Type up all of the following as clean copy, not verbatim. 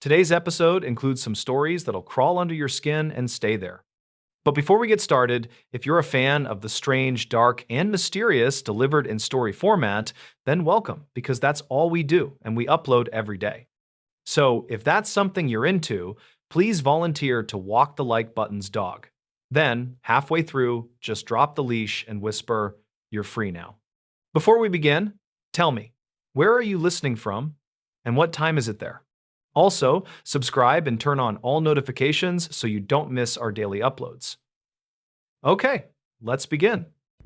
Today's episode includes some stories that'll crawl under your skin and stay there. But before we get started, if you're a fan of the strange, dark, and mysterious delivered in story format, then welcome, because that's all we do and we upload every day. So if that's something you're into, please volunteer to walk the like button's dog. Then, halfway through, just drop the leash and whisper, "You're free now." Before we begin, tell me, where are you listening from and what time is it there? Also, subscribe and turn on all notifications so you don't miss our daily uploads. Okay, let's begin.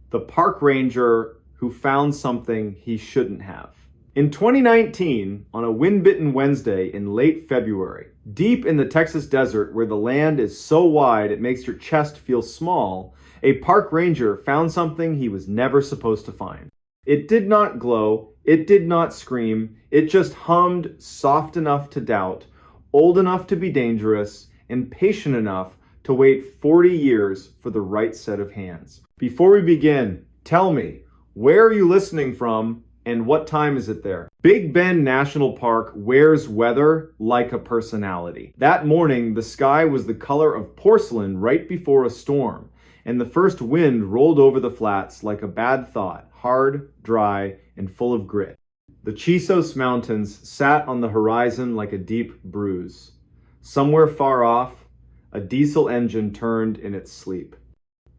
The park ranger who found something he shouldn't have. In 2019, on a wind-bitten Wednesday in late February, deep in the Texas desert where the land is so wide it makes your chest feel small, a park ranger found something he was never supposed to find. It did not glow, it did not scream, it just hummed soft enough to doubt, old enough to be dangerous, and patient enough to wait 40 years for the right set of hands. Before we begin, tell me, where are you listening from and what time is it there? Big Bend National Park wears weather like a personality. That morning, the sky was the color of porcelain right before a storm, and the first wind rolled over the flats like a bad thought, hard, dry, and full of grit. The Chisos Mountains sat on the horizon like a deep bruise. Somewhere far off, a diesel engine turned in its sleep.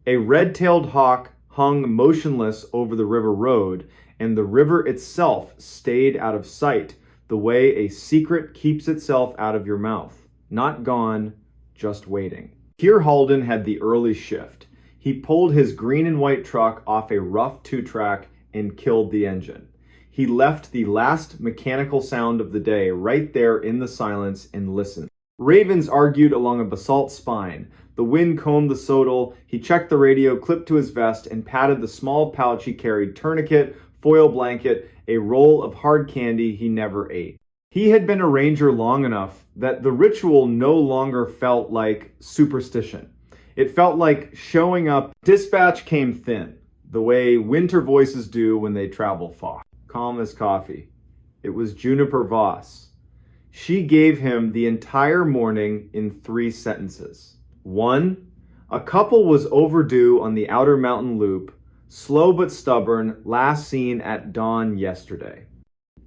A red-tailed hawk hung motionless over the river road, and the river itself stayed out of sight, the way a secret keeps itself out of your mouth. Not gone, just waiting. Kier Halden had the early shift. He pulled his green and white truck off a rough two-track and killed the engine. He left the last mechanical sound of the day right there in the silence and listened. Ravens argued along a basalt spine. The wind combed the sodal. He checked the radio, clipped to his vest, and patted the small pouch he carried, tourniquet, foil blanket, a roll of hard candy he never ate. He had been a ranger long enough that the ritual no longer felt like superstition. It felt like showing up. Dispatch came thin, the way winter voices do when they travel far. Calm as coffee. It was Juniper Voss. She gave him the entire morning in 3 sentences. 1. A couple was overdue on the outer mountain loop, slow but stubborn, last seen at dawn yesterday.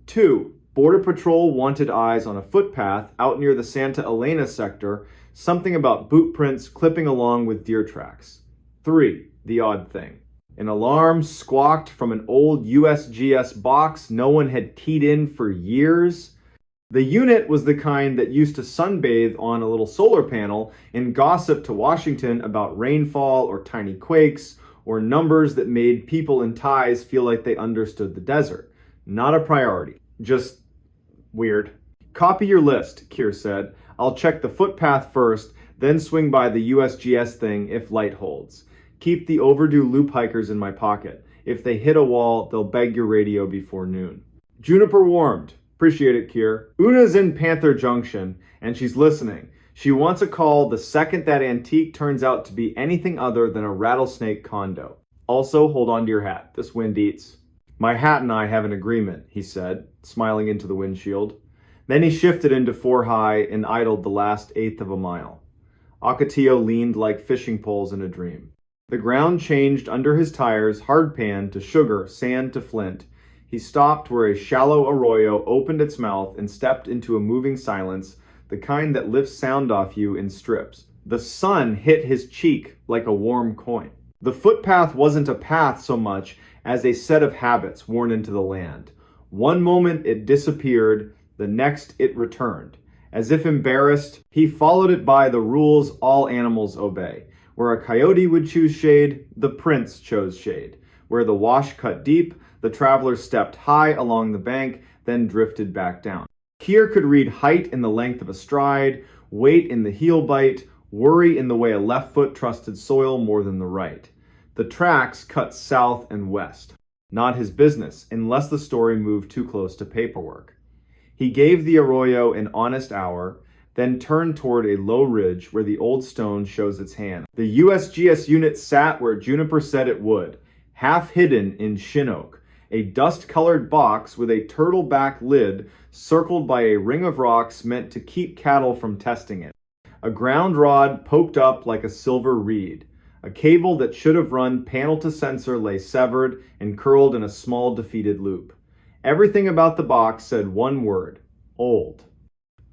2. Border Patrol wanted eyes on a footpath out near the Santa Elena sector, something about boot prints clipping along with deer tracks. 3. The odd thing. An alarm squawked from an old USGS box no one had keyed in for years. The unit was the kind that used to sunbathe on a little solar panel and gossip to Washington about rainfall or tiny quakes or numbers that made people in ties feel like they understood the desert. Not a priority. Just weird. Copy your list, Kier said. I'll check the footpath first, then swing by the USGS thing if light holds. Keep the overdue loop hikers in my pocket. If they hit a wall, they'll beg your radio before noon. Juniper warmed. Appreciate it, Kier. Una's in Panther Junction, and she's listening. She wants a call the second that antique turns out to be anything other than a rattlesnake condo. Also, hold on to your hat. This wind eats. My hat and I have an agreement, he said, smiling into the windshield. Then he shifted into 4 high and idled the last 1/8 of a mile. Ocotillo leaned like fishing poles in a dream. The ground changed under his tires, hard pan to sugar, sand to flint. He stopped where a shallow arroyo opened its mouth and stepped into a moving silence, the kind that lifts sound off you in strips. The sun hit his cheek like a warm coin. The footpath wasn't a path so much as a set of habits worn into the land. One moment it disappeared, the next it returned. As if embarrassed, he followed it by the rules all animals obey. Where a coyote would choose shade, the prince chose shade. Where the wash cut deep, the traveler stepped high along the bank, then drifted back down. Kier could read height in the length of a stride, weight in the heel bite, worry in the way a left foot trusted soil more than the right. The tracks cut south and west. Not his business, unless the story moved too close to paperwork. He gave the arroyo an honest hour, then turned toward a low ridge where the old stone shows its hand. The USGS unit sat where Juniper said it would, half hidden in shin oak, a dust-colored box with a turtle-back lid circled by a ring of rocks meant to keep cattle from testing it. A ground rod poked up like a silver reed. A cable that should have run panel to sensor lay severed and curled in a small defeated loop. Everything about the box said one word: old.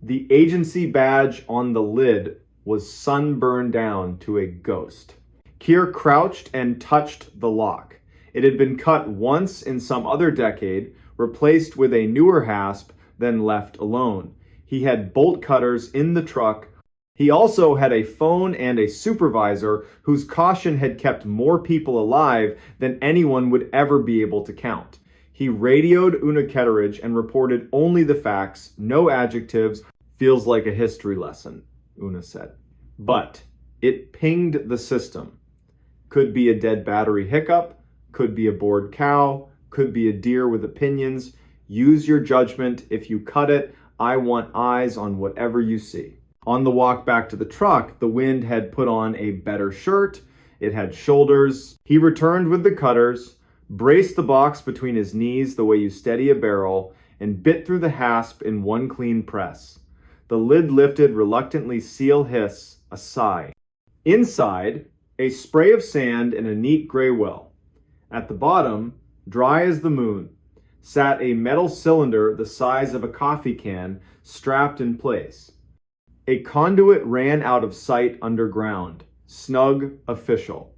The agency badge on the lid was sunburned down to a ghost. Keir crouched and touched the lock. It had been cut once in some other decade, replaced with a newer hasp, then left alone. He had bolt cutters in the truck. He also had a phone and a supervisor whose caution had kept more people alive than anyone would ever be able to count. He radioed Una Ketteridge and reported only the facts, no adjectives. Feels like a history lesson, Una said. But it pinged the system. Could be a dead battery hiccup, could be a bored cow, could be a deer with opinions. Use your judgment. If you cut it, I want eyes on whatever you see. On the walk back to the truck, the wind had put on a better shirt. It had shoulders. He returned with the cutters, braced the box between his knees the way you steady a barrel, and bit through the hasp in one clean press. The lid lifted, reluctantly, seal hiss, a sigh. Inside, a spray of sand in a neat gray well. At the bottom, dry as the moon, sat a metal cylinder the size of a coffee can, strapped in place. A conduit ran out of sight underground, snug, official.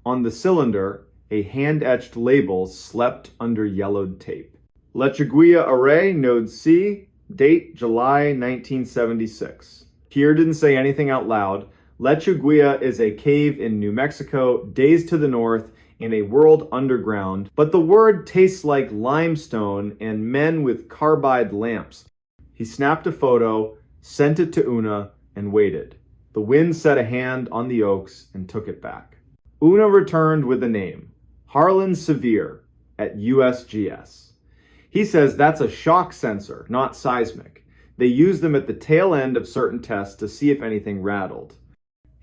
On the cylinder, a hand-etched label slept under yellowed tape. Lechuguilla Array, Node C, date July 1976. Keir didn't say anything out loud. Lechuguilla is a cave in New Mexico, days to the north, in a world underground, but the word tastes like limestone and men with carbide lamps. He snapped a photo, sent it to Una, and waited. The wind set a hand on the oaks and took it back. Una returned with a name, Harlan Sevier, at USGS. He says that's a shock sensor, not seismic. They use them at the tail end of certain tests to see if anything rattled.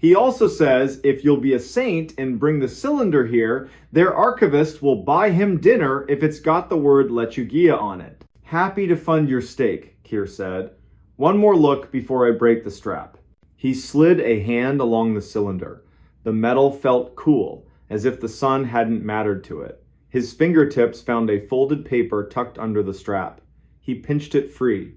He also says if you'll be a saint and bring the cylinder here, their archivist will buy him dinner if it's got the word Lechuguilla on it. Happy to fund your stake, Keir said. One more look before I break the strap. He slid a hand along the cylinder. The metal felt cool, as if the sun hadn't mattered to it. His fingertips found a folded paper tucked under the strap. He pinched it free.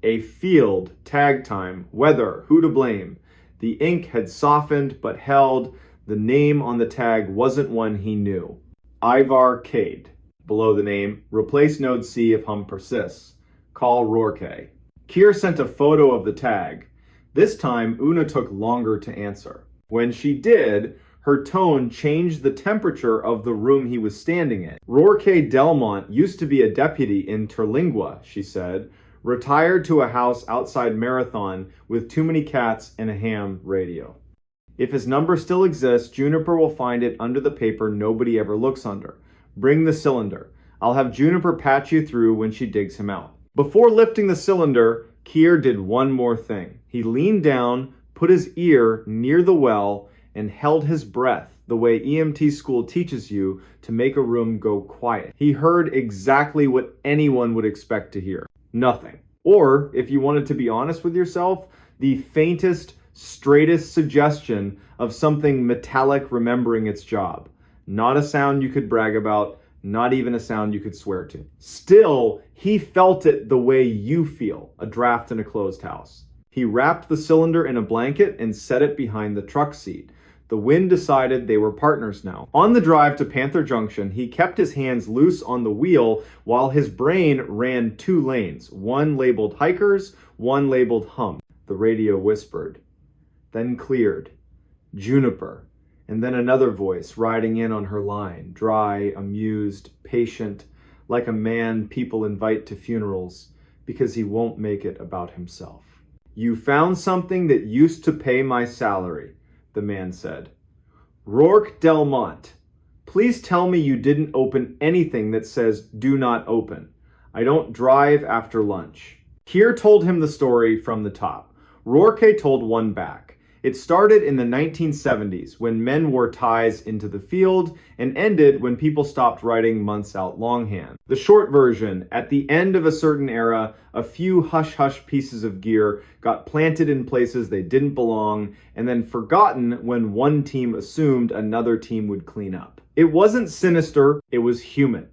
A field, tag time, weather, who to blame. The ink had softened but held. The name on the tag wasn't one he knew. Ivar Cade. Below the name, replace node C if hum persists. Call Rourke. Keir sent a photo of the tag. This time, Una took longer to answer. When she did, her tone changed the temperature of the room he was standing in. Rourke Delmont used to be a deputy in Terlingua, she said, retired to a house outside Marathon with too many cats and a ham radio. If his number still exists, Juniper will find it under the paper nobody ever looks under. Bring the cylinder. I'll have Juniper patch you through when she digs him out. Before lifting the cylinder, Keir did one more thing. He leaned down, put his ear near the well, and held his breath the way EMT school teaches you to make a room go quiet. He heard exactly what anyone would expect to hear. Nothing. Or, if you wanted to be honest with yourself, the faintest, straightest suggestion of something metallic remembering its job. Not a sound you could brag about, not even a sound you could swear to. Still, he felt it the way you feel, a draft in a closed house. He wrapped the cylinder in a blanket and set it behind the truck seat. The wind decided they were partners now. On the drive to Panther Junction, he kept his hands loose on the wheel while his brain ran two lanes, one labeled hikers, one labeled hum. The radio whispered, then cleared. Juniper. And then another voice riding in on her line, dry, amused, patient, like a man people invite to funerals because he won't make it about himself. You found something that used to pay my salary, the man said. Rourke Delmont, please tell me you didn't open anything that says do not open. I don't drive after lunch. Keir told him the story from the top. Rourke told one back. It started in the 1970s when men wore ties into the field and ended when people stopped writing months out longhand. The short version, at the end of a certain era, a few hush-hush pieces of gear got planted in places they didn't belong and then forgotten when one team assumed another team would clean up. It wasn't sinister, it was human.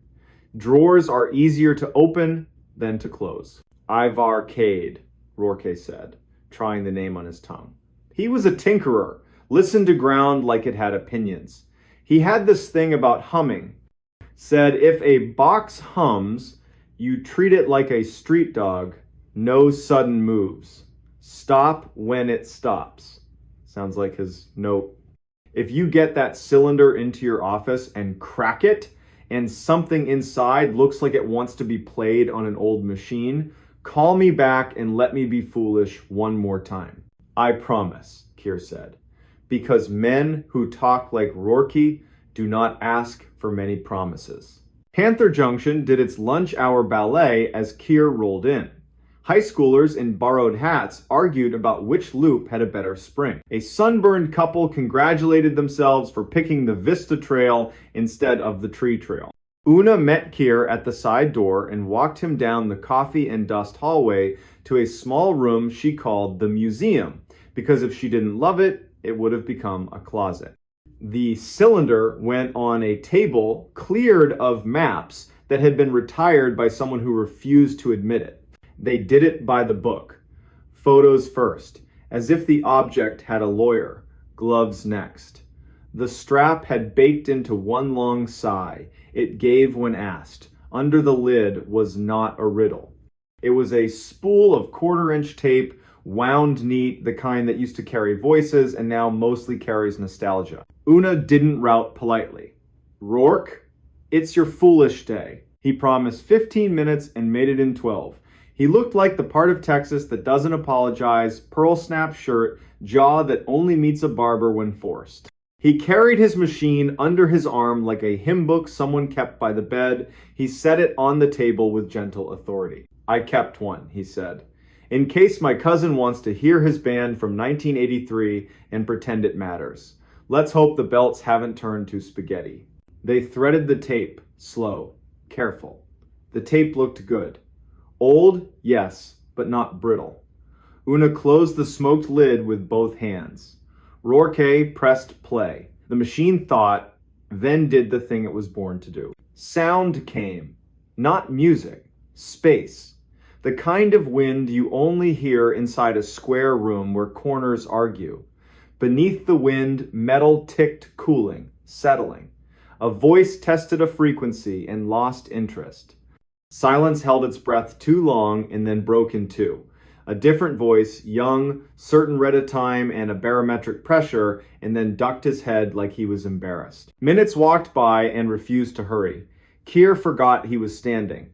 Drawers are easier to open than to close. Ivarcade, Rourke said, trying the name on his tongue. He was a tinkerer, listened to ground like it had opinions. He had this thing about humming. Said if a box hums, you treat it like a street dog, no sudden moves. Stop when it stops. Sounds like his note. If you get that cylinder into your office and crack it, and something inside looks like it wants to be played on an old machine, call me back and let me be foolish one more time. I promise, Keir said, because men who talk like Rourke do not ask for many promises. Panther Junction did its lunch hour ballet as Keir rolled in. High schoolers in borrowed hats argued about which loop had a better spring. A sunburned couple congratulated themselves for picking the Vista Trail instead of the tree trail. Una met Keir at the side door and walked him down the coffee and dust hallway to a small room she called the museum, because if she didn't love it, it would have become a closet. The cylinder went on a table cleared of maps that had been retired by someone who refused to admit it. They did it by the book. Photos first, as if the object had a lawyer. Gloves next. The strap had baked into one long sigh. It gave when asked. Under the lid was not a riddle. It was a spool of quarter-inch tape, wound neat, the kind that used to carry voices and now mostly carries nostalgia. Una didn't rout politely. Rourke, it's your foolish day. He promised 15 minutes and made it in 12. He looked like the part of Texas that doesn't apologize, pearl snap shirt, jaw that only meets a barber when forced. He carried his machine under his arm like a hymn book someone kept by the bed. He set it on the table with gentle authority. I kept one, he said, in case my cousin wants to hear his band from 1983 and pretend it matters. Let's hope the belts haven't turned to spaghetti. They threaded the tape, slow, careful. The tape looked good. Old, yes, but not brittle. Una closed the smoked lid with both hands. Rourke pressed play. The machine thought, then did the thing it was born to do. Sound came. Not music. Space. The kind of wind you only hear inside a square room where corners argue. Beneath the wind, metal ticked cooling, settling. A voice tested a frequency and lost interest. Silence held its breath too long and then broke in two. A different voice, young, certain read a time and a barometric pressure, and then ducked his head like he was embarrassed. Minutes walked by and refused to hurry. Keir forgot he was standing.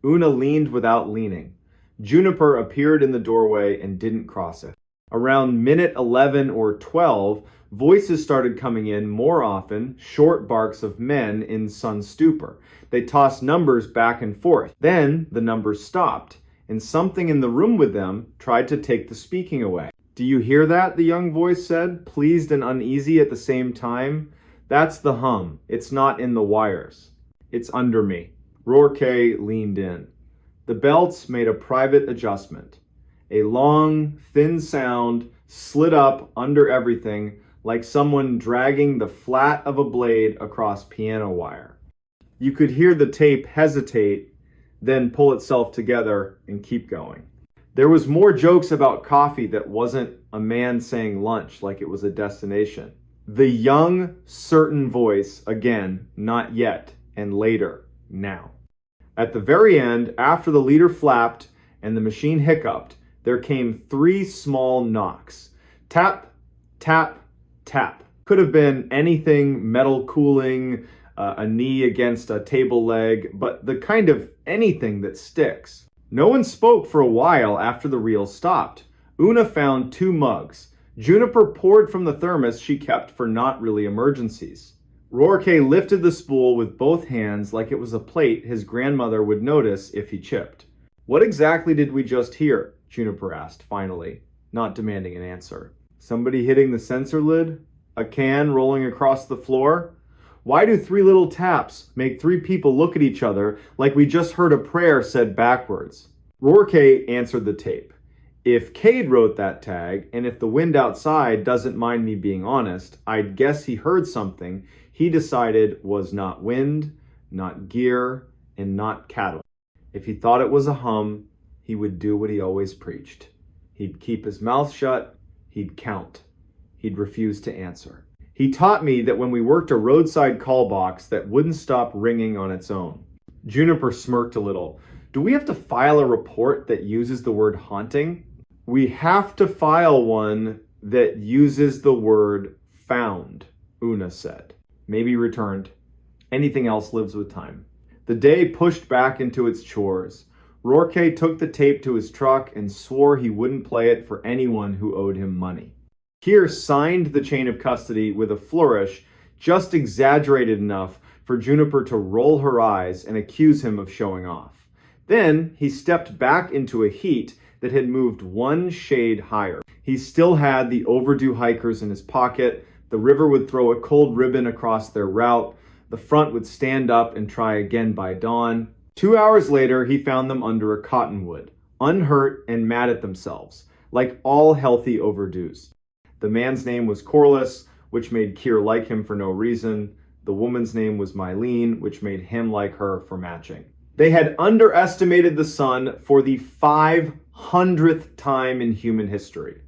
Una leaned without leaning. Juniper appeared in the doorway and didn't cross it. Around minute 11 or 12, voices started coming in more often, short barks of men in sun stupor. They tossed numbers back and forth. Then the numbers stopped, and something in the room with them tried to take the speaking away. Do you hear that? The young voice said, pleased and uneasy at the same time. That's the hum. It's not in the wires. It's under me. Rourke leaned in. The belts made a private adjustment. A long, thin sound slid up under everything like someone dragging the flat of a blade across piano wire. You could hear the tape hesitate, then pull itself together and keep going. There was more jokes about coffee that wasn't a man saying lunch like it was a destination. The young, certain voice, again, not yet, and later, now. At the very end, after the leader flapped and the machine hiccuped, there came 3 small knocks. Tap, tap, tap. Could have been anything, metal cooling, a knee against a table leg, but the kind of anything that sticks. No one spoke for a while after the reel stopped. Una found 2 mugs. Juniper poured from the thermos she kept for not really emergencies. Rourke lifted the spool with both hands like it was a plate his grandmother would notice if he chipped. What exactly did we just hear? Juniper asked finally, not demanding an answer. Somebody hitting the sensor lid? A can rolling across the floor? Why do 3 little taps make 3 people look at each other like we just heard a prayer said backwards? Rourke answered the tape. If Cade wrote that tag, and if the wind outside doesn't mind me being honest, I'd guess he heard something he decided was not wind, not gear, and not cattle. If he thought it was a hum, he would do what he always preached. He'd keep his mouth shut, he'd count. He'd refuse to answer. He taught me that when we worked a roadside call box that wouldn't stop ringing on its own. Juniper smirked a little. Do we have to file a report that uses the word haunting? We have to file one that uses the word found, Una said. Maybe returned. Anything else lives with time. The day pushed back into its chores. Rourke took the tape to his truck and swore he wouldn't play it for anyone who owed him money. Keir signed the chain of custody with a flourish just exaggerated enough for Juniper to roll her eyes and accuse him of showing off. Then he stepped back into a heat that had moved 1 shade higher. He still had the overdue hikers in his pocket. The river would throw a cold ribbon across their route. The front would stand up and try again by dawn. 2 hours later, he found them under a cottonwood, unhurt and mad at themselves, like all healthy overdues. The man's name was Corliss, which made Keir like him for no reason. The woman's name was Mylene, which made him like her for matching. They had underestimated the sun for the 500th time in human history.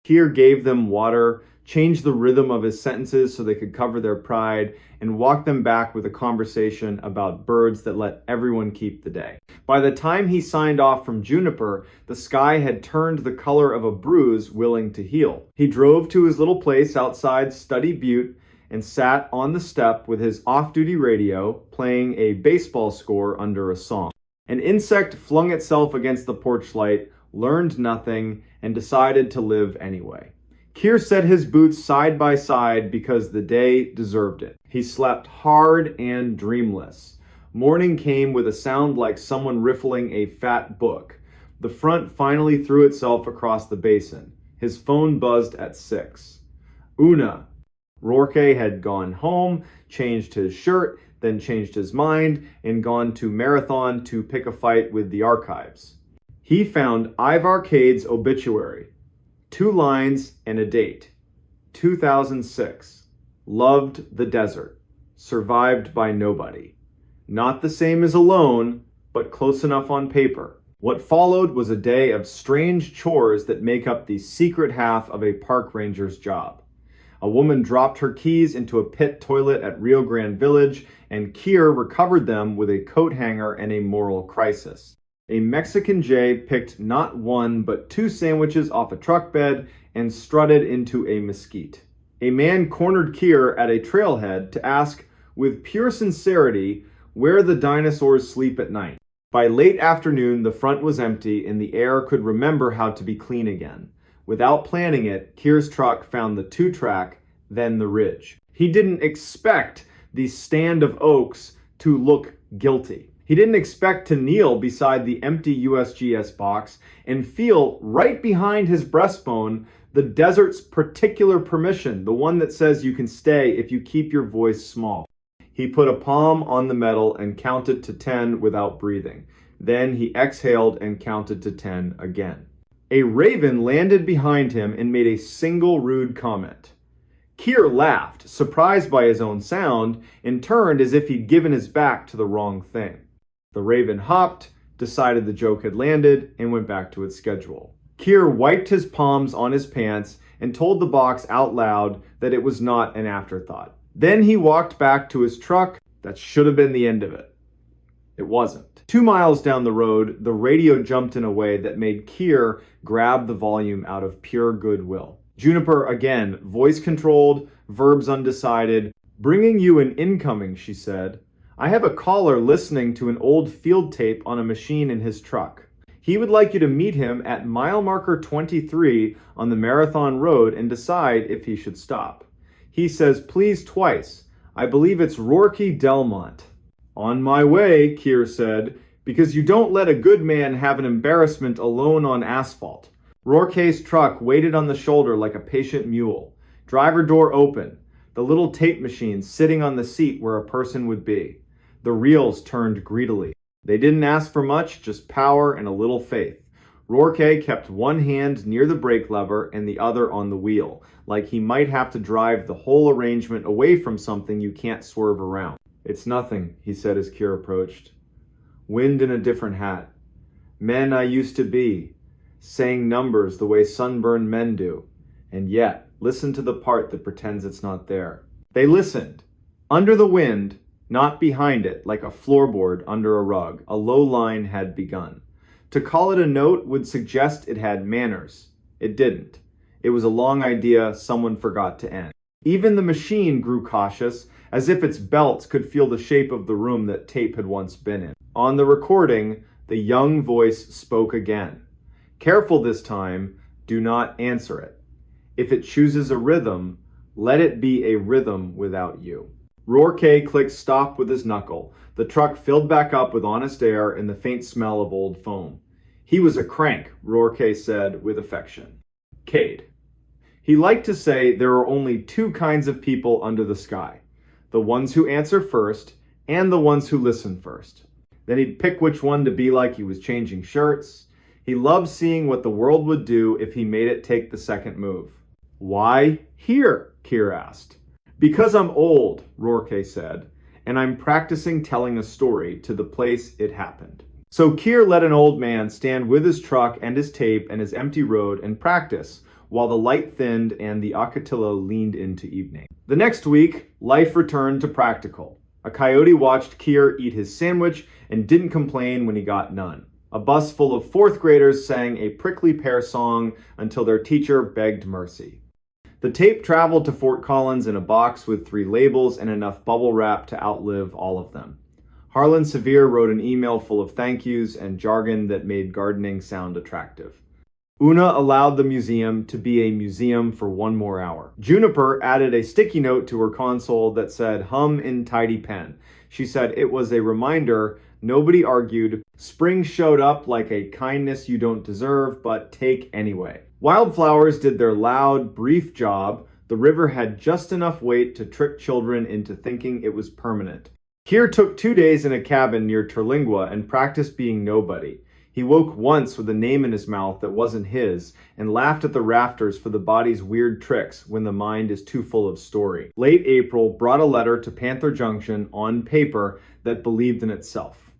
Keir gave them water, changed the rhythm of his sentences so they could cover their pride, and walked them back with a conversation about birds that let everyone keep the day. By the time he signed off from Juniper, the sky had turned the color of a bruise willing to heal. He drove to his little place outside Study Butte and sat on the step with his off-duty radio, playing a baseball score under a song. An insect flung itself against the porch light, learned nothing, and decided to live anyway. Keir set his boots side by side because the day deserved it. He slept hard and dreamless. Morning came with a sound like someone riffling a fat book. The front finally threw itself across the basin. His phone buzzed at 6. Una. Rourke had gone home, changed his shirt, then changed his mind, and gone to Marathon to pick a fight with the archives. He found Ivar Cade's obituary. 2 lines and a date. 2006. Loved the desert. Survived by nobody. Not the same as alone, but close enough on paper. What followed was a day of strange chores that make up the secret half of a park ranger's job. A woman dropped her keys into a pit toilet at Rio Grande Village, and Keir recovered them with a coat hanger and a moral crisis. A Mexican Jay picked not 1 but 2 sandwiches off a truck bed and strutted into a mesquite. A man cornered Keir at a trailhead to ask, with pure sincerity, where the dinosaurs sleep at night. By late afternoon, the front was empty and the air could remember how to be clean again. Without planning it, Keir's truck found the 2-track, then the ridge. He didn't expect the stand of oaks to look guilty. He didn't expect to kneel beside the empty USGS box and feel right behind his breastbone the desert's particular permission, the one that says you can stay if you keep your voice small. He put a palm on the metal and counted to 10 without breathing. Then he exhaled and counted to 10 again. A raven landed behind him and made a single rude comment. Keir laughed, surprised by his own sound, and turned as if he'd given his back to the wrong thing. The raven hopped, decided the joke had landed, and went back to its schedule. Keir wiped his palms on his pants and told the box out loud that it was not an afterthought. Then he walked back to his truck. That should have been the end of it. It wasn't. 2 miles down the road, the radio jumped in a way that made Keir grab the volume out of pure goodwill. Juniper again, voice controlled, verbs undecided. Bringing you an incoming, she said. I have a caller listening to an old field tape on a machine in his truck. He would like you to meet him at mile marker 23 on the Marathon Road and decide if he should stop. He says please twice. I believe it's Rourke Delmont. On my way, Keir said, because you don't let a good man have an embarrassment alone on asphalt. Rourke's truck waited on the shoulder like a patient mule. Driver door open. The little tape machine sitting on the seat where a person would be. The reels turned greedily. They didn't ask for much, just power and a little faith. Rourke kept one hand near the brake lever and the other on the wheel, like he might have to drive the whole arrangement away from something you can't swerve around. "It's nothing," he said as Keir approached. "Wind in a different hat. Men I used to be, saying numbers the way sunburned men do. And yet, listen to the part that pretends it's not there." They listened. Under the wind, not behind it, like a floorboard under a rug, a low line had begun. To call it a note would suggest it had manners. It didn't. It was a long idea someone forgot to end. Even the machine grew cautious, as if its belts could feel the shape of the room that tape had once been in. On the recording, the young voice spoke again. "Careful this time, do not answer it. If it chooses a rhythm, let it be a rhythm without you." Rourke clicked stop with his knuckle. The truck filled back up with honest air and the faint smell of old foam. "He was a crank," Rourke said with affection. Cade. He liked to say there are only two kinds of people under the sky: the ones who answer first and the ones who listen first. Then he'd pick which one to be like he was changing shirts. He loved seeing what the world would do if he made it take the second move. "Why here?" Keir asked. "Because I'm old," Rourke said, "and I'm practicing telling a story to the place it happened." So Keir let an old man stand with his truck and his tape and his empty road and practice while the light thinned and the Ocatilla leaned into evening. The next week, life returned to practical. A coyote watched Keir eat his sandwich and didn't complain when he got none. A bus full of fourth graders sang a prickly pear song until their teacher begged mercy. The tape traveled to Fort Collins in a box with 3 labels and enough bubble wrap to outlive all of them. Harlan Sevier wrote an email full of thank yous and jargon that made gardening sound attractive. Una allowed the museum to be a museum for 1 more hour. Juniper added a sticky note to her console that said hum in tidy pen. She said it was a reminder. Nobody argued. Spring showed up like a kindness you don't deserve, but take anyway. Wildflowers did their loud, brief job. The river had just enough weight to trick children into thinking it was permanent. Keir took 2 days in a cabin near Terlingua and practiced being nobody. He woke once with a name in his mouth that wasn't his and laughed at the rafters for the body's weird tricks when the mind is too full of story. Late April brought a letter to Panther Junction on paper that believed in itself.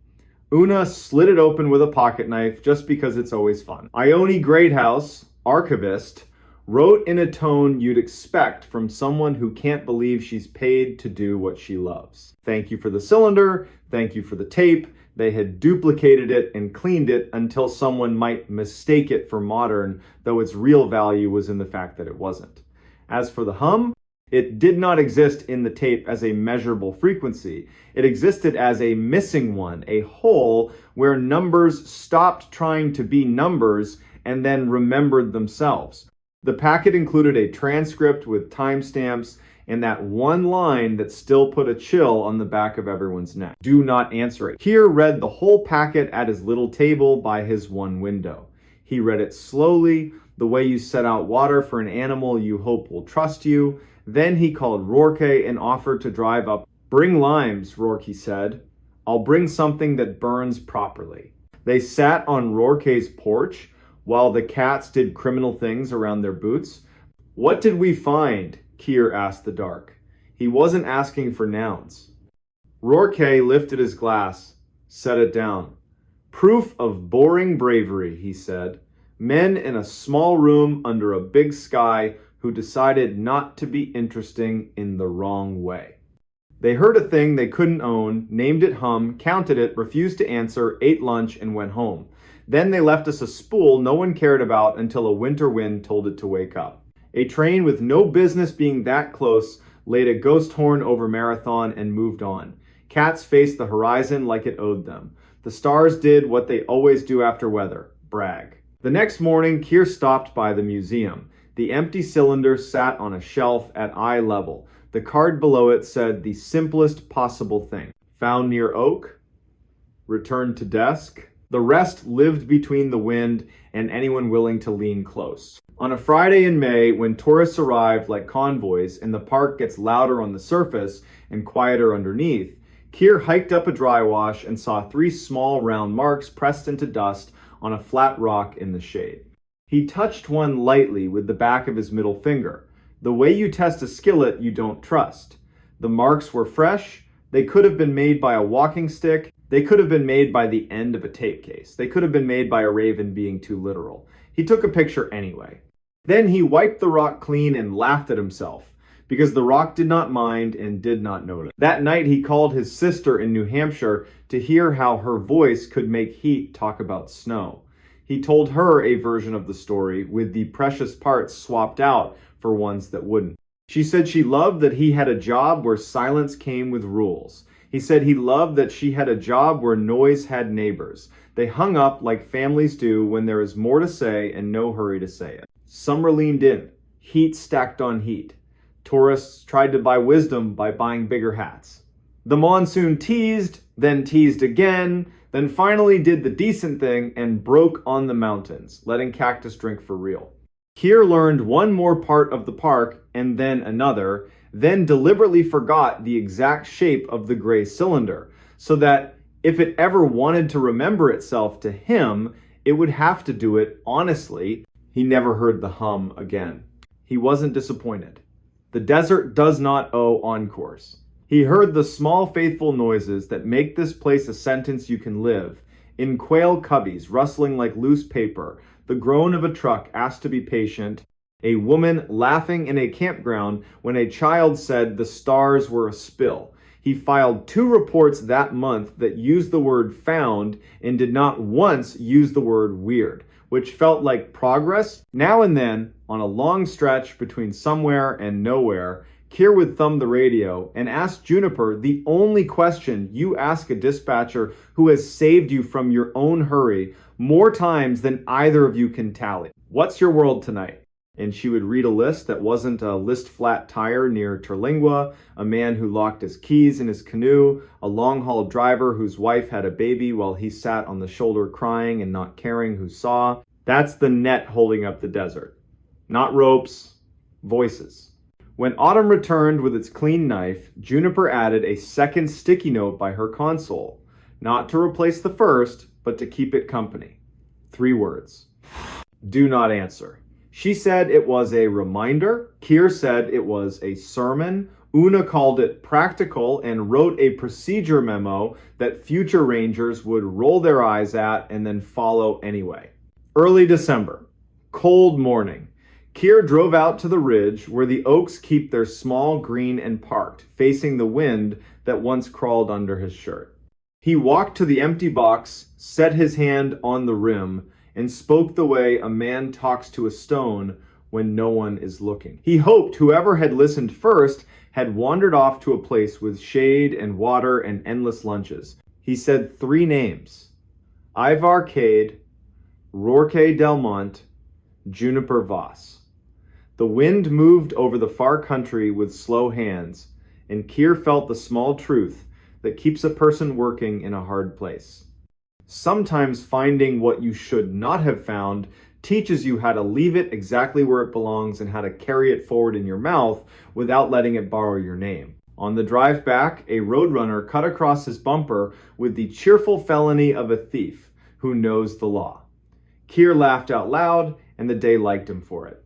Una slid it open with a pocket knife just because it's always fun. Ione Greathouse, archivist, wrote in a tone you'd expect from someone who can't believe she's paid to do what she loves. Thank you for the cylinder, thank you for the tape. They had duplicated it and cleaned it until someone might mistake it for modern, though its real value was in the fact that it wasn't. As for the hum, it did not exist in the tape as a measurable frequency. It existed as a missing one, a hole where numbers stopped trying to be numbers and then remembered themselves. The packet included a transcript with timestamps and that one line that still put a chill on the back of everyone's neck. Do not answer it. Keir read the whole packet at his little table by his one window. He read it slowly, the way you set out water for an animal you hope will trust you. Then he called Rourke and offered to drive up. "Bring limes," Rourke said. "I'll bring something that burns properly." They sat on Rourke's porch while the cats did criminal things around their boots. "What did we find?" Keir asked the dark. He wasn't asking for nouns. Rourke lifted his glass, set it down. "Proof of boring bravery," he said. "Men in a small room under a big sky who decided not to be interesting in the wrong way." They heard a thing they couldn't own, named it hum, counted it, refused to answer, ate lunch, and went home. Then they left us a spool no one cared about until a winter wind told it to wake up. A train with no business being that close laid a ghost horn over Marathon and moved on. Cats faced the horizon like it owed them. The stars did what they always do after weather, brag. The next morning, Keir stopped by the museum. The empty cylinder sat on a shelf at eye level. The card below it said the simplest possible thing. Found near oak? Returned to desk? The rest lived between the wind and anyone willing to lean close. On a Friday in May, when tourists arrived like convoys and the park gets louder on the surface and quieter underneath, Keir hiked up a dry wash and saw 3 small round marks pressed into dust on a flat rock in the shade. He touched one lightly with the back of his middle finger. The way you test a skillet you don't trust. The marks were fresh. They could have been made by a walking stick. They could have been made by the end of a tape case. They could have been made by a raven being too literal. He took a picture anyway. Then he wiped the rock clean and laughed at himself, because the rock did not mind and did not notice. That night he called his sister in New Hampshire to hear how her voice could make heat talk about snow. He told her a version of the story with the precious parts swapped out for ones that wouldn't. She said she loved that he had a job where silence came with rules. He said he loved that she had a job where noise had neighbors. They hung up like families do when there is more to say and no hurry to say it. Summer leaned in, heat stacked on heat. Tourists tried to buy wisdom by buying bigger hats. The monsoon teased, then teased again, then finally did the decent thing and broke on the mountains, letting cactus drink for real. Keir learned one more part of the park and then another, then deliberately forgot the exact shape of the gray cylinder, so that if it ever wanted to remember itself to him, it would have to do it honestly. He never heard the hum again. He wasn't disappointed. The desert does not owe encores. He heard the small faithful noises that make this place a sentence you can live. In quail cubbies rustling like loose paper, the groan of a truck asked to be patient, a woman laughing in a campground when a child said the stars were a spill. He filed 2 reports that month that used the word found and did not once use the word weird, which felt like progress. Now and then, on a long stretch between somewhere and nowhere, Keir would thumb the radio and ask Juniper the only question you ask a dispatcher who has saved you from your own hurry more times than either of you can tally. What's your world tonight? And she would read a list that wasn't a list flat tire near Terlingua, a man who locked his keys in his canoe, a long-haul driver whose wife had a baby while he sat on the shoulder crying and not caring who saw. That's the net holding up the desert. Not ropes, voices. When autumn returned with its clean knife, Juniper added a second sticky note by her console, not to replace the first, but to keep it company. 3 words. Do not answer. She said it was a reminder. Keir said it was a sermon. Una called it practical and wrote a procedure memo that future rangers would roll their eyes at and then follow anyway. Early December. Cold morning. Keir drove out to the ridge where the oaks keep their small green and parked, facing the wind that once crawled under his shirt. He walked to the empty box, set his hand on the rim, and spoke the way a man talks to a stone when no one is looking. He hoped whoever had listened first had wandered off to a place with shade and water and endless lunches. He said 3 names: Ivar Cade, Rourke Delmont, Juniper Voss. The wind moved over the far country with slow hands, and Keir felt the small truth that keeps a person working in a hard place. Sometimes finding what you should not have found teaches you how to leave it exactly where it belongs and how to carry it forward in your mouth without letting it borrow your name. On the drive back, a roadrunner cut across his bumper with the cheerful felony of a thief who knows the law. Keir laughed out loud, and the day liked him for it.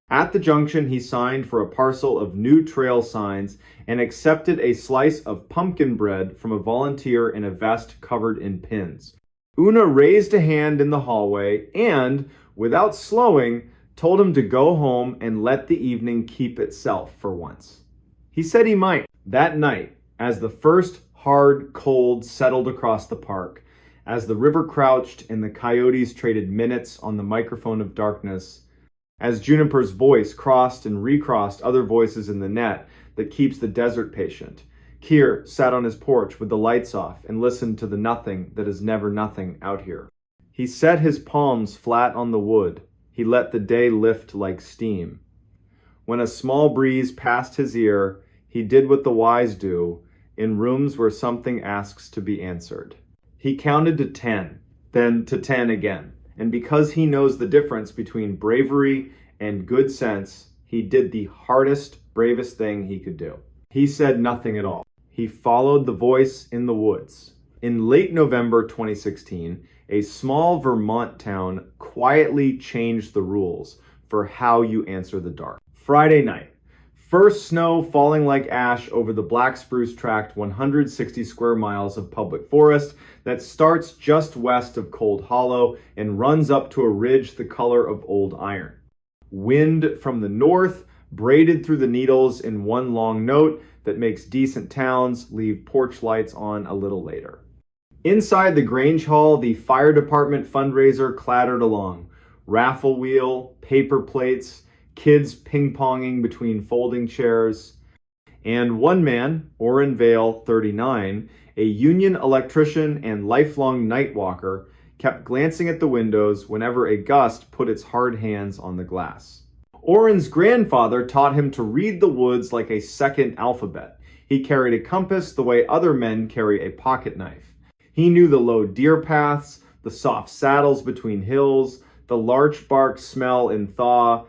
At the junction, he signed for a parcel of new trail signs and accepted a slice of pumpkin bread from a volunteer in a vest covered in pins. Una raised a hand in the hallway and, without slowing, told him to go home and let the evening keep itself for once. He said he might. That night, as the first hard cold settled across the park, as the river crouched and the coyotes traded minutes on the microphone of darkness, as Juniper's voice crossed and recrossed other voices in the net that keeps the desert patient, Keir sat on his porch with the lights off and listened to the nothing that is never nothing out here. He set his palms flat on the wood. He let the day lift like steam. When a small breeze passed his ear, he did what the wise do in rooms where something asks to be answered. He counted to 10, then to 10 again. And because he knows the difference between bravery and good sense, he did the hardest, bravest thing he could do. He said nothing at all. He followed the voice in the woods. In late November 2016, a small Vermont town quietly changed the rules for how you answer the dark. Friday night. First snow falling like ash over the Black Spruce Tract 160 square miles of public forest that starts just west of Cold Hollow and runs up to a ridge the color of old iron. Wind from the north braided through the needles in one long note that makes decent towns leave porch lights on a little later. Inside the Grange Hall, the fire department fundraiser clattered along. Raffle wheel, paper plates, kids ping-ponging between folding chairs, and one man, Orrin Vale, 39, a union electrician and lifelong night walker, kept glancing at the windows whenever a gust put its hard hands on the glass. Orrin's grandfather taught him to read the woods like a second alphabet. He carried a compass the way other men carry a pocket knife. He knew the low deer paths, the soft saddles between hills, the larch bark smell in thaw.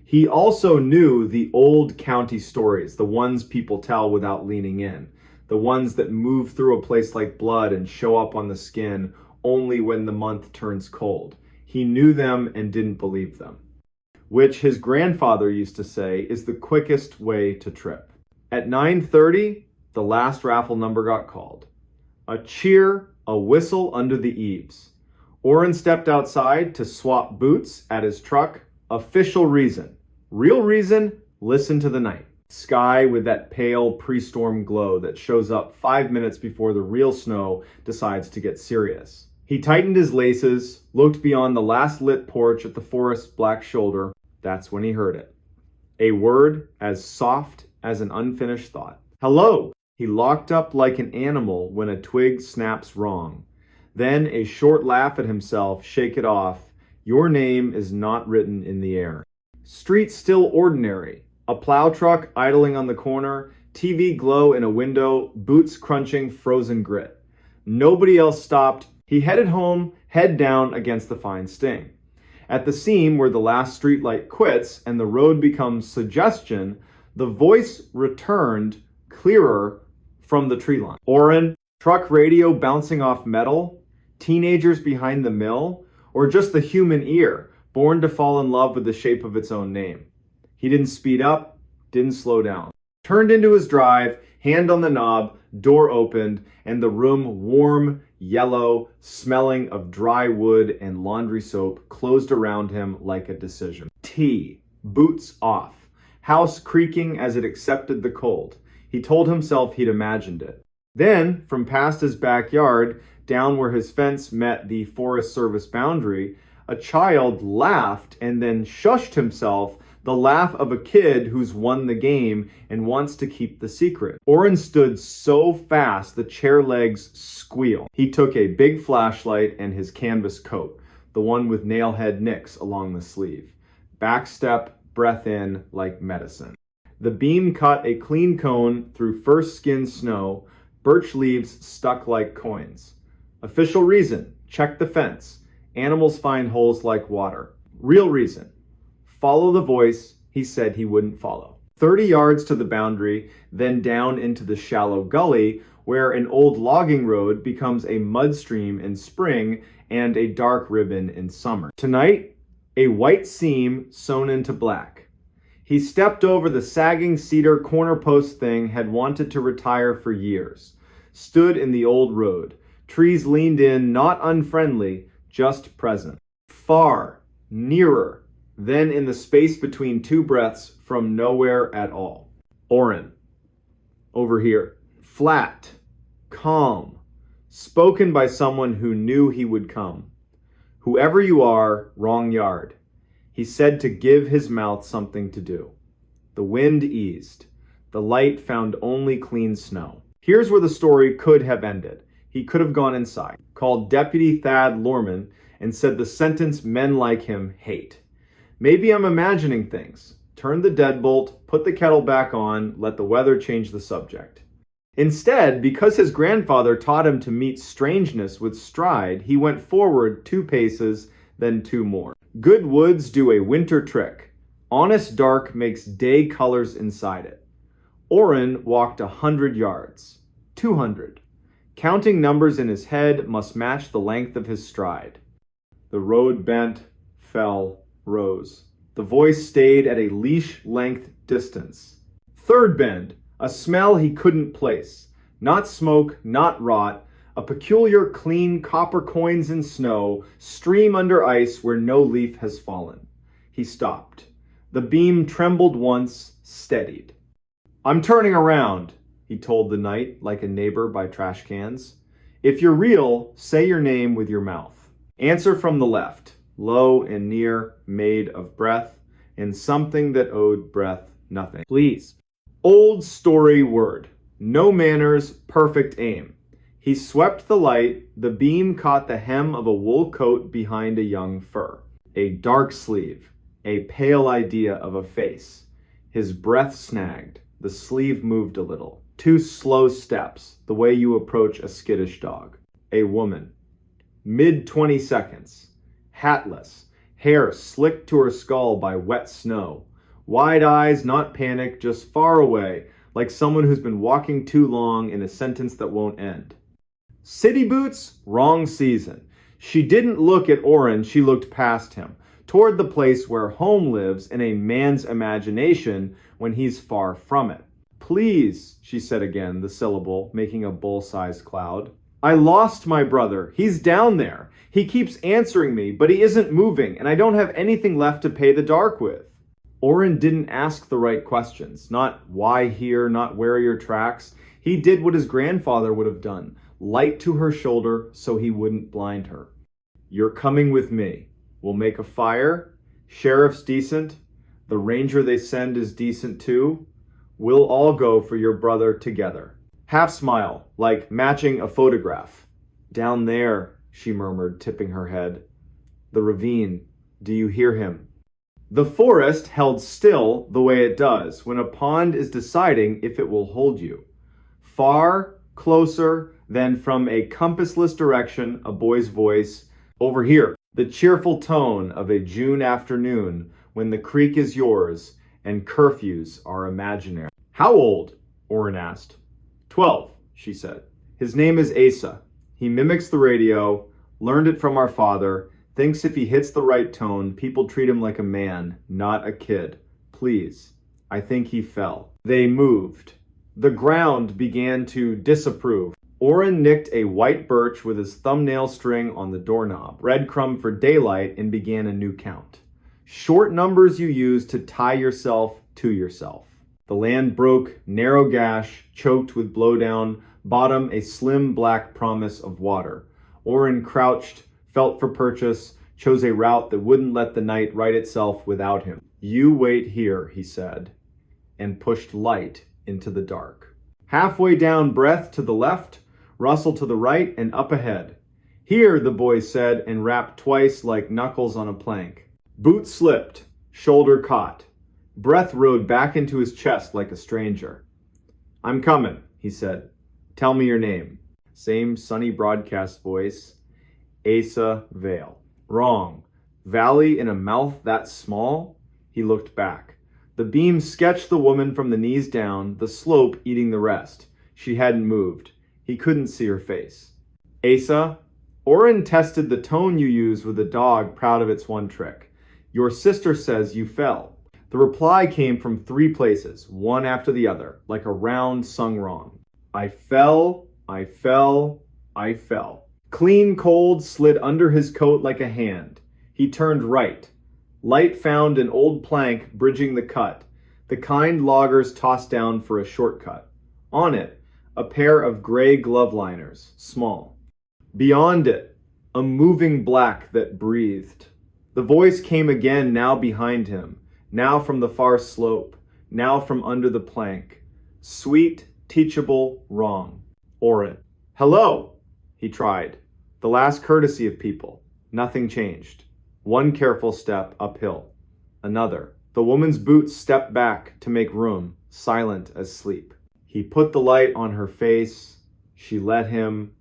He also knew the old county stories, the ones people tell without leaning in, the ones that move through a place like blood and show up on the skin only when the month turns cold. He knew them and didn't believe them, which his grandfather used to say is the quickest way to trip. At 9:30, the last raffle number got called. A cheer, a whistle under the eaves. Orrin stepped outside to swap boots at his truck. Official reason. Real reason, listen to the night. Sky with that pale pre-storm glow that shows up 5 minutes before the real snow decides to get serious. He tightened his laces, looked beyond the last lit porch at the forest's black shoulder. That's when he heard it. A word as soft as an unfinished thought. Hello! He locked up like an animal when a twig snaps wrong. Then a short laugh at himself, shake it off. Your name is not written in the air. Street still ordinary. A plow truck idling on the corner, TV glow in a window, boots crunching frozen grit. Nobody else stopped. He headed home, head down against the fine sting. At the seam where the last streetlight quits and the road becomes suggestion, the voice returned clearer from the tree line. Orrin, truck radio bouncing off metal, teenagers behind the mill, or just the human ear, born to fall in love with the shape of its own name. He didn't speed up, didn't slow down. Turned into his drive, hand on the knob, door opened, and the room, warm, yellow, smelling of dry wood and laundry soap, closed around him like a decision. Tea, boots off, house creaking as it accepted the cold. He told himself he'd imagined it. Then, from past his backyard, down where his fence met the Forest Service boundary, a child laughed and then shushed himself, the laugh of a kid who's won the game and wants to keep the secret. Orrin stood so fast the chair legs squealed. He took a big flashlight and his canvas coat, the one with nailhead nicks along the sleeve. Back step, breath in like medicine. The beam cut a clean cone through first skin snow, birch leaves stuck like coins. Official reason, check the fence. Animals find holes like water. Real reason, follow the voice he said he wouldn't follow. 30 yards to the boundary, then down into the shallow gully where an old logging road becomes a mud stream in spring and a dark ribbon in summer. Tonight, a white seam sewn into black. He stepped over the sagging cedar corner post thing had wanted to retire for years. Stood in the old road. Trees leaned in, not unfriendly, just present. Far, nearer, then in the space between two breaths from nowhere at all. Orrin. Over here. Flat, calm, spoken by someone who knew he would come. Whoever you are, wrong yard. He said to give his mouth something to do. The wind eased. The light found only clean snow. Here's where the story could have ended. He could have gone inside, called Deputy Thad Lorman, and said the sentence men like him hate. Maybe I'm imagining things. Turn the deadbolt, put the kettle back on, let the weather change the subject. Instead, because his grandfather taught him to meet strangeness with stride, he went forward 2 paces, then 2 more. Good woods do a winter trick. Honest dark makes day colors inside it. Oren walked 100 yards. 200. Counting numbers in his head must match the length of his stride. The road bent, fell, rose. The voice stayed at a leash-length distance. Third bend, a smell he couldn't place. Not smoke, not rot. A peculiar clean copper coins in snow stream under ice where no leaf has fallen. He stopped. The beam trembled once, steadied. I'm turning around, he told the night like a neighbor by trash cans. If you're real, say your name with your mouth. Answer from the left, low and near, made of breath, and something that owed breath nothing. Please. Old story word. No manners, perfect aim. He swept the light. The beam caught the hem of a wool coat behind a young fur. A dark sleeve. A pale idea of a face. His breath snagged. The sleeve moved a little. 2 slow steps, the way you approach a skittish dog. A woman. Mid-20 seconds. Hatless. Hair slicked to her skull by wet snow. Wide eyes, not panic, just far away, like someone who's been walking too long in a sentence that won't end. City boots? Wrong season. She didn't look at Oren, she looked past him, toward the place where home lives in a man's imagination when he's far from it. Please, she said again, the syllable making a bull-sized cloud. I lost my brother. He's down there. He keeps answering me, but he isn't moving, and I don't have anything left to pay the dark with. Oren didn't ask the right questions. Not why here, not where are your tracks. He did what his grandfather would have done. Light to her shoulder so he wouldn't blind her. You're coming with me. We'll make a fire. Sheriff's decent. The ranger they send is decent too. We'll all go for your brother together. Half smile, like matching a photograph. Down there, she murmured, tipping her head. The ravine. Do you hear him? The forest held still the way it does when a pond is deciding if it will hold you. Far, closer, then from a compassless direction, a boy's voice. Over here, the cheerful tone of a June afternoon when the creek is yours and curfews are imaginary. How old? Oren asked. 12, she said. His name is Asa. He mimics the radio, learned it from our father, thinks if he hits the right tone, people treat him like a man, not a kid. Please. I think he fell. They moved. The ground began to disapprove. Oren nicked a white birch with his thumbnail string on the doorknob, breadcrumb for daylight, and began a new count. Short numbers you use to tie yourself to yourself. The land broke, narrow gash, choked with blowdown, bottom a slim black promise of water. Oren crouched, felt for purchase, chose a route that wouldn't let the night right itself without him. You wait here, he said, and pushed light into the dark. Halfway down, breath to the left, rustle to the right, and up ahead. Here, the boy said, and rapped twice like knuckles on a plank. Boot slipped, shoulder caught. Breath rode back into his chest like a stranger. I'm coming, he said. Tell me your name. Same sunny broadcast voice. Asa Vale. Wrong. Valley in a mouth that small? He looked back. The beam sketched the woman from the knees down, the slope eating the rest. She hadn't moved. He couldn't see her face. Asa, Oren tested the tone you use with a dog proud of its one trick. Your sister says you fell. The reply came from 3 places, one after the other, like a round sung wrong. I fell, I fell, I fell. Clean cold slid under his coat like a hand. He turned right. Light found an old plank bridging the cut, the kind loggers tossed down for a shortcut. On it, a pair of gray glove liners, small. Beyond it, a moving black that breathed. The voice came again, now behind him, now from the far slope, now from under the plank. Sweet, teachable, wrong. Oren. Hello, he tried. The last courtesy of people. Nothing changed. One careful step uphill. Another. The woman's boots stepped back to make room, silent as sleep. He put the light on her face. She let him.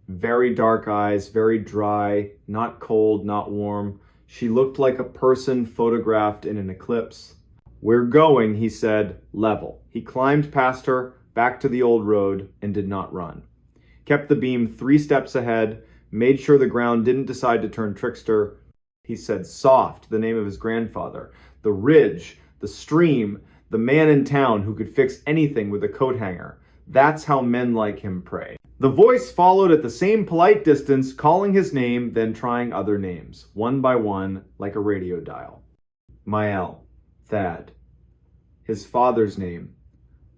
Very dark eyes, very dry, not cold, not warm. She looked like a person photographed in an eclipse. "We're going," he said, level. He climbed past her, back to the old road, and did not run. Kept the beam 3 steps ahead, made sure the ground didn't decide to turn trickster. He said soft, the name of his grandfather, the ridge, the stream, the man in town who could fix anything with a coat hanger. That's how men like him pray. The voice followed at the same polite distance, calling his name, then trying other names, one by one, like a radio dial. Mael, Thad. His father's name,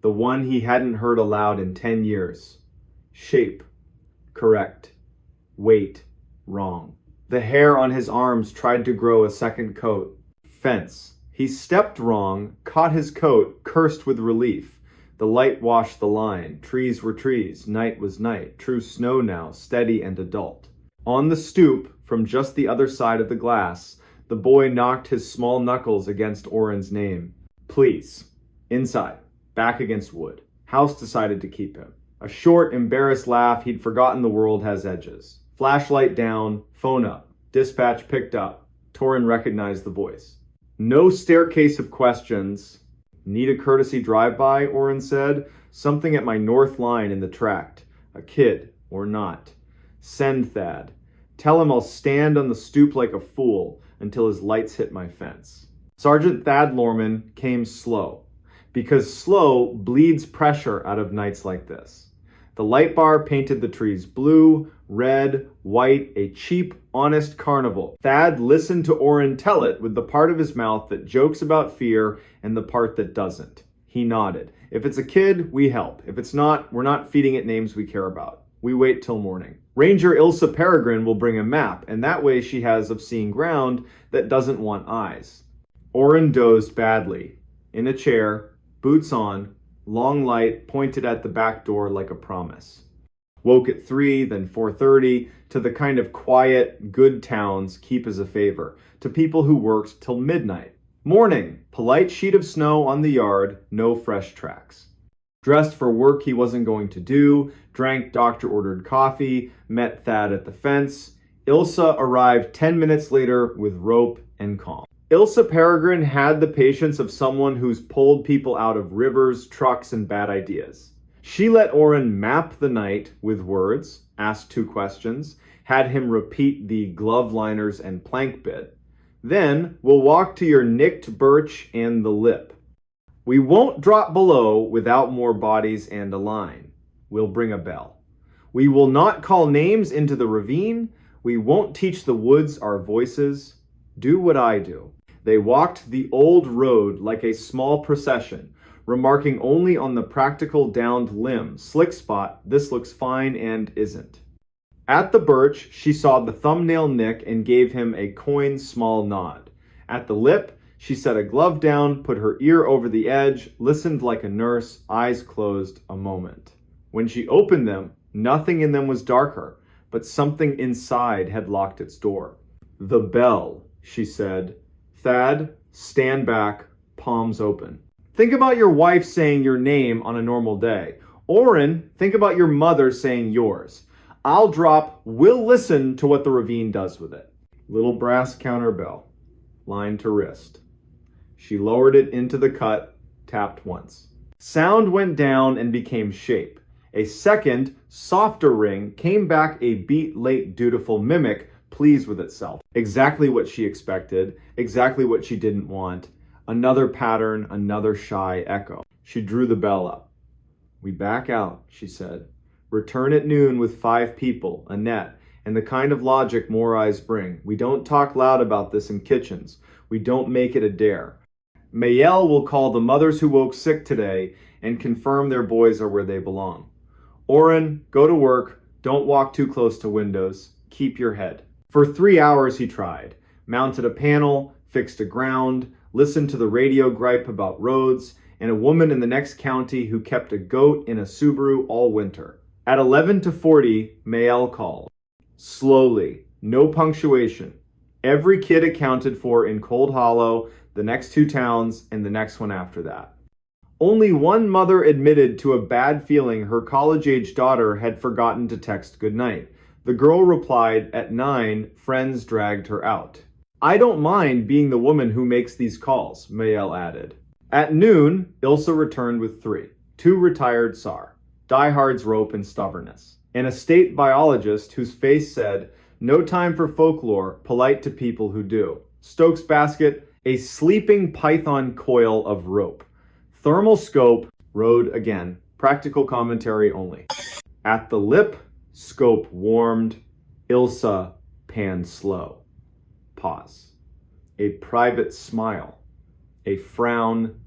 the one he hadn't heard aloud in 10 years. Shape, correct. Weight, wrong. The hair on his arms tried to grow a second coat. Fence. He stepped wrong, caught his coat, cursed with relief. The light washed the line. Trees were trees. Night was night. True snow now, steady and adult. On the stoop, from just the other side of the glass, the boy knocked his small knuckles against Oren's name. Please. Inside. Back against wood. House decided to keep him. A short, embarrassed laugh. He'd forgotten the world has edges. Flashlight down. Phone up. Dispatch picked up. Torin recognized the voice. No staircase of questions. Need a courtesy drive-by, Oren said. Something at my north line in the tract. A kid, or not. Send Thad. Tell him I'll stand on the stoop like a fool until his lights hit my fence. Sergeant Thad Lorman came slow, because slow bleeds pressure out of nights like this. The light bar painted the trees blue, red, white, a cheap, honest carnival. Thad listened to Oren tell it with the part of his mouth that jokes about fear and the part that doesn't. He nodded. If it's a kid, we help. If it's not, we're not feeding it names we care about. We wait till morning. Ranger Ilsa Peregrine will bring a map, and that way she has of seeing ground that doesn't want eyes. Oren dozed badly. In a chair, boots on, long light pointed at the back door like a promise. Woke at 3, then 4:30, to the kind of quiet, good towns keep as a favor, to people who worked till midnight. Morning, polite sheet of snow on the yard, no fresh tracks. Dressed for work he wasn't going to do, drank doctor-ordered coffee, met Thad at the fence. Ilsa arrived 10 minutes later with rope and calm. Ilsa Peregrine had the patience of someone who's pulled people out of rivers, trucks, and bad ideas. She let Oren map the night with words, asked 2 questions, had him repeat the glove liners and plank bit. Then, we'll walk to your nicked birch and the lip. We won't drop below without more bodies and a line. We'll bring a bell. We will not call names into the ravine. We won't teach the woods our voices. Do what I do. They walked the old road like a small procession, remarking only on the practical downed limb, slick spot, this looks fine and isn't. At the birch, she saw the thumbnail nick and gave him a coy's small nod. At the lip, she set a glove down, put her ear over the edge, listened like a nurse, eyes closed a moment. When she opened them, nothing in them was darker, but something inside had locked its door. The bell, she said. Thad, stand back, palms open. Think about your wife saying your name on a normal day. Oren, think about your mother saying yours. I'll drop, we'll listen to what the ravine does with it. Little brass counterbell, line to wrist. She lowered it into the cut, tapped once. Sound went down and became shape. A second, softer ring came back, a beat late dutiful mimic, pleased with itself. Exactly what she expected, exactly what she didn't want. Another pattern, another shy echo. She drew the bell up. We back out, she said. Return at noon with 5 people, a net, and the kind of logic more eyes bring. We don't talk loud about this in kitchens. We don't make it a dare. Mael will call the mothers who woke sick today and confirm their boys are where they belong. Oren, go to work. Don't walk too close to windows. Keep your head. For 3 hours he tried. Mounted a panel, fixed a ground, listened to the radio gripe about roads, and a woman in the next county who kept a goat in a Subaru all winter. At 11:40, Mael called. Slowly, no punctuation. Every kid accounted for in Cold Hollow, the next 2 towns, and the next one after that. Only one mother admitted to a bad feeling her college-age daughter had forgotten to text goodnight. The girl replied, at 9, friends dragged her out. I don't mind being the woman who makes these calls, Mayel added. At noon, Ilsa returned with 3. 2 retired SAR, diehards rope and stubbornness, and a state biologist whose face said, no time for folklore, polite to people who do. Stokes basket, a sleeping python coil of rope. Thermal scope, rode again, practical commentary only. At the lip, scope warmed, Ilsa panned slow. Pause. A private smile. A frown.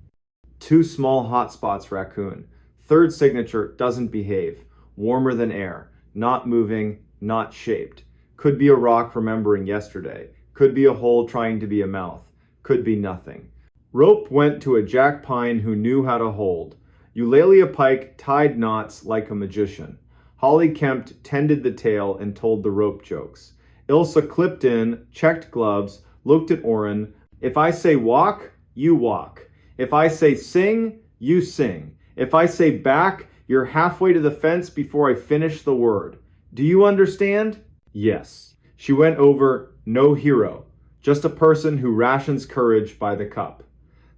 2 small hotspots raccoon. 3rd signature doesn't behave. Warmer than air. Not moving, not shaped. Could be a rock remembering yesterday. Could be a hole trying to be a mouth. Could be nothing. Rope went to a jack pine who knew how to hold. Eulalia Pike tied knots like a magician. Holly Kempt tended the tail and told the rope jokes. Ilsa clipped in, checked gloves, looked at Oren. If I say walk, you walk. If I say sing, you sing. If I say back, you're halfway to the fence before I finish the word. Do you understand? Yes. She went over, no hero, just a person who rations courage by the cup.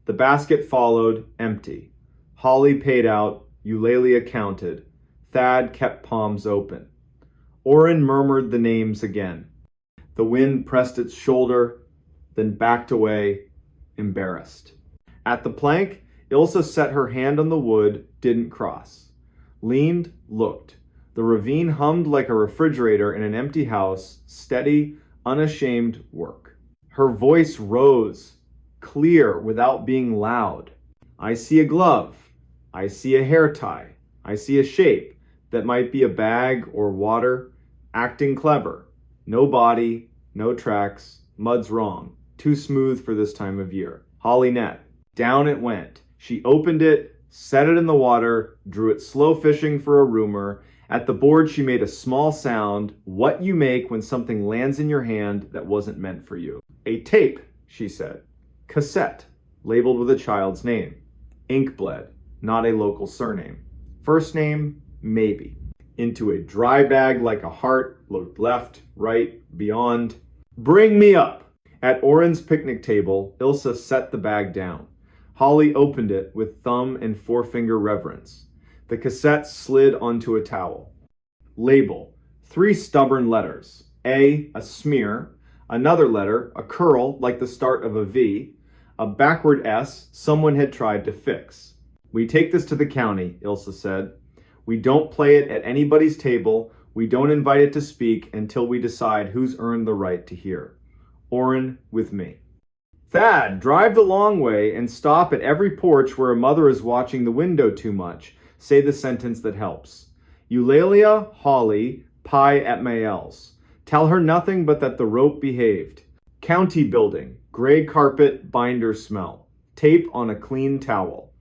The basket followed, empty. Holly paid out, Eulalia counted. Thad kept palms open. Oren murmured the names again. The wind pressed its shoulder, then backed away, embarrassed. At the plank, Ilsa set her hand on the wood, didn't cross. Leaned, looked. The ravine hummed like a refrigerator in an empty house, steady, unashamed work. Her voice rose, clear without being loud. I see a glove. I see a hair tie. I see a shape that might be a bag or water. Acting clever. No body, no tracks. Mud's wrong. Too smooth for this time of year. Holly net. Down it went. She opened it, set it in the water, drew it slow fishing for a rumor. At the board she made a small sound, what you make when something lands in your hand that wasn't meant for you. A tape, she said. Cassette, labeled with a child's name. Ink bled, not a local surname. First name, maybe. Into a dry bag like a heart, looked left, right, beyond. Bring me up! At Oren's picnic table, Ilsa set the bag down. Holly opened it with thumb and forefinger reverence. The cassette slid onto a towel. Label, 3 stubborn letters. A smear. Another letter, a curl like the start of a V. A backward S someone had tried to fix. We take this to the county, Ilsa said. We don't play it at anybody's table. We don't invite it to speak until we decide who's earned the right to hear. Oren with me. Thad, drive the long way and stop at every porch where a mother is watching the window too much. Say the sentence that helps. Eulalia, Holly, pie at Mayel's. Tell her nothing but that the rope behaved. County building, gray carpet, binder smell. Tape on a clean towel.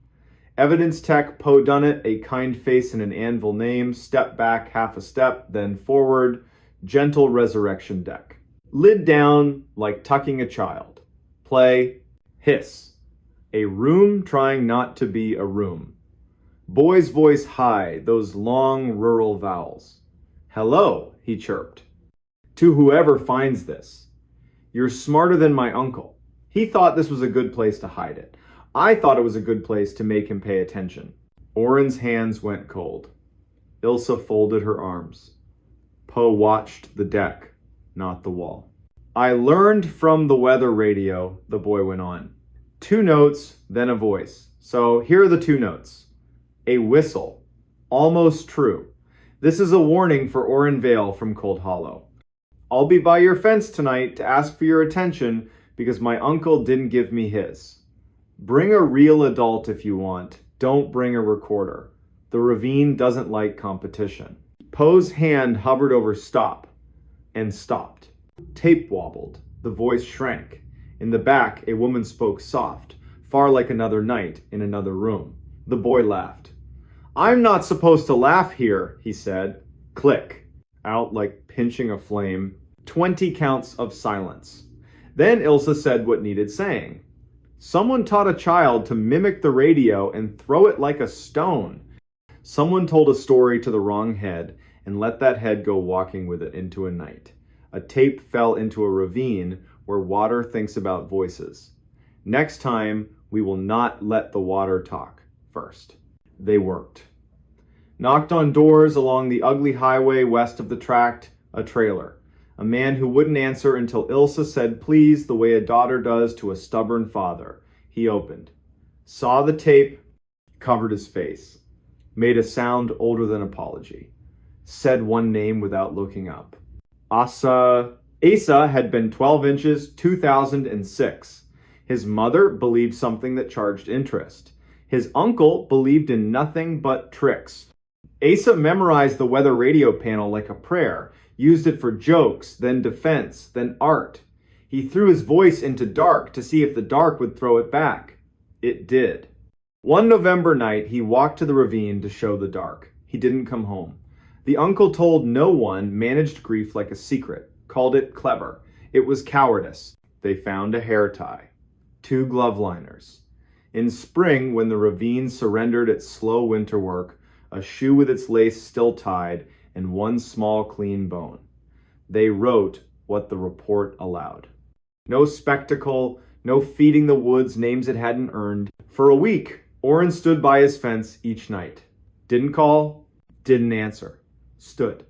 Evidence tech, Poe Dunnett, a kind face and an anvil name. Step back half a step, then forward. Gentle resurrection deck. Lid down like tucking a child. Play, hiss. A room trying not to be a room. Boy's voice high, those long rural vowels. Hello, he chirped. To whoever finds this. You're smarter than my uncle. He thought this was a good place to hide it. I thought it was a good place to make him pay attention. Oren's hands went cold. Ilsa folded her arms. Poe watched the deck, not the wall. I learned from the weather radio, the boy went on. 2 notes, then a voice. So here are the 2 notes. A whistle. Almost true. This is a warning for Oren Vale from Cold Hollow. I'll be by your fence tonight to ask for your attention because my uncle didn't give me his. Bring a real adult if you want. Don't bring a recorder. The ravine doesn't like competition. Poe's hand hovered over stop and stopped. Tape wobbled. The voice shrank. In the back, a woman spoke soft, far like another night in another room. The boy laughed. I'm not supposed to laugh here, he said. Click. Out like pinching a flame. 20 counts of silence. Then Ilsa said what needed saying. Someone taught a child to mimic the radio and throw it like a stone. Someone told a story to the wrong head and let that head go walking with it into a night. A tape fell into a ravine where water thinks about voices. Next time, we will not let the water talk first. They worked. Knocked on doors along the ugly highway west of the tract, a trailer. A man who wouldn't answer until Ilsa said please the way a daughter does to a stubborn father. He opened. Saw the tape, covered his face. Made a sound older than apology. Said one name without looking up. Asa had been 12 inches, 2006. His mother believed something that charged interest. His uncle believed in nothing but tricks. Asa memorized the weather radio panel like a prayer, used it for jokes, then defense, then art. He threw his voice into dark to see if the dark would throw it back. It did. One November night, he walked to the ravine to show the dark. He didn't come home. The uncle told no one, managed grief like a secret, called it clever. It was cowardice. They found a hair tie. 2 glove liners. In spring, when the ravine surrendered its slow winter work, a shoe with its lace still tied, and 1 small clean bone. They wrote what the report allowed. No spectacle, no feeding the woods names it hadn't earned. For a week, Orrin stood by his fence each night. Didn't call, didn't answer. Stood.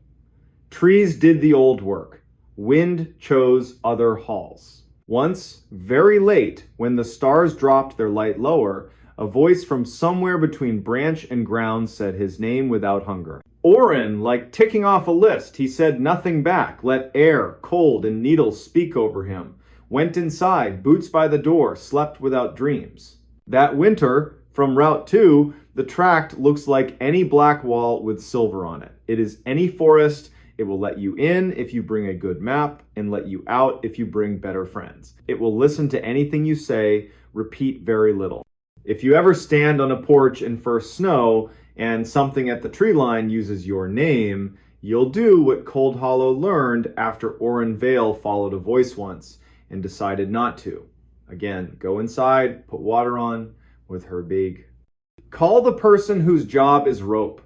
Trees did the old work. Wind chose other halls. Once, very late, when the stars dropped their light lower, a voice from somewhere between branch and ground said his name without hunger. Orrin, like ticking off a list, he said nothing back, let air, cold, and needles speak over him. Went inside, boots by the door, slept without dreams. That winter, from Route 2, the tract looks like any black wall with silver on it. It is any forest. It will let you in if you bring a good map and let you out if you bring better friends. It will listen to anything you say, repeat very little. If you ever stand on a porch in first snow and something at the tree line uses your name, you'll do what Cold Hollow learned after Orrin Vale followed a voice once and decided not to. Again, go inside, put water on with her big. Call the person whose job is rope.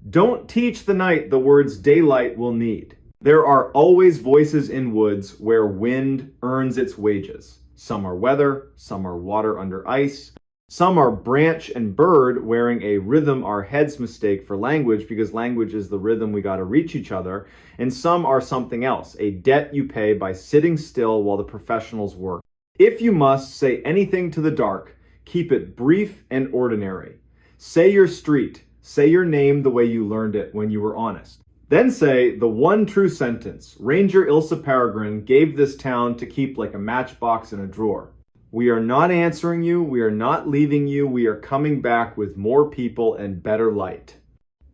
Don't teach the night the words daylight will need. There are always voices in woods where wind earns its wages. Some are weather, some are water under ice. Some are branch and bird wearing a rhythm our heads mistake for language because language is the rhythm we gotta reach each other. And some are something else, a debt you pay by sitting still while the professionals work. If you must say anything to the dark, keep it brief and ordinary. Say your street, say your name the way you learned it when you were honest. Then say the one true sentence, Ranger Ilsa Peregrine gave this town to keep like a matchbox in a drawer. We are not answering you, we are not leaving you, we are coming back with more people and better light.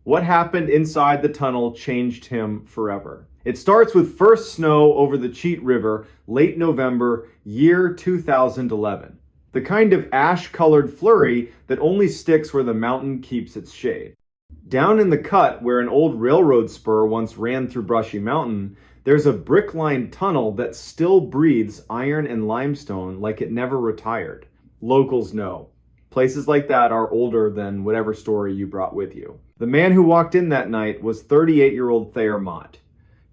What happened inside the tunnel changed him forever. It starts with first snow over the Cheat River, late November, year 2011. The kind of ash-colored flurry that only sticks where the mountain keeps its shade. Down in the cut, where an old railroad spur once ran through Brushy Mountain, there's a brick-lined tunnel that still breathes iron and limestone like it never retired. Locals know. Places like that are older than whatever story you brought with you. The man who walked in that night was 38-year-old Thayer Mott.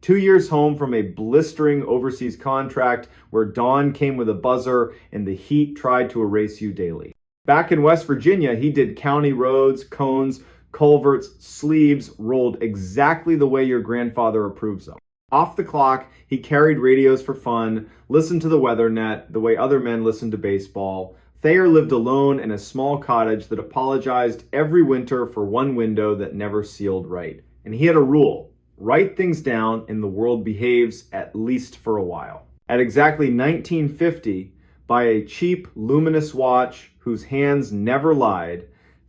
2 years home from a blistering overseas contract where dawn came with a buzzer and the heat tried to erase you daily. Back in West Virginia, he did county roads, cones, culverts, sleeves, rolled exactly the way your grandfather approves of. Off the clock, he carried radios for fun, listened to the weather net the way other men listened to baseball. Thayer lived alone in a small cottage that apologized every winter for one window that never sealed right. And he had a rule. Write things down and the world behaves, at least for a while. At exactly 1950, by a cheap, luminous watch whose hands never lied,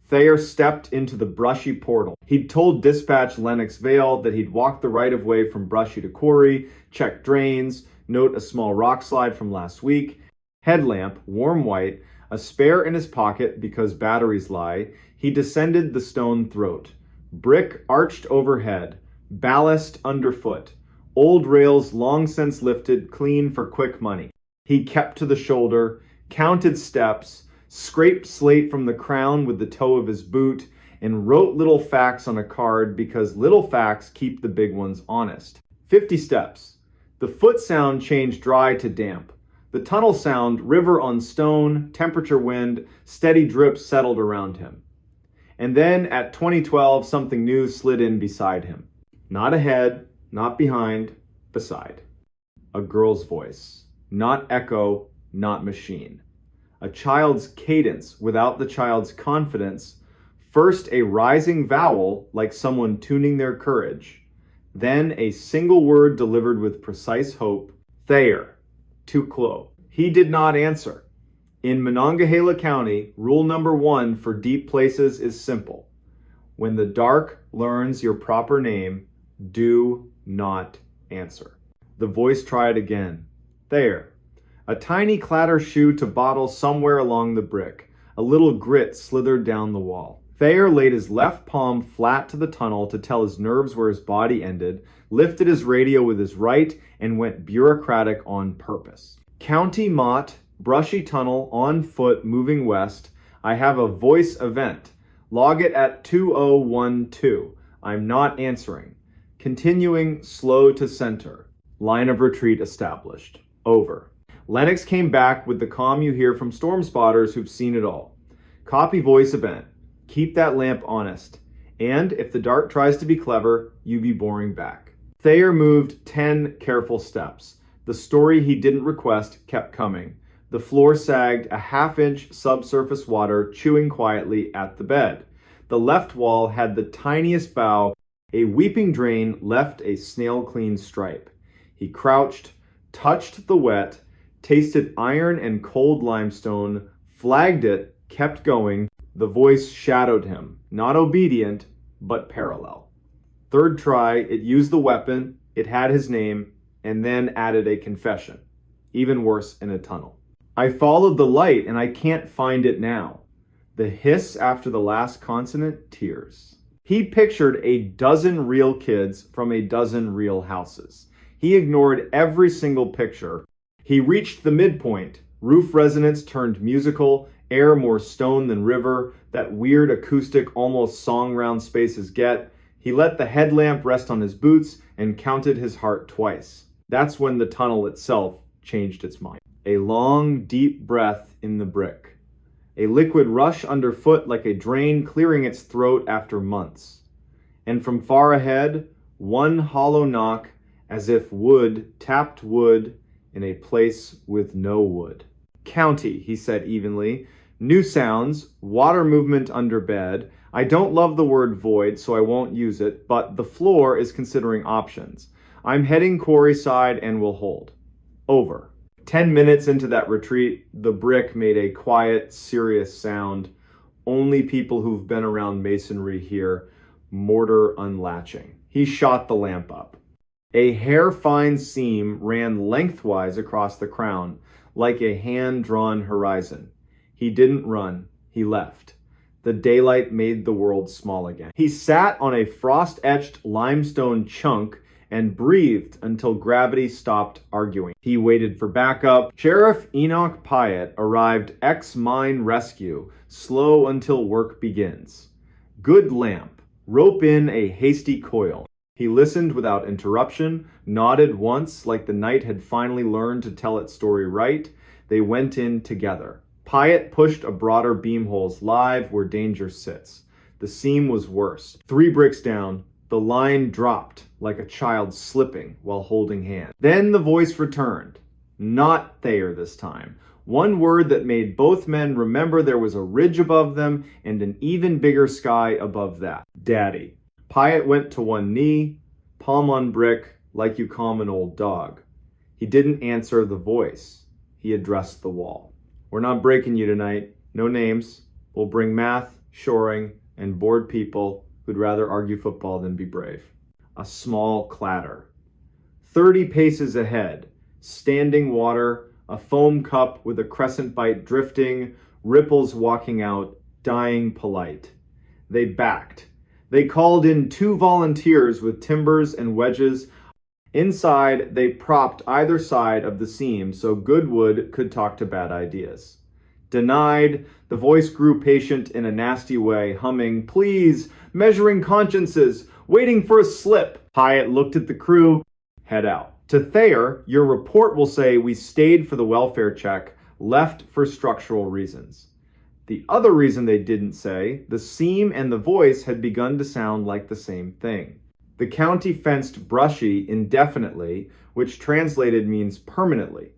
Thayer stepped into the Brushy portal. He'd told dispatch Lennox Vale that he'd walk the right-of-way from Brushy to Quarry, check drains, note a small rock slide from last week, headlamp, warm white, a spare in his pocket because batteries lie. He descended the stone throat. Brick arched overhead, ballast underfoot, old rails long since lifted, clean for quick money. He kept to the shoulder, counted steps, scraped slate from the crown with the toe of his boot, and wrote little facts on a card because little facts keep the big ones honest. 50 steps. The foot sound changed dry to damp. The tunnel sound, river on stone, temperature wind, steady drip settled around him. And then at 2012, something new slid in beside him. Not ahead, not behind, beside. A girl's voice. Not echo, not machine. A child's cadence without the child's confidence. First a rising vowel like someone tuning their courage. Then a single word delivered with precise hope. Thayer. Tuklo. He did not answer. In Monongahela County, rule number 1 for deep places is simple. When the dark learns your proper name, do not answer. The voice tried again. Thayer. A tiny clatter shoe to bottle somewhere along the brick. A little grit slithered down the wall. Thayer laid his left palm flat to the tunnel to tell his nerves where his body ended, lifted his radio with his right, and went bureaucratic on purpose. County Mott, brushy tunnel, on foot, moving west. I have a voice event. Log it at 2012. I'm not answering. Continuing, slow to center. Line of retreat established. Over. Lennox came back with the calm you hear from storm spotters who've seen it all. Copy voice event. Keep that lamp honest. And if the dark tries to be clever, you be boring back. Thayer moved 10 careful steps. The story he didn't request kept coming. The floor sagged a half-inch subsurface water chewing quietly at the bed. The left wall had the tiniest bow. A weeping drain left a snail-clean stripe. He crouched, touched the wet, tasted iron and cold limestone, flagged it, kept going. The voice shadowed him, not obedient, but parallel. Third try, it used the weapon, it had his name, and then added a confession. Even worse in a tunnel. I followed the light and I can't find it now. The hiss after the last consonant, tears. He pictured a dozen real kids from a dozen real houses. He ignored every single picture. He reached the midpoint. Roof resonance turned musical, air more stone than river, that weird acoustic almost song round spaces get. He let the headlamp rest on his boots and counted his heart twice. That's when the tunnel itself changed its mind. A long, deep breath in the brick. A liquid rush underfoot like a drain clearing its throat after months. And from far ahead, one hollow knock as if wood tapped wood in a place with no wood. County, he said evenly. New sounds, water movement under bed. I don't love the word void, so I won't use it, but the floor is considering options. I'm heading quarry side and will hold. Over. 10 minutes into that retreat, the brick made a quiet, serious sound. Only people who've been around masonry hear mortar unlatching. He shot the lamp up. A hair-fine seam ran lengthwise across the crown, like a hand-drawn horizon. He didn't run, he left. The daylight made the world small again. He sat on a frost-etched limestone chunk and breathed until gravity stopped arguing. He waited for backup. Sheriff Enoch Pyatt arrived ex-mine rescue, slow until work begins. Good lamp, rope in a hasty coil. He listened without interruption, nodded once like the night had finally learned to tell its story right. They went in together. Pyatt pushed a broader beam holes live where danger sits. The seam was worse. 3 bricks down, the line dropped like a child slipping while holding hands. Then the voice returned. Not Thayer this time. One word that made both men remember there was a ridge above them and an even bigger sky above that. Daddy. Pyatt went to one knee, palm on brick, like you calm an old dog. He didn't answer the voice. He addressed the wall. We're not breaking you tonight. No names. We'll bring math, shoring, and bored people who'd rather argue football than be brave. A small clatter. 30 paces ahead, standing water, a foam cup with a crescent bite drifting, ripples walking out, dying polite. They backed. They called in 2 volunteers with timbers and wedges. Inside, they propped either side of the seam so Goodwood could talk to bad ideas. Denied, the voice grew patient in a nasty way, humming, "Please, measuring consciences, waiting for a slip." Hyatt looked at the crew, "Head out." To Thayer, "Your report will say we stayed for the welfare check, left for structural reasons." The other reason they didn't say, the seam and the voice had begun to sound like the same thing. The county fenced Brushy indefinitely, which translated means permanently.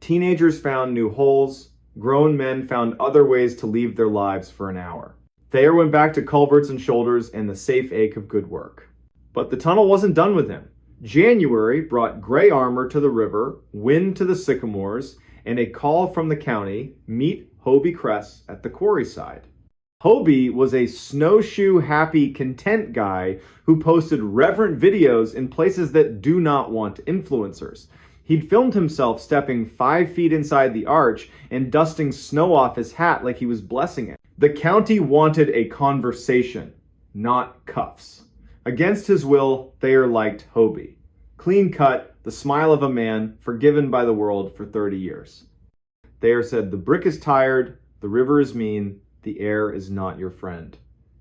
Teenagers found new holes. Grown men found other ways to leave their lives for an hour. Thayer went back to culverts and shoulders and the safe ache of good work. But the tunnel wasn't done with him. January brought gray armor to the river, wind to the sycamores, and a call from the county, meet Hobie Kress at the quarry side. Hobie was a snowshoe happy, content guy who posted reverent videos in places that do not want influencers. He'd filmed himself stepping 5 feet inside the arch and dusting snow off his hat like he was blessing it. The county wanted a conversation, not cuffs. Against his will, Thayer liked Hobie. Clean cut, the smile of a man forgiven by the world for 30 years. Thayer said, "The brick is tired, the river is mean, the air is not your friend."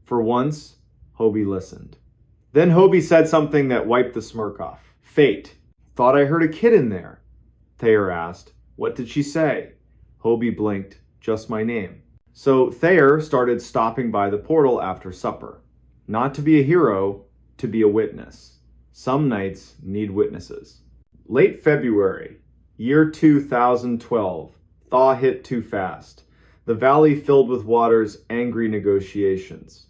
For once, Hobie listened. Then Hobie said something that wiped the smirk off. "Fate. Thought I heard a kid in there." Thayer asked, "What did she say?" Hobie blinked, "Just my name." So Thayer started stopping by the portal after supper. Not to be a hero, to be a witness. Some nights need witnesses. Late February, year 2012. Thaw hit too fast. The valley filled with water's angry negotiations.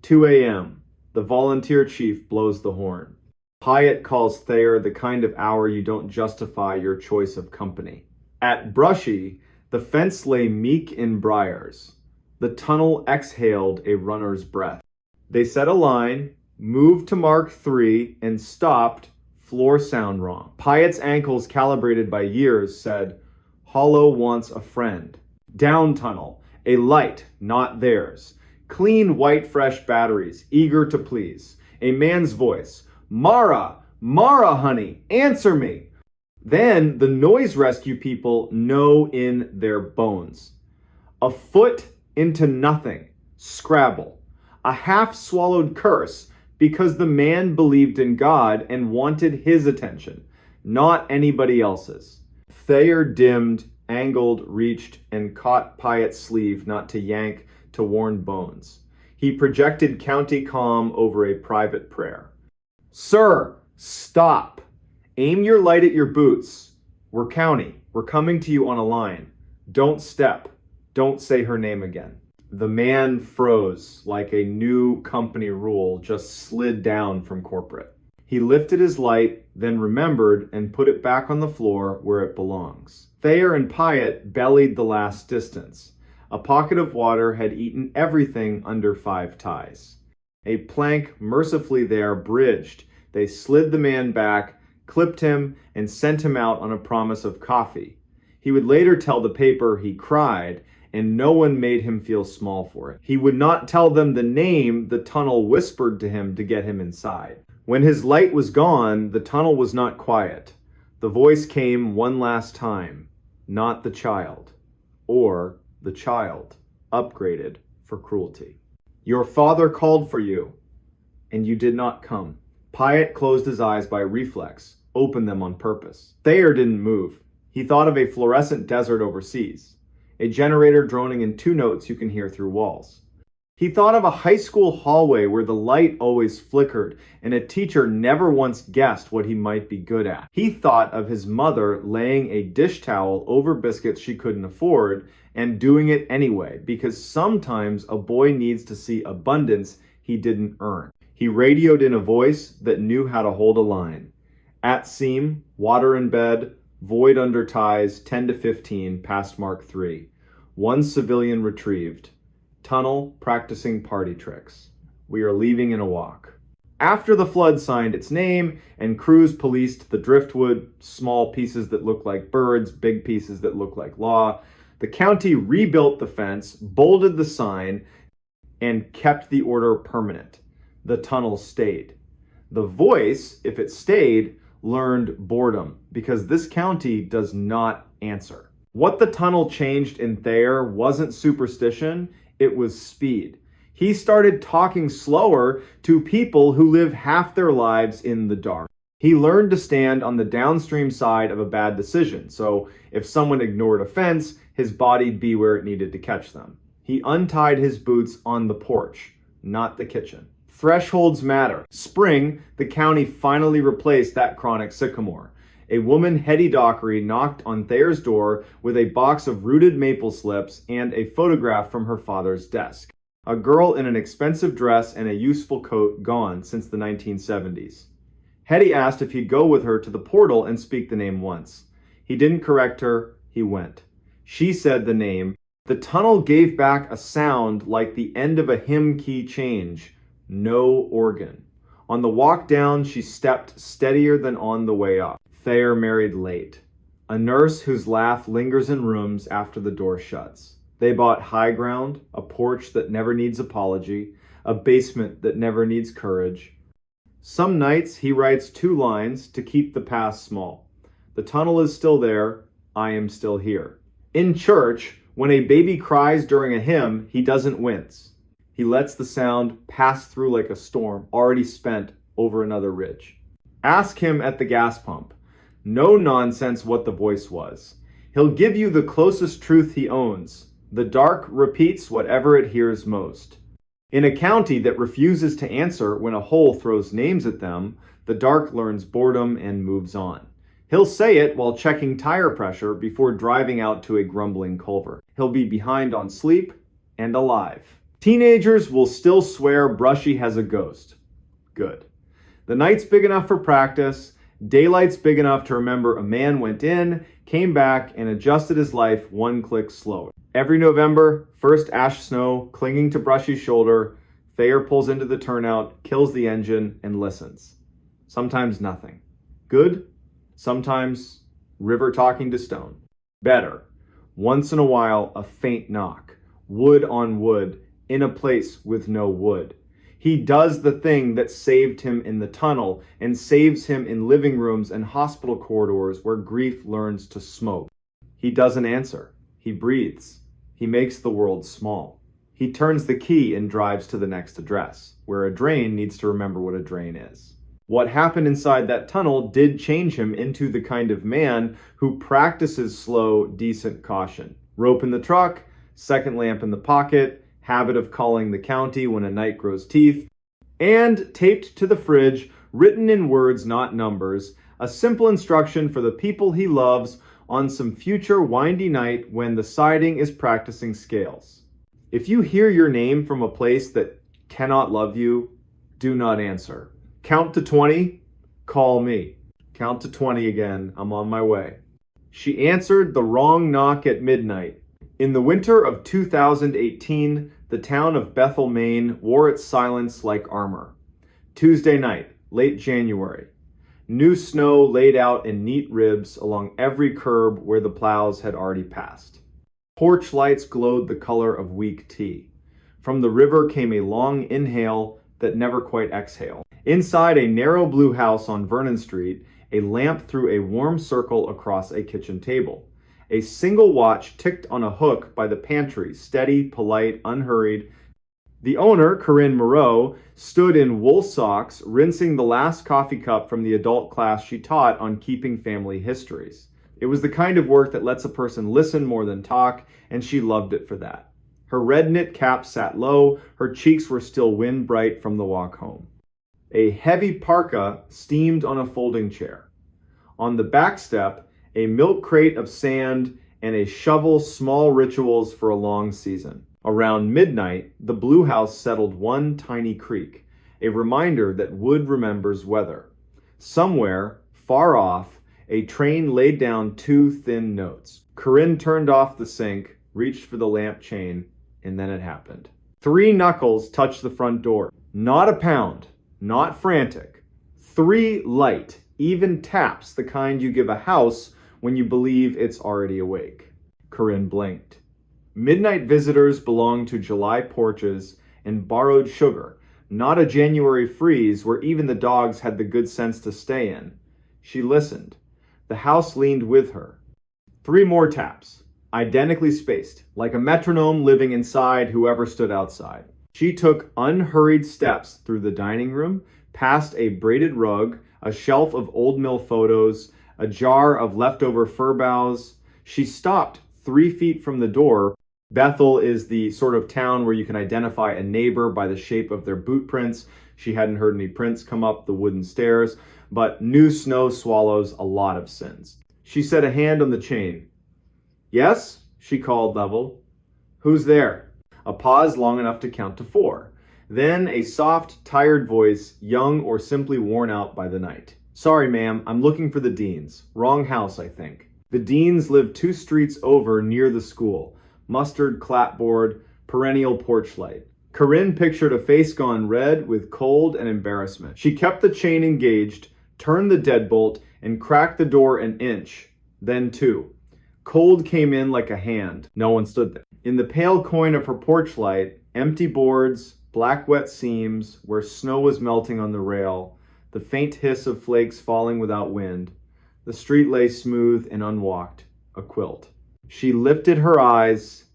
2 a.m. The volunteer chief blows the horn. Hyatt calls Thayer the kind of hour you don't justify your choice of company. At Brushy, the fence lay meek in briars. The tunnel exhaled a runner's breath. They set a line, moved to mark 3, and stopped, floor sound wrong. Hyatt's ankles, calibrated by years, said, "Hollow wants a friend." Down tunnel, a light, not theirs. Clean, white, fresh batteries, eager to please. A man's voice, "Mara, Mara, honey, answer me." Then the noise rescue people know in their bones. A foot into nothing, Scrabble. A half-swallowed curse because the man believed in God and wanted his attention, not anybody else's. Thayer dimmed, angled, reached, and caught Hyatt's sleeve not to yank, to warn bones. He projected county calm over a private prayer. "Sir, stop. Aim your light at your boots. We're county. We're coming to you on a line. Don't step. Don't say her name again." The man froze like a new company rule just slid down from corporate. He lifted his light, then remembered and put it back on the floor where it belongs. Thayer and Hyatt bellied the last distance. A pocket of water had eaten everything under 5 ties. A plank mercifully there bridged. They slid the man back, clipped him, and sent him out on a promise of coffee. He would later tell the paper he cried, and no one made him feel small for it. He would not tell them the name the tunnel whispered to him to get him inside. When his light was gone, the tunnel was not quiet. The voice came one last time, not the child, or the child, upgraded for cruelty. "Your father called for you, and you did not come." Hyatt closed his eyes by reflex, opened them on purpose. Thayer didn't move. He thought of a fluorescent desert overseas, a generator droning in 2 notes you can hear through walls. He thought of a high school hallway where the light always flickered and a teacher never once guessed what he might be good at. He thought of his mother laying a dish towel over biscuits she couldn't afford and doing it anyway, because sometimes a boy needs to see abundance he didn't earn. He radioed in a voice that knew how to hold a line. At seam, water in bed, void under ties, 10 to 15, past mark 3. 1 civilian retrieved. Tunnel practicing party tricks. We are leaving in a walk. After the flood signed its name and crews policed the driftwood, small pieces that look like birds, big pieces that look like law, the county rebuilt the fence, bolted the sign, and kept the order permanent. The tunnel stayed. The voice, if it stayed, learned boredom because this county does not answer. What the tunnel changed in Thayer wasn't superstition, it was speed. He started talking slower to people who live half their lives in the dark. He learned to stand on the downstream side of a bad decision, so if someone ignored a fence, his body'd be where it needed to catch them. He untied his boots on the porch, not the kitchen. Thresholds matter. Spring, the county finally replaced that chronic sycamore. A woman, Hetty Dockery, knocked on Thayer's door with a box of rooted maple slips and a photograph from her father's desk. A girl in an expensive dress and a useful coat gone since the 1970s. Hetty asked if he'd go with her to the portal and speak the name once. He didn't correct her, he went. She said the name. The tunnel gave back a sound like the end of a hymn key change. No organ. On the walk down, she stepped steadier than on the way up. Thayer married late. A nurse whose laugh lingers in rooms after the door shuts. They bought high ground, a porch that never needs apology, a basement that never needs courage. Some nights he writes 2 lines to keep the past small. The tunnel is still there, I am still here. In church, when a baby cries during a hymn, he doesn't wince. He lets the sound pass through like a storm already spent over another ridge. Ask him at the gas pump. No nonsense what the voice was. He'll give you the closest truth he owns. The dark repeats whatever it hears most. In a county that refuses to answer when a hole throws names at them, the dark learns boredom and moves on. He'll say it while checking tire pressure before driving out to a grumbling culvert. He'll be behind on sleep and alive. Teenagers will still swear Brushy has a ghost. Good. The night's big enough for practice. Daylight's big enough to remember a man went in, came back, and adjusted his life 1 click slower. Every November, first ash snow clinging to Brushy's shoulder, Thayer pulls into the turnout, kills the engine, and listens. Sometimes nothing. Good. Sometimes river talking to stone. Better. Once in a while, a faint knock. Wood on wood, in a place with no wood. He does the thing that saved him in the tunnel and saves him in living rooms and hospital corridors where grief learns to smoke. He doesn't answer. He breathes. He makes the world small. He turns the key and drives to the next address, where a drain needs to remember what a drain is. What happened inside that tunnel did change him into the kind of man who practices slow, decent caution. Rope in the truck, second lamp in the pocket, habit of calling the county when a night grows teeth, and taped to the fridge, written in words, not numbers, a simple instruction for the people he loves on some future windy night when the siding is practicing scales. If you hear your name from a place that cannot love you, do not answer. Count to 20, call me. Count to 20 again, I'm on my way. She answered the wrong knock at midnight. In the winter of 2018, the town of Bethel, Maine wore its silence like armor. Tuesday night, late January. New snow laid out in neat ribs along every curb where the plows had already passed. Porch lights glowed the color of weak tea. From the river came a long inhale that never quite exhale. Inside a narrow blue house on Vernon Street, a lamp threw a warm circle across a kitchen table. A single watch ticked on a hook by the pantry, steady, polite, unhurried. The owner, Corinne Moreau, stood in wool socks, rinsing the last coffee cup from the adult class she taught on keeping family histories. It was the kind of work that lets a person listen more than talk, and she loved it for that. Her red knit cap sat low, her cheeks were still wind bright from the walk home. A heavy parka steamed on a folding chair. On the back step, a milk crate of sand and a shovel, small rituals for a long season. Around midnight, the blue house settled one tiny creak, a reminder that wood remembers weather. Somewhere, far off, a train laid down 2 thin notes. Corinne turned off the sink, reached for the lamp chain, and then it happened. 3 knuckles touched the front door. Not a pound, not frantic. 3 light, even taps, the kind you give a house when you believe it's already awake. Corinne blinked. Midnight visitors belonged to July porches and borrowed sugar, not a January freeze where even the dogs had the good sense to stay in. She listened. The house leaned with her. 3 more taps, identically spaced, like a metronome living inside whoever stood outside. She took unhurried steps through the dining room, past a braided rug, a shelf of old mill photos, a jar of leftover fir boughs. She stopped 3 feet from the door. Bethel is the sort of town where you can identify a neighbor by the shape of their boot prints. She hadn't heard any prints come up the wooden stairs, but new snow swallows a lot of sins. She set a hand on the chain. "Yes?" she called level. "Who's there?" A pause long enough to count to 4. Then a soft, tired voice, young or simply worn out by the night. "Sorry, ma'am, I'm looking for the Deans. Wrong house, I think." The Deans lived 2 streets over near the school. Mustard clapboard, perennial porch light. Corinne pictured a face gone red with cold and embarrassment. She kept the chain engaged, turned the deadbolt, and cracked the door an inch, then 2. Cold came in like a hand. No one stood there. In the pale coin of her porch light, empty boards, black wet seams where snow was melting on the rail, the faint hiss of flakes falling without wind. The street lay smooth and unwalked, a quilt. She lifted her eyes.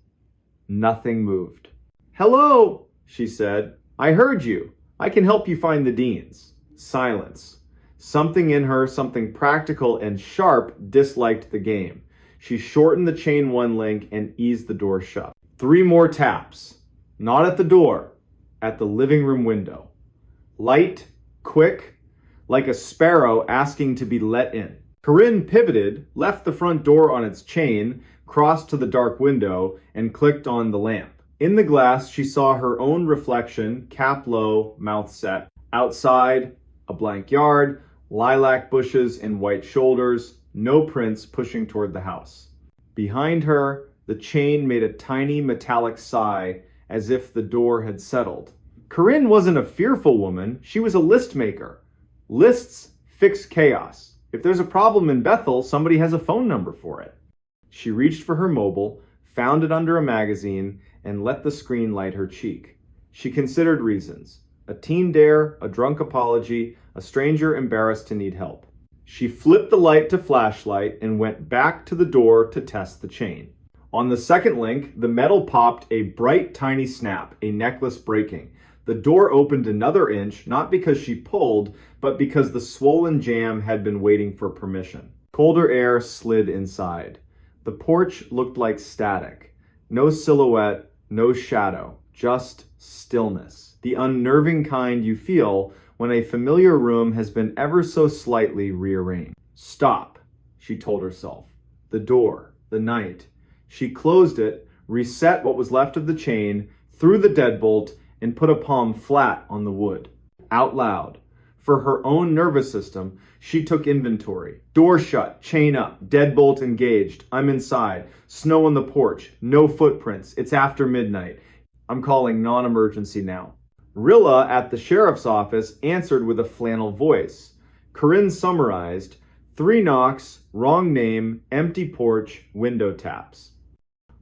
Nothing moved. "Hello," she said. "I heard you. I can help you find the Deans." Silence. Something in her, something practical and sharp, disliked the game. She shortened the chain 1 link and eased the door shut. 3 more taps. Not at the door, at the living room window. Light, quick, like a sparrow asking to be let in. Corinne pivoted, left the front door on its chain, crossed to the dark window, and clicked on the lamp. In the glass, she saw her own reflection, cap low, mouth set. Outside, a blank yard, lilac bushes and white shoulders, no prints pushing toward the house. Behind her, the chain made a tiny metallic sigh, as if the door had settled. Corinne wasn't a fearful woman, she was a list maker. Lists fix chaos. If there's a problem in Bethel, somebody has a phone number for it. She reached for her mobile, found it under a magazine, and let the screen light her cheek. She considered reasons. A teen dare, a drunk apology, a stranger embarrassed to need help. She flipped the light to flashlight and went back to the door to test the chain. On the second link, the metal popped a bright tiny snap, a necklace breaking. The door opened another inch, not because she pulled, but because the swollen jam had been waiting for permission. Colder air slid inside. The porch looked like static. No silhouette, no shadow, just stillness. The unnerving kind you feel when a familiar room has been ever so slightly rearranged. "Stop," she told herself. The door, the night. She closed it, reset what was left of the chain, threw the deadbolt, and put a palm flat on the wood. Out loud. For her own nervous system, she took inventory. Door shut, chain up, deadbolt engaged. I'm inside. Snow on the porch. No footprints. It's after midnight. I'm calling non-emergency now. Rilla at the sheriff's office answered with a flannel voice. Corinne summarized, 3 knocks, wrong name, empty porch, window taps.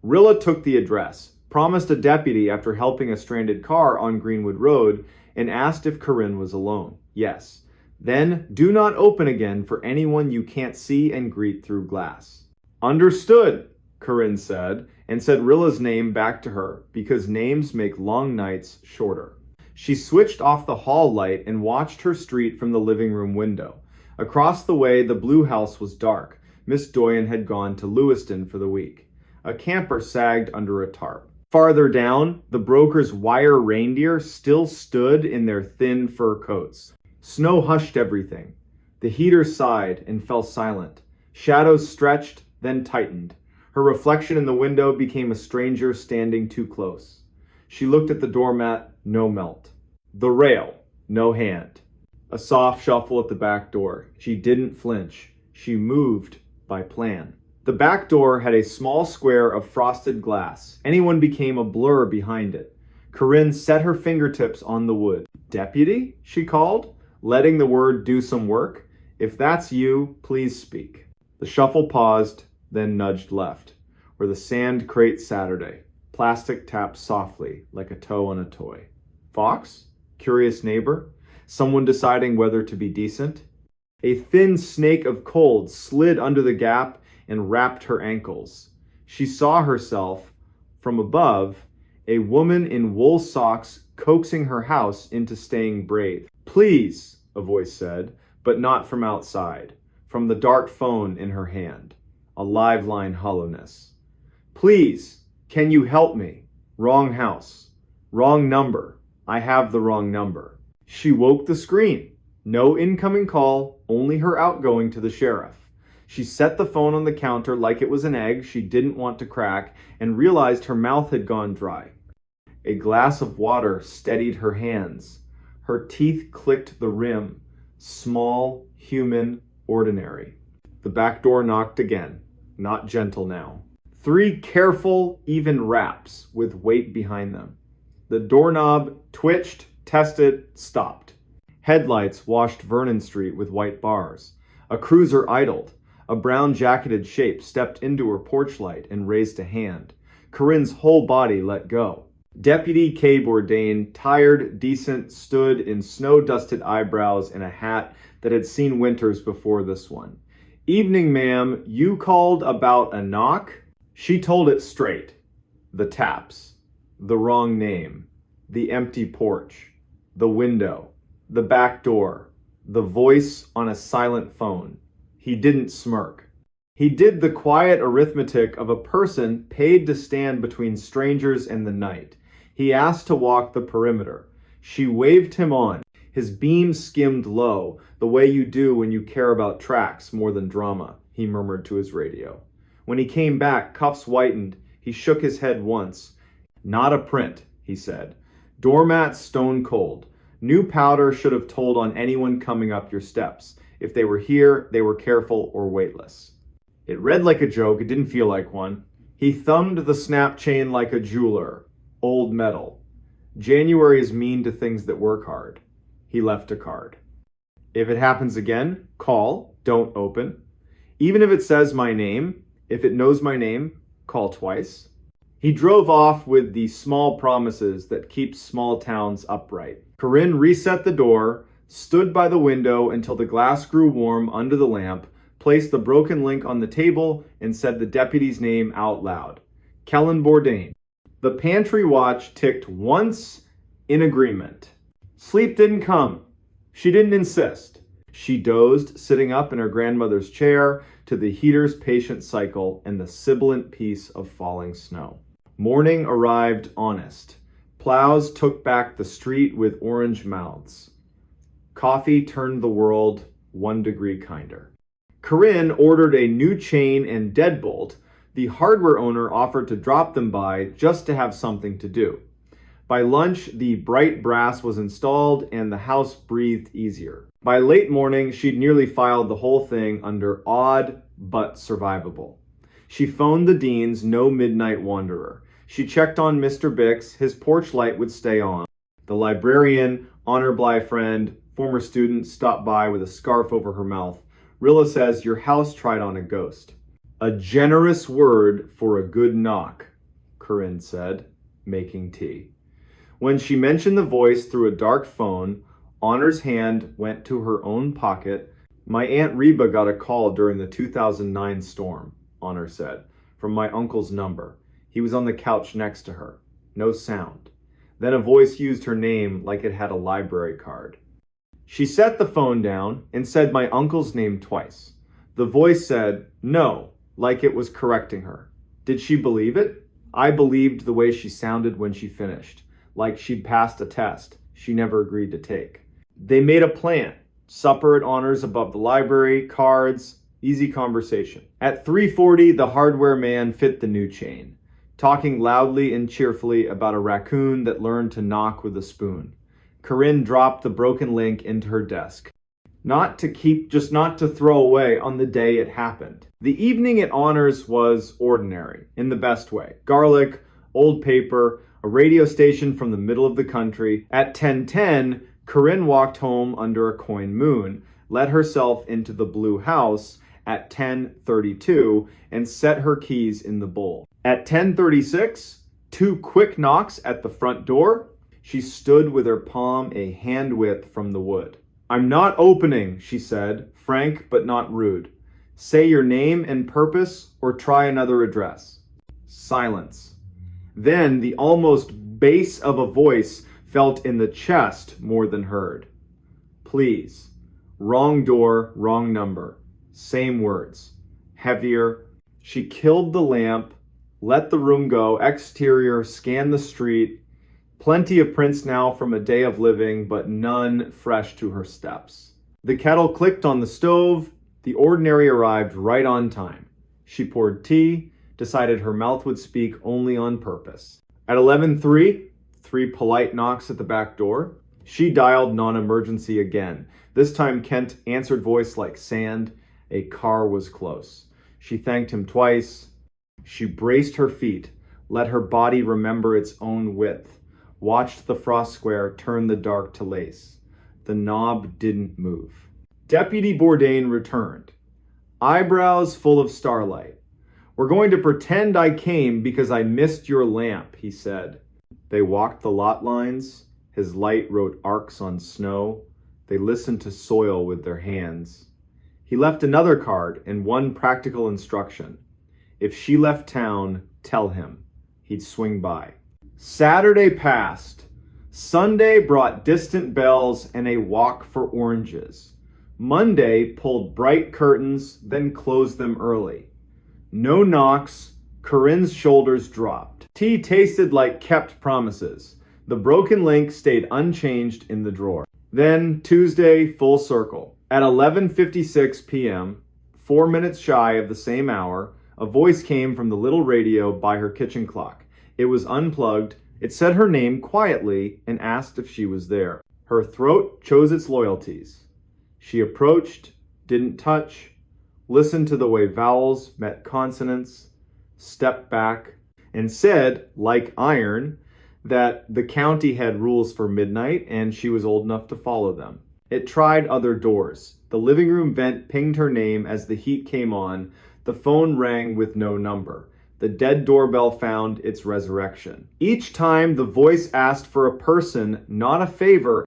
Rilla took the address, promised a deputy after helping a stranded car on Greenwood Road, and asked if Corinne was alone. Yes. Then, do not open again for anyone you can't see and greet through glass. Understood, Corinne said, and said Rilla's name back to her, because names make long nights shorter. She switched off the hall light and watched her street from the living room window. Across the way, the blue house was dark. Miss Doyen had gone to Lewiston for the week. A camper sagged under a tarp. Farther down, the broker's wire reindeer still stood in their thin fur coats. Snow hushed everything. The heater sighed and fell silent. Shadows stretched, then tightened. Her reflection in the window became a stranger standing too close. She looked at the doormat, no melt. The rail, no hand. A soft shuffle at the back door. She didn't flinch. She moved by plan. The back door had a small square of frosted glass. Anyone became a blur behind it. Corinne set her fingertips on the wood. "Deputy?" she called, letting the word do some work. "If that's you, please speak." The shuffle paused, then nudged left, where the sand crate Saturday. Plastic tapped softly, like a toe on a toy. Fox? Curious neighbor? Someone deciding whether to be decent? A thin snake of cold slid under the gap and wrapped her ankles. She saw herself, from above, a woman in wool socks coaxing her house into staying brave. "Please," a voice said, but not from outside, from the dark phone in her hand, a live line hollowness. "Please, can you help me? Wrong house. Wrong number. I have the wrong number." She woke the screen. No incoming call, only her outgoing to the sheriff. She set the phone on the counter like it was an egg she didn't want to crack and realized her mouth had gone dry. A glass of water steadied her hands. Her teeth clicked the rim. Small, human, ordinary. The back door knocked again. Not gentle now. 3 careful, even raps with weight behind them. The doorknob twitched, tested, stopped. Headlights washed Vernon Street with white bars. A cruiser idled. A brown-jacketed shape stepped into her porch light and raised a hand. Corinne's whole body let go. Deputy K. Bourdain, tired, decent, stood in snow-dusted eyebrows and a hat that had seen winters before this one. "Evening, ma'am. You called about a knock?" She told it straight. The taps. The wrong name. The empty porch. The window. The back door. The voice on a silent phone. He didn't smirk. He did the quiet arithmetic of a person paid to stand between strangers and the night. He asked to walk the perimeter. She waved him on. His beam skimmed low, the way you do when you care about tracks more than drama, he murmured to his radio. When he came back, cuffs whitened. He shook his head once. "Not a print," he said. "Doormats stone cold. New powder should have told on anyone coming up your steps. If they were here, they were careful or weightless." It read like a joke. It didn't feel like one. He thumbed the snap chain like a jeweler. Old metal. January is mean to things that work hard. He left a card. "If it happens again, call. Don't open. Even if it says my name, if it knows my name, call twice." He drove off with the small promises that keep small towns upright. Corinne reset the door, stood by the window until the glass grew warm under the lamp, placed the broken link on the table, and said the deputy's name out loud. Kellen Bourdain. The pantry watch ticked once in agreement. Sleep didn't come. She didn't insist. She dozed, sitting up in her grandmother's chair, to the heater's patient cycle and the sibilant peace of falling snow. Morning arrived honest. Plows took back the street with orange mouths. Coffee turned the world 1 degree kinder. Corinne ordered a new chain and deadbolt. The hardware owner offered to drop them by just to have something to do. By lunch, the bright brass was installed and the house breathed easier. By late morning, she'd nearly filed the whole thing under odd but survivable. She phoned the Deans, no midnight wanderer. She checked on Mr. Bix, his porch light would stay on. The librarian, honor Bly friend, former student, stopped by with a scarf over her mouth. Rilla says your house tried on a ghost. A generous word for a good knock, Corinne said, making tea. When she mentioned the voice through a dark phone, Honor's hand went to her own pocket. My Aunt Reba got a call during the 2009 storm, Honor said, from my uncle's number. He was on the couch next to her. No sound. Then a voice used her name like it had a library card. She set the phone down and said my uncle's name twice. The voice said, no, like it was correcting her. Did she believe it? I believed the way she sounded when she finished, like she'd passed a test she never agreed to take. They made a plan. Supper at Honors above the library, cards, easy conversation. At 3:40, the hardware man fit the new chain, talking loudly and cheerfully about a raccoon that learned to knock with a spoon. Corinne dropped the broken link into her desk. Not to keep, just not to throw away on the day it happened. The evening at Honors was ordinary, in the best way. Garlic, old paper, a radio station from the middle of the country. At 10:10, Corinne walked home under a coin moon, let herself into the blue house at 10:32, and set her keys in the bowl. At 10:36, 2 quick knocks at the front door. She stood with her palm a hand width from the wood. "I'm not opening," she said, frank but not rude. "Say your name and purpose or try another address." Silence. Then the almost bass of a voice felt in the chest more than heard. "Please." Wrong door, wrong number. Same words. Heavier. She killed the lamp, let the room go, exterior, scanned the street. Plenty of prints now from a day of living, but none fresh to her steps. The kettle clicked on the stove. The ordinary arrived right on time. She poured tea, decided her mouth would speak only on purpose. At 11:03, 3 polite knocks at the back door. She dialed non-emergency again. This time Kent answered voice like sand. A car was close. She thanked him twice. She braced her feet, let her body remember its own width, watched the frost square turn the dark to lace. The knob didn't move. Deputy Bourdain returned, eyebrows full of starlight. "We're going to pretend I came because I missed your lamp," he said. They walked the lot lines. His light wrote arcs on snow. They listened to soil with their hands. He left another card and one practical instruction. If she left town, tell him. He'd swing by. Saturday passed. Sunday brought distant bells and a walk for oranges. Monday pulled bright curtains, then closed them early. No knocks. Corinne's shoulders dropped. Tea tasted like kept promises. The broken link stayed unchanged in the drawer. Then Tuesday, full circle. At 11:56 p.m., 4 minutes shy of the same hour, a voice came from the little radio by her kitchen clock. It was unplugged. It said her name quietly and asked if she was there. Her throat chose its loyalties. She approached, didn't touch, listened to the way vowels met consonants, stepped back, and said, like iron, that the county had rules for midnight and she was old enough to follow them. It tried other doors. The living room vent pinged her name as the heat came on. The phone rang with no number. The dead doorbell found its resurrection. Each time the voice asked for a person, not a favor.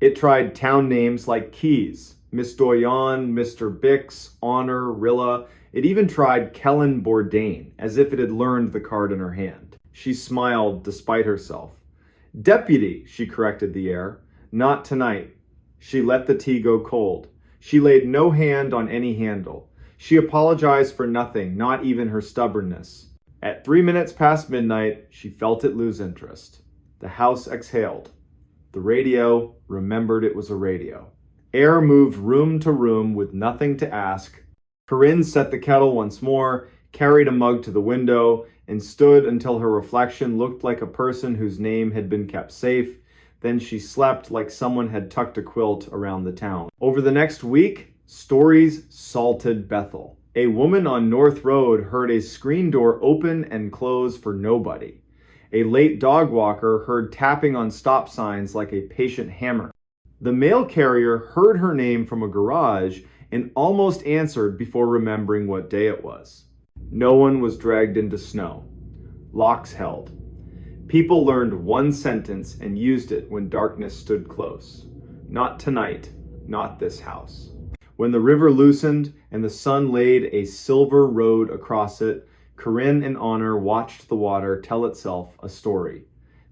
It tried town names like Keys, Miss Doyon, Mr. Bix, Honor, Rilla. It even tried Kellen Bourdain, as if it had learned the card in her hand. She smiled despite herself. "Deputy," she corrected the air. "Not tonight." She let the tea go cold. She laid no hand on any handle. She apologized for nothing, not even her stubbornness. At 3 minutes past midnight, she felt it lose interest. The house exhaled. The radio remembered it was a radio. Air moved room to room with nothing to ask. Corinne set the kettle once more, carried a mug to the window, and stood until her reflection looked like a person whose name had been kept safe. Then she slept like someone had tucked a quilt around the town. Over the next week, stories salted Bethel. A woman on North Road heard a screen door open and close for nobody. A late dog walker heard tapping on stop signs like a patient hammer. The mail carrier heard her name from a garage and almost answered before remembering what day it was. No one was dragged into snow. Locks held. People learned one sentence and used it when darkness stood close. Not tonight, not this house. When the river loosened and the sun laid a silver road across it, Corinne and Honor watched the water tell itself a story.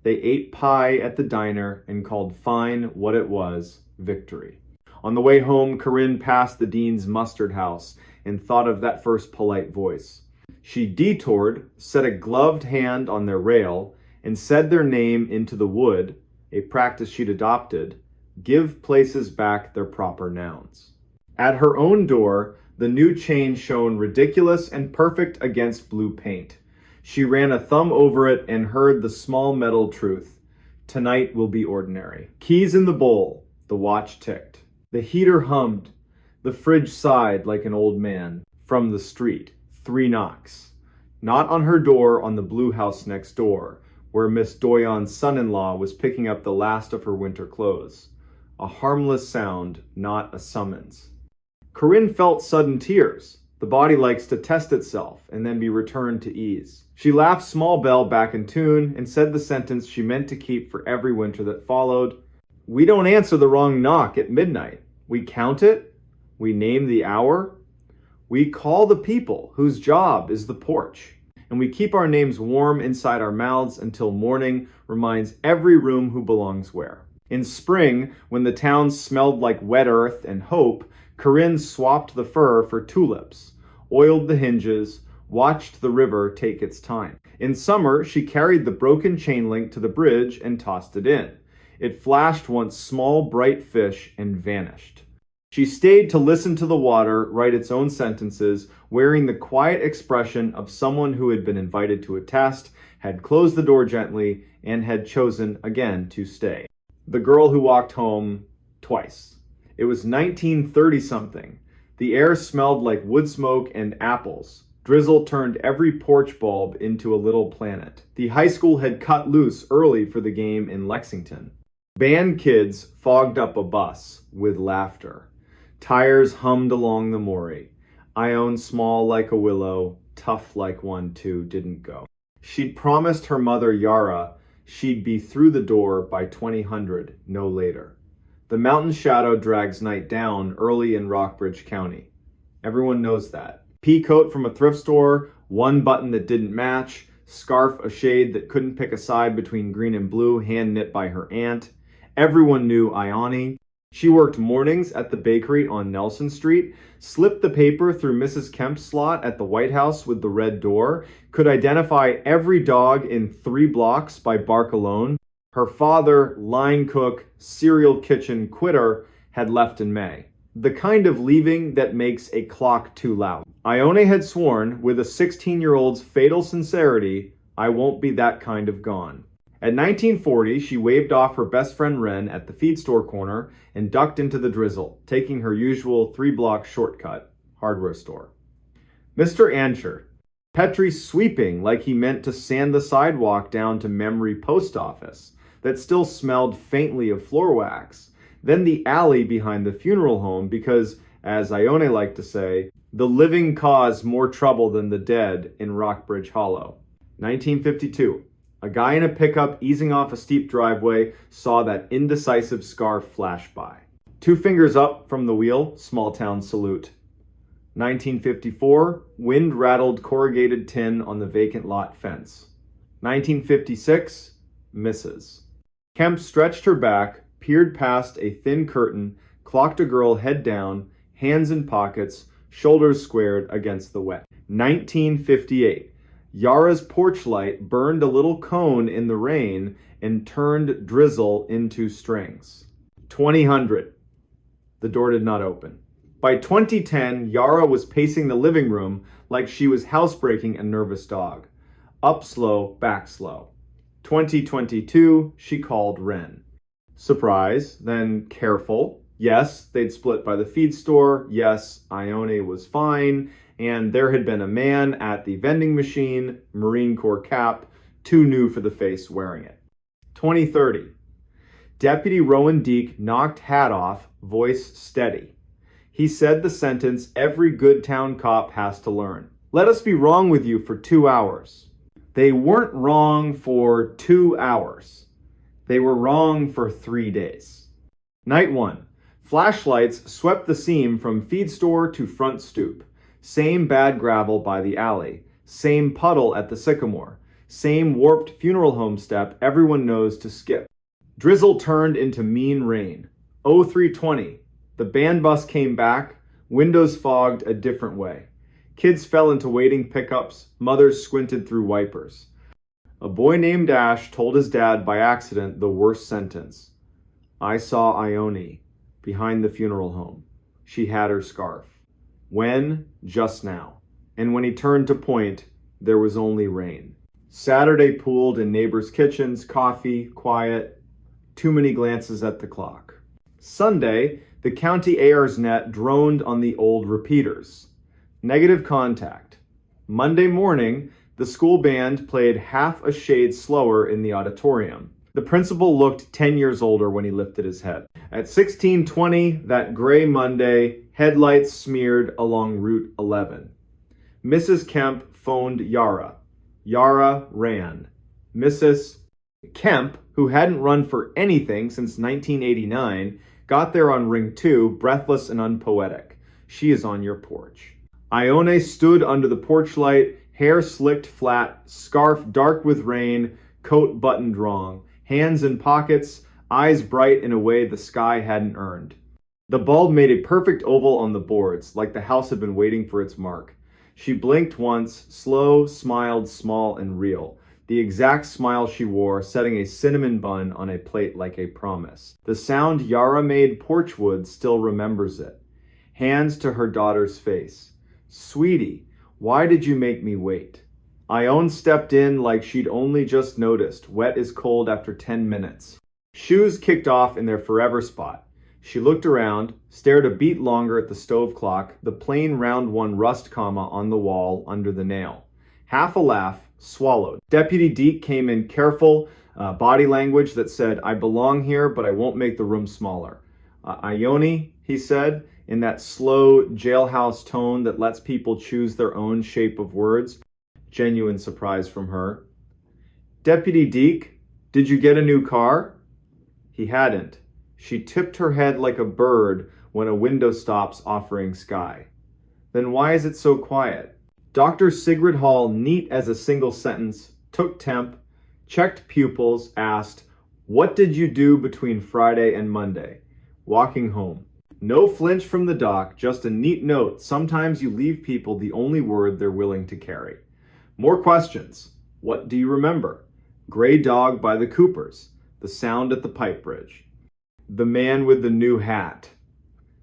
They ate pie at the diner and called fine what it was victory. On the way home, Corinne passed the dean's mustard house and thought of that first polite voice. She detoured, set a gloved hand on their rail, and said their name into the wood, a practice she'd adopted, give places back their proper nouns. At her own door, the new chain shone ridiculous and perfect against blue paint. She ran a thumb over it and heard the small metal truth. Tonight will be ordinary. Keys in the bowl. The watch ticked. The heater hummed. The fridge sighed like an old man. From the street, 3 knocks. Not on her door, on the blue house next door, where Miss Doyon's son-in-law was picking up the last of her winter clothes. A harmless sound, not a summons. Corinne felt sudden tears. The body likes to test itself and then be returned to ease. She laughed Small Bell back in tune and said the sentence she meant to keep for every winter that followed. We don't answer the wrong knock at midnight. We count it. We name the hour. We call the people whose job is the porch. And we keep our names warm inside our mouths until morning reminds every room who belongs where. In spring, when the town smelled like wet earth and hope, Corinne swapped the fur for tulips, oiled the hinges, watched the river take its time. In summer, she carried the broken chain link to the bridge and tossed it in. It flashed once small, bright fish and vanished. She stayed to listen to the water write its own sentences, wearing the quiet expression of someone who had been invited to a test, had closed the door gently, and had chosen again to stay. The girl who walked home twice. It was 1930-something. The air smelled like wood smoke and apples. Drizzle turned every porch bulb into a little planet. The high school had cut loose early for the game in Lexington. Band kids fogged up a bus with laughter. Tires hummed along the Maury. Ione small like a willow, tough like one too, didn't go. She'd promised her mother Yara she'd be through the door by 2000, no later. The mountain shadow drags night down early in Rockbridge County. Everyone knows that. Pea coat from a thrift store, one button that didn't match, scarf a shade that couldn't pick a side between green and blue, hand knit by her aunt. Everyone knew Ione. She worked mornings at the bakery on Nelson Street, slipped the paper through Mrs. Kemp's slot at the White House with the red door, could identify every dog in 3 blocks by bark alone. Her father, line cook, cereal kitchen quitter, had left in May. The kind of leaving that makes a clock too loud. Ione had sworn, with a 16-year-old's fatal sincerity, I won't be that kind of gone. At 1940, she waved off her best friend Wren at the feed store corner and ducked into the drizzle, taking her usual 3-block shortcut, hardware store. Mr. Ansher, Petrie sweeping like he meant to sand the sidewalk down to Memory Post Office that still smelled faintly of floor wax, then the alley behind the funeral home because, as Ione liked to say, the living cause more trouble than the dead in Rockbridge Hollow. 1952. A guy in a pickup easing off a steep driveway saw that indecisive scarf flash by. 2 fingers up from the wheel, small town salute. 1954, wind rattled corrugated tin on the vacant lot fence. 1956, misses. Kemp stretched her back, peered past a thin curtain, clocked a girl head down, hands in pockets, shoulders squared against the wet. 1958. Yara's porch light burned a little cone in the rain and turned drizzle into strings. 2000. The door did not open. By 2010, Yara was pacing the living room like she was housebreaking a nervous dog. Up slow, back slow. 2022, she called Wren. Surprise, then careful. Yes, they'd split by the feed store. Yes, Ione was fine. And there had been a man at the vending machine, Marine Corps cap, too new for the face wearing it. 2030. Deputy Rowan Deek knocked hat off, voice steady. He said the sentence every good town cop has to learn. Let us be wrong with you for 2 hours. They weren't wrong for 2 hours. They were wrong for 3 days. Night 1. Flashlights swept the seam from feed store to front stoop. Same bad gravel by the alley. Same puddle at the sycamore. Same warped funeral home step everyone knows to skip. Drizzle turned into mean rain. 0320. The band bus came back. Windows fogged a different way. Kids fell into waiting pickups. Mothers squinted through wipers. A boy named Ash told his dad by accident the worst sentence. I saw Ione behind the funeral home. She had her scarf. When? Just now. And when he turned to point, there was only rain. Saturday pooled in neighbors' kitchens, coffee, quiet, too many glances at the clock. Sunday, the county AR's net droned on the old repeaters. Negative contact. Monday morning, the school band played half a shade slower in the auditorium. The principal looked 10 years older when he lifted his head. At 16:20, that gray Monday, headlights smeared along Route 11. Mrs. Kemp phoned Yara. Yara ran. Mrs. Kemp, who hadn't run for anything since 1989, Got there on ring 2, breathless and unpoetic. She is on your porch. Ione stood under the porch light, hair slicked flat, scarf dark with rain, coat buttoned wrong, hands in pockets, eyes bright in a way the sky hadn't earned. The bulb made a perfect oval on the boards, like the house had been waiting for its mark. She blinked once, slow, smiled, small and real. The exact smile she wore, setting a cinnamon bun on a plate like a promise. The sound Yara made porchwood still remembers it. Hands to her daughter's face. Sweetie, why did you make me wait? Ione stepped in like she'd only just noticed, wet as cold after 10 minutes. Shoes kicked off in their forever spot. She looked around, stared a beat longer at the stove clock, the plain round one rust comma on the wall under the nail. Half a laugh, swallowed. Deputy Deke came in careful, body language that said, I belong here, but I won't make the room smaller. Ione, he said, in that slow jailhouse tone that lets people choose their own shape of words. Genuine surprise from her. Deputy Deke, did you get a new car? He hadn't. She tipped her head like a bird when a window stops offering sky. Then why is it so quiet? Dr. Sigrid Hall, neat as a single sentence, took temp, checked pupils, asked, what did you do between Friday and Monday? Walking home. No flinch from the doc, just a neat note. Sometimes you leave people the only word they're willing to carry. More questions. What do you remember? Gray dog by the Coopers. The sound at the pipe bridge. The man with the new hat.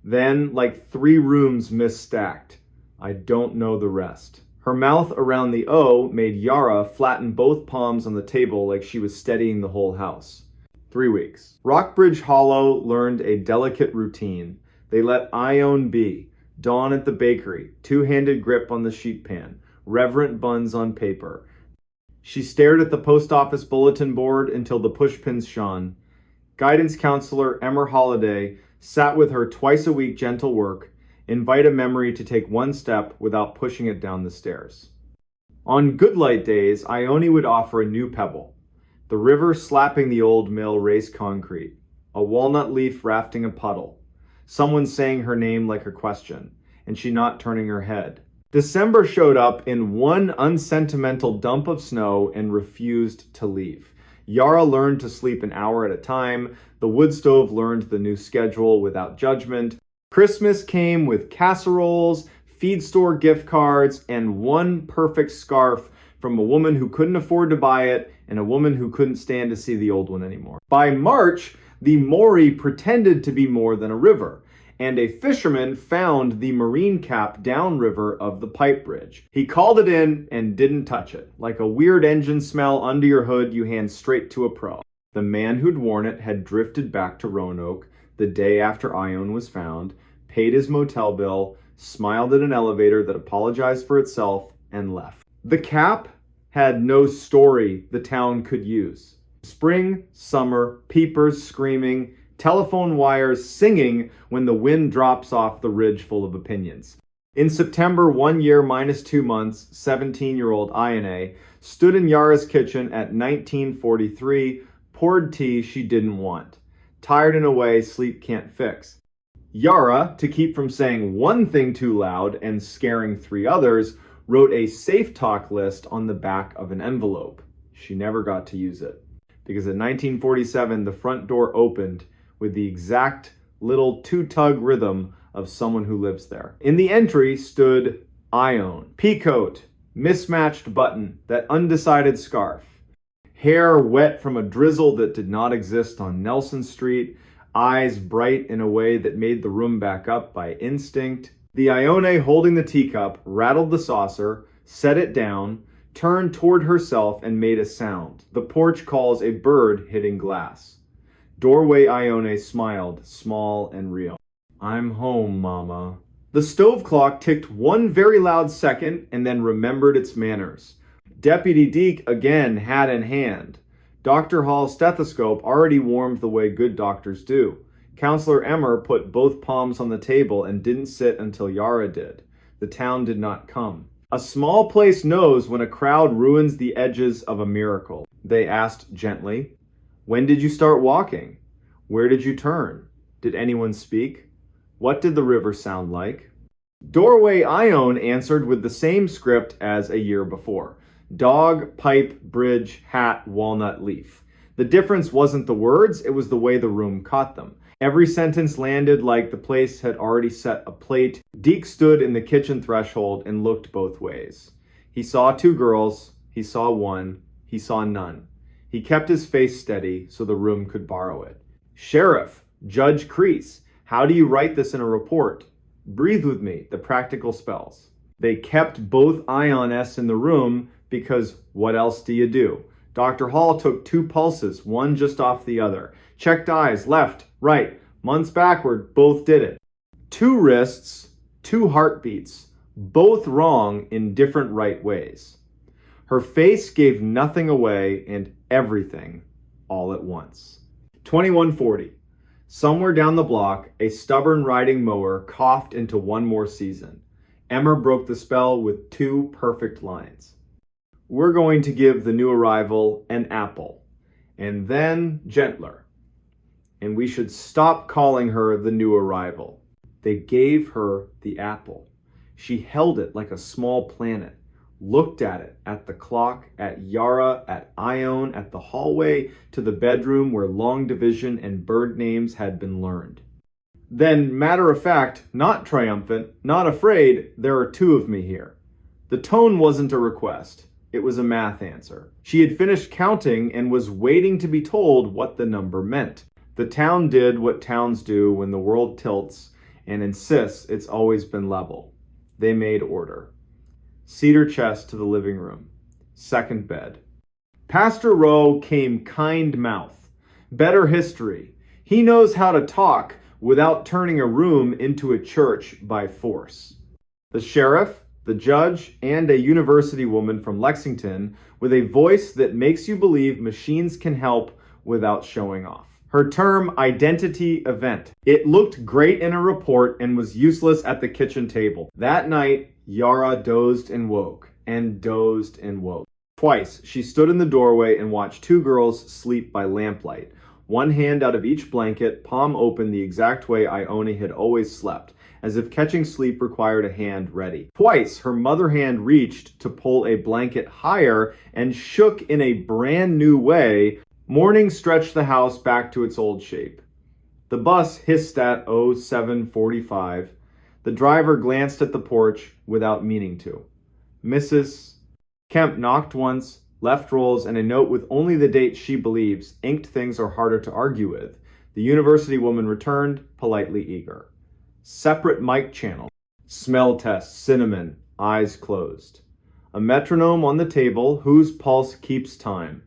Then, like 3 rooms misstacked. I don't know the rest. Her mouth around the O made Yara flatten both palms on the table like she was steadying the whole house. 3 weeks. Rockbridge Hollow learned a delicate routine. They let Ione be. Dawn at the bakery. 2-handed grip on the sheet pan. Reverent buns on paper. She stared at the post office bulletin board until the pushpins shone. Guidance counselor Emmer Holliday sat with her twice a week gentle work, invite a memory to take one step without pushing it down the stairs. On good light days, Ione would offer a new pebble. The river slapping the old mill race concrete. A walnut leaf rafting a puddle. Someone saying her name like a question, and she not turning her head. December showed up in one unsentimental dump of snow and refused to leave. Yara learned to sleep an hour at a time. The wood stove learned the new schedule without judgment. Christmas came with casseroles, feed store gift cards, and one perfect scarf from a woman who couldn't afford to buy it and a woman who couldn't stand to see the old one anymore. By March, the Maury pretended to be more than a river, and a fisherman found the marine cap downriver of the pipe bridge. He called it in and didn't touch it. Like a weird engine smell under your hood you hand straight to a pro. The man who'd worn it had drifted back to Roanoke the day after Ione was found, paid his motel bill, smiled at an elevator that apologized for itself, and left. The cap had no story the town could use. Spring, summer, peepers screaming, telephone wires singing when the wind drops off the ridge full of opinions. In September, 1 year minus 2 months, 17-year-old Ione stood in Yara's kitchen at 1943, poured tea she didn't want. Tired in a way sleep can't fix. Yara, to keep from saying one thing too loud and scaring 3 others, wrote a safe talk list on the back of an envelope. She never got to use it. Because in 1947, the front door opened with the exact little 2-tug rhythm of someone who lives there. In the entry stood Ione. Peacoat, mismatched button, that undecided scarf. Hair wet from a drizzle that did not exist on Nelson Street. Eyes bright in a way that made the room back up by instinct. The Ione holding the teacup rattled the saucer, set it down, turned toward herself and made a sound. The porch calls a bird hitting glass. Doorway Ione smiled, small and real. I'm home, Mama. The stove clock ticked one very loud second and then remembered its manners. Deputy Deke again hat in hand. Dr. Hall's stethoscope already warmed the way good doctors do. Counselor Emmer put both palms on the table and didn't sit until Yara did. The town did not come. A small place knows when a crowd ruins the edges of a miracle. They asked gently, when did you start walking? Where did you turn? Did anyone speak? What did the river sound like? Doorway Ione answered with the same script as a year before. Dog, pipe, bridge, hat, walnut leaf. The difference wasn't the words, it was the way the room caught them. Every sentence landed like the place had already set a plate. Deke stood in the kitchen threshold and looked both ways. He saw two girls, he saw one, he saw none. He kept his face steady so the room could borrow it. Sheriff, Judge Crease, how do you write this in a report? Breathe with me, the practical spells. They kept both Ionesses in the room because what else do you do? Dr. Hall took two pulses, one just off the other. Checked eyes, left, right, months backward, both did it. Two wrists, two heartbeats, both wrong in different right ways. Her face gave nothing away and everything all at once. 2140. Somewhere down the block, a stubborn riding mower coughed into one more season. Emmer broke the spell with two perfect lines. We're going to give the new arrival an apple, and then gentler. And we should stop calling her the new arrival. They gave her the apple. She held it like a small planet, looked at it, at the clock, at Yara, at Ione, at the hallway, to the bedroom where long division and bird names had been learned. Then, matter of fact, not triumphant, not afraid, there are two of me here. The tone wasn't a request. It was a math answer. She had finished counting and was waiting to be told what the number meant. The town did what towns do when the world tilts and insists it's always been level. They made order. Cedar chest to the living room. Second bed. Pastor Rowe came kind mouth. Better history. He knows how to talk without turning a room into a church by force. The sheriff, the judge, and a university woman from Lexington with a voice that makes you believe machines can help without showing off. Her term, identity event. It looked great in a report and was useless at the kitchen table. That night, Yara dozed and woke, and dozed and woke. Twice, she stood in the doorway and watched two girls sleep by lamplight. One hand out of each blanket, palm open the exact way Ione had always slept, as if catching sleep required a hand ready. Twice, her mother hand reached to pull a blanket higher and shook in a brand new way. Morning stretched the house back to its old shape. The bus hissed at 07:45. The driver glanced at the porch without meaning to. Mrs. Kemp knocked once, left rolls, and a note with only the date she believes. Inked things are harder to argue with. The university woman returned, politely eager. Separate mic channel. Smell test, cinnamon, eyes closed. A metronome on the table whose pulse keeps time.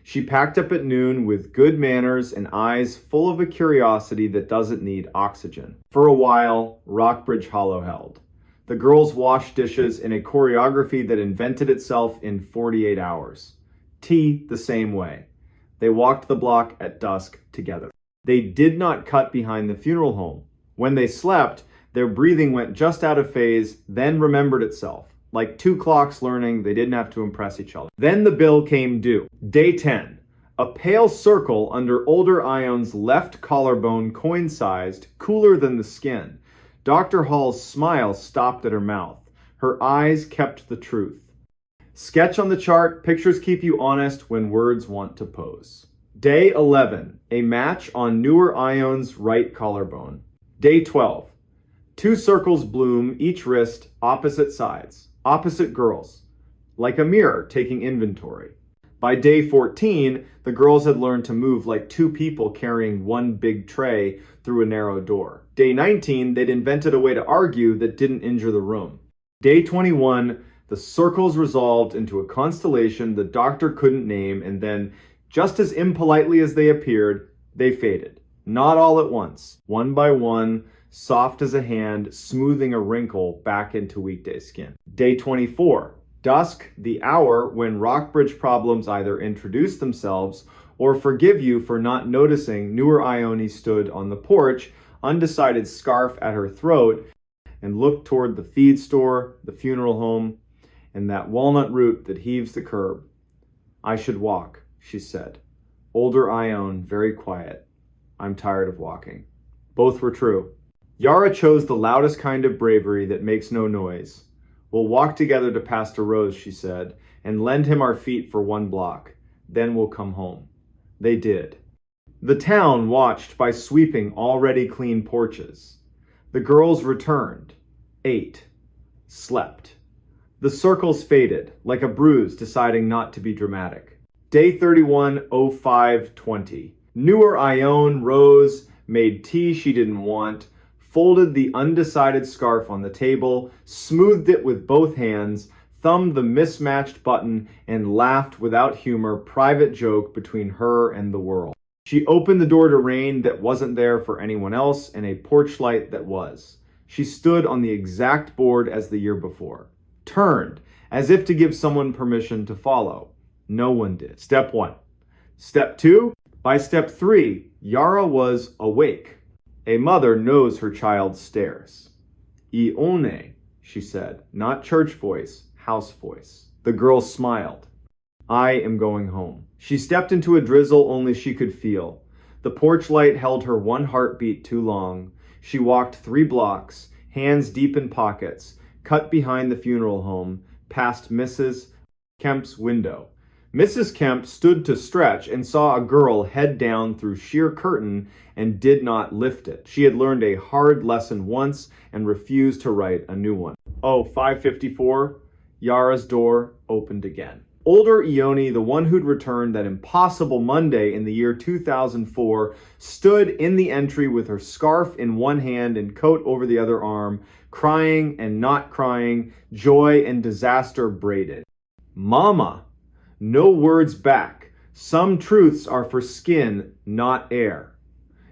She packed up at noon with good manners and eyes full of a curiosity that doesn't need oxygen. For a while, Rockbridge Hollow held. The girls washed dishes in a choreography that invented itself in 48 hours. Tea the same way. They walked the block at dusk together. They did not cut behind the funeral home. When they slept, their breathing went just out of phase, then remembered itself. Like two clocks learning, they didn't have to impress each other. Then the bill came due. Day 10. A pale circle under older Ione's left collarbone coin-sized, cooler than the skin. Dr. Hall's smile stopped at her mouth. Her eyes kept the truth. Sketch on the chart, pictures keep you honest when words want to pose. Day 11. A match on newer Ione's right collarbone. Day 12. Two circles bloom, each wrist, opposite sides. Opposite girls, like a mirror taking inventory. By day 14, the girls had learned to move like two people carrying one big tray through a narrow door. Day 19, they'd invented a way to argue that didn't injure the room. Day 21, the circles resolved into a constellation the doctor couldn't name, and then, just as impolitely as they appeared, they faded. Not all at once, one by one, soft as a hand, smoothing a wrinkle back into weekday skin. Day 24. Dusk, the hour when Rockbridge problems either introduce themselves or forgive you for not noticing newer Ione stood on the porch, undecided scarf at her throat, and looked toward the feed store, the funeral home, and that walnut root that heaves the curb. I should walk, she said. Older Ione, very quiet. I'm tired of walking. Both were true. Yara chose the loudest kind of bravery that makes no noise. We'll walk together to Pastor Rose, she said, and lend him our feet for 1 block. Then we'll come home. They did. The town watched by sweeping already clean porches. The girls returned, ate, slept. The circles faded, like a bruise deciding not to be dramatic. Day 31, 05:20. Newer Ione rose, made tea she didn't want, folded the undecided scarf on the table, smoothed it with both hands, thumbed the mismatched button, and laughed without humor private joke between her and the world. She opened the door to rain that wasn't there for anyone else and a porch light that was. She stood on the exact board as the year before. Turned, as if to give someone permission to follow. No one did. Step 1. Step 2. By step 3, Yara was awake. A mother knows her child's stares. Ione, she said, not church voice, house voice. The girl smiled. I am going home. She stepped into a drizzle only she could feel. The porch light held her 1 heartbeat too long. She walked 3 blocks, hands deep in pockets, cut behind the funeral home, past Mrs. Kemp's window. Mrs. Kemp stood to stretch and saw a girl head down through sheer curtain and did not lift it. She had learned a hard lesson once and refused to write a new one. 5:54, Yara's door opened again. Older Ione, the one who'd returned that impossible Monday in the year 2004, stood in the entry with her scarf in one hand and coat over the other arm, crying and not crying, joy and disaster braided. Mama! No words back. Some truths are for skin, not air.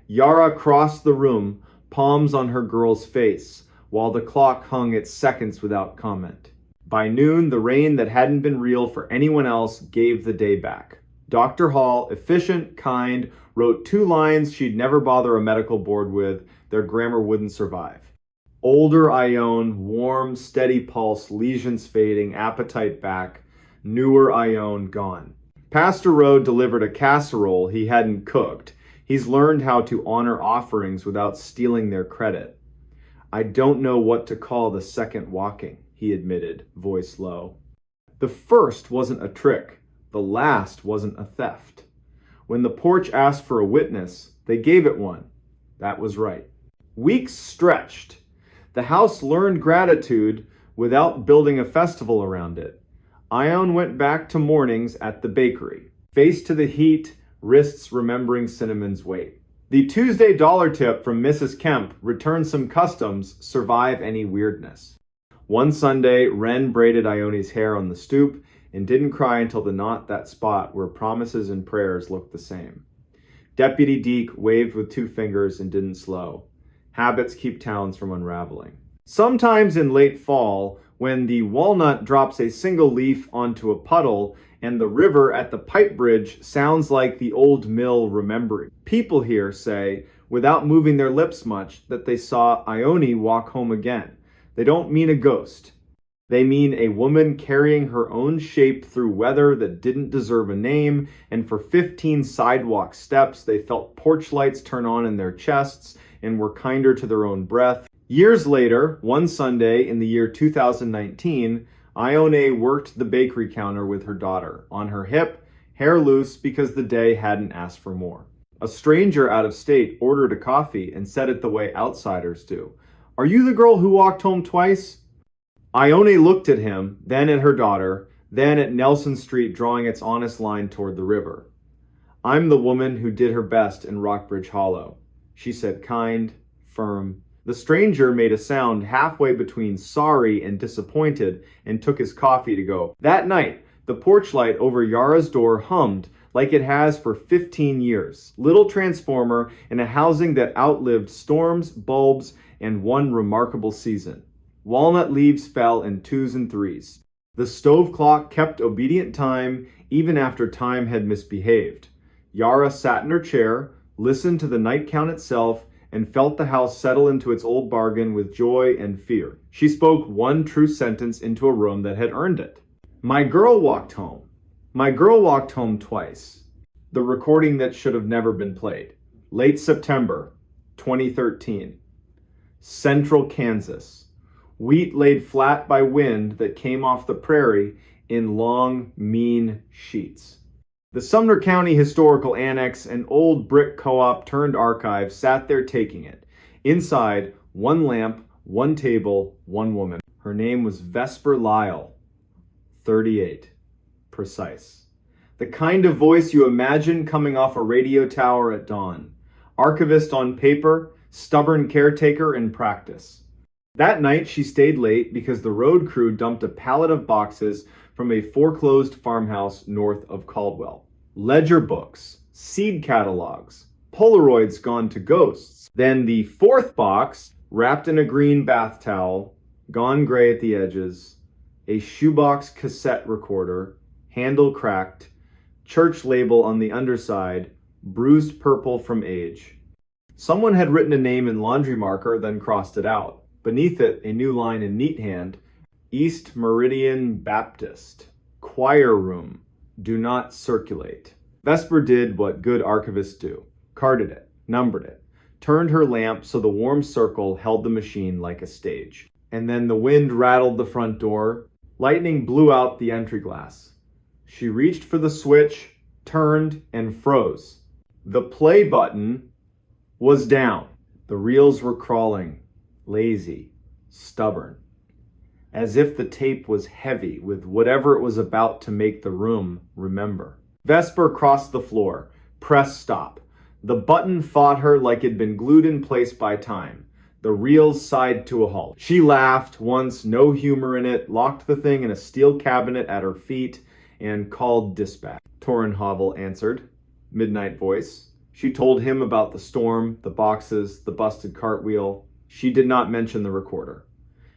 Yara crossed the room, palms on her girl's face, while the clock hung its seconds without comment. By noon, the rain that hadn't been real for anyone else gave the day back. Dr. Hall, efficient, kind, wrote 2 lines she'd never bother a medical board with. Their grammar wouldn't survive. Older Ione, warm, steady pulse, lesions fading, appetite back. Newer Ione gone. Pastor Rowe delivered a casserole he hadn't cooked. He's learned how to honor offerings without stealing their credit. I don't know what to call the second walking, he admitted, voice low. The first wasn't a trick. The last wasn't a theft. When the porch asked for a witness, they gave it one. That was right. Weeks stretched. The house learned gratitude without building a festival around it. Ione went back to mornings at the bakery, face to the heat, wrists remembering cinnamon's weight. The Tuesday dollar tip from Mrs. Kemp, return some customs, survive any weirdness. One Sunday, Wren braided Ione's hair on the stoop and didn't cry until the knot that spot where promises and prayers looked the same. Deputy Deke waved with 2 fingers and didn't slow. Habits keep towns from unraveling. Sometimes in late fall, when the walnut drops a single leaf onto a puddle and the river at the pipe bridge sounds like the old mill remembering. People here say, without moving their lips much, that they saw Ione walk home again. They don't mean a ghost. They mean a woman carrying her own shape through weather that didn't deserve a name, and for 15 sidewalk steps they felt porch lights turn on in their chests and were kinder to their own breath. Years later, one Sunday in the year 2019, Ione worked the bakery counter with her daughter, on her hip, hair loose because the day hadn't asked for more. A stranger out of state ordered a coffee and said it the way outsiders do. Are you the girl who walked home twice? Ione looked at him, then at her daughter, then at Nelson Street drawing its honest line toward the river. I'm the woman who did her best in Rockbridge Hollow, she said, kind, firm. The stranger made a sound halfway between sorry and disappointed and took his coffee to go. That night, the porch light over Yara's door hummed like it has for 15 years. Little transformer in a housing that outlived storms, bulbs, and one remarkable season. Walnut leaves fell in 2s and 3s. The stove clock kept obedient time even after time had misbehaved. Yara sat in her chair, listened to the night count itself, and felt the house settle into its old bargain with joy and fear. She spoke one true sentence into a room that had earned it. My girl walked home. My girl walked home twice. The recording that should have never been played. Late September, 2013. Central Kansas. Wheat laid flat by wind that came off the prairie in long, mean sheets. The Sumner County Historical Annex, an old brick co-op turned archive, sat there taking it. Inside, one lamp, one table, one woman. Her name was Vesper Lyle, 38. Precise. The kind of voice you imagine coming off a radio tower at dawn. Archivist on paper, stubborn caretaker in practice. That night she stayed late because the road crew dumped a pallet of boxes from a foreclosed farmhouse north of Caldwell. Ledger books, seed catalogs, Polaroids gone to ghosts. Then the fourth box, wrapped in a green bath towel, gone gray at the edges, a shoebox cassette recorder, handle cracked, church label on the underside, bruised purple from age. Someone had written a name in laundry marker, then crossed it out. Beneath it, a new line in neat hand, East Meridian Baptist, choir room, do not circulate. Vesper did what good archivists do. Carded it, numbered it, turned her lamp so the warm circle held the machine like a stage. And then the wind rattled the front door. Lightning blew out the entry glass. She reached for the switch, turned, and froze. The play button was down. The reels were crawling, lazy, stubborn, as if the tape was heavy with whatever it was about to make the room remember. Vesper crossed the floor, pressed stop. The button fought her like it'd been glued in place by time. The reels sighed to a halt. She laughed once, no humor in it, locked the thing in a steel cabinet at her feet, and called dispatch. Torenhovel answered, midnight voice. She told him about the storm, the boxes, the busted cartwheel. She did not mention the recorder.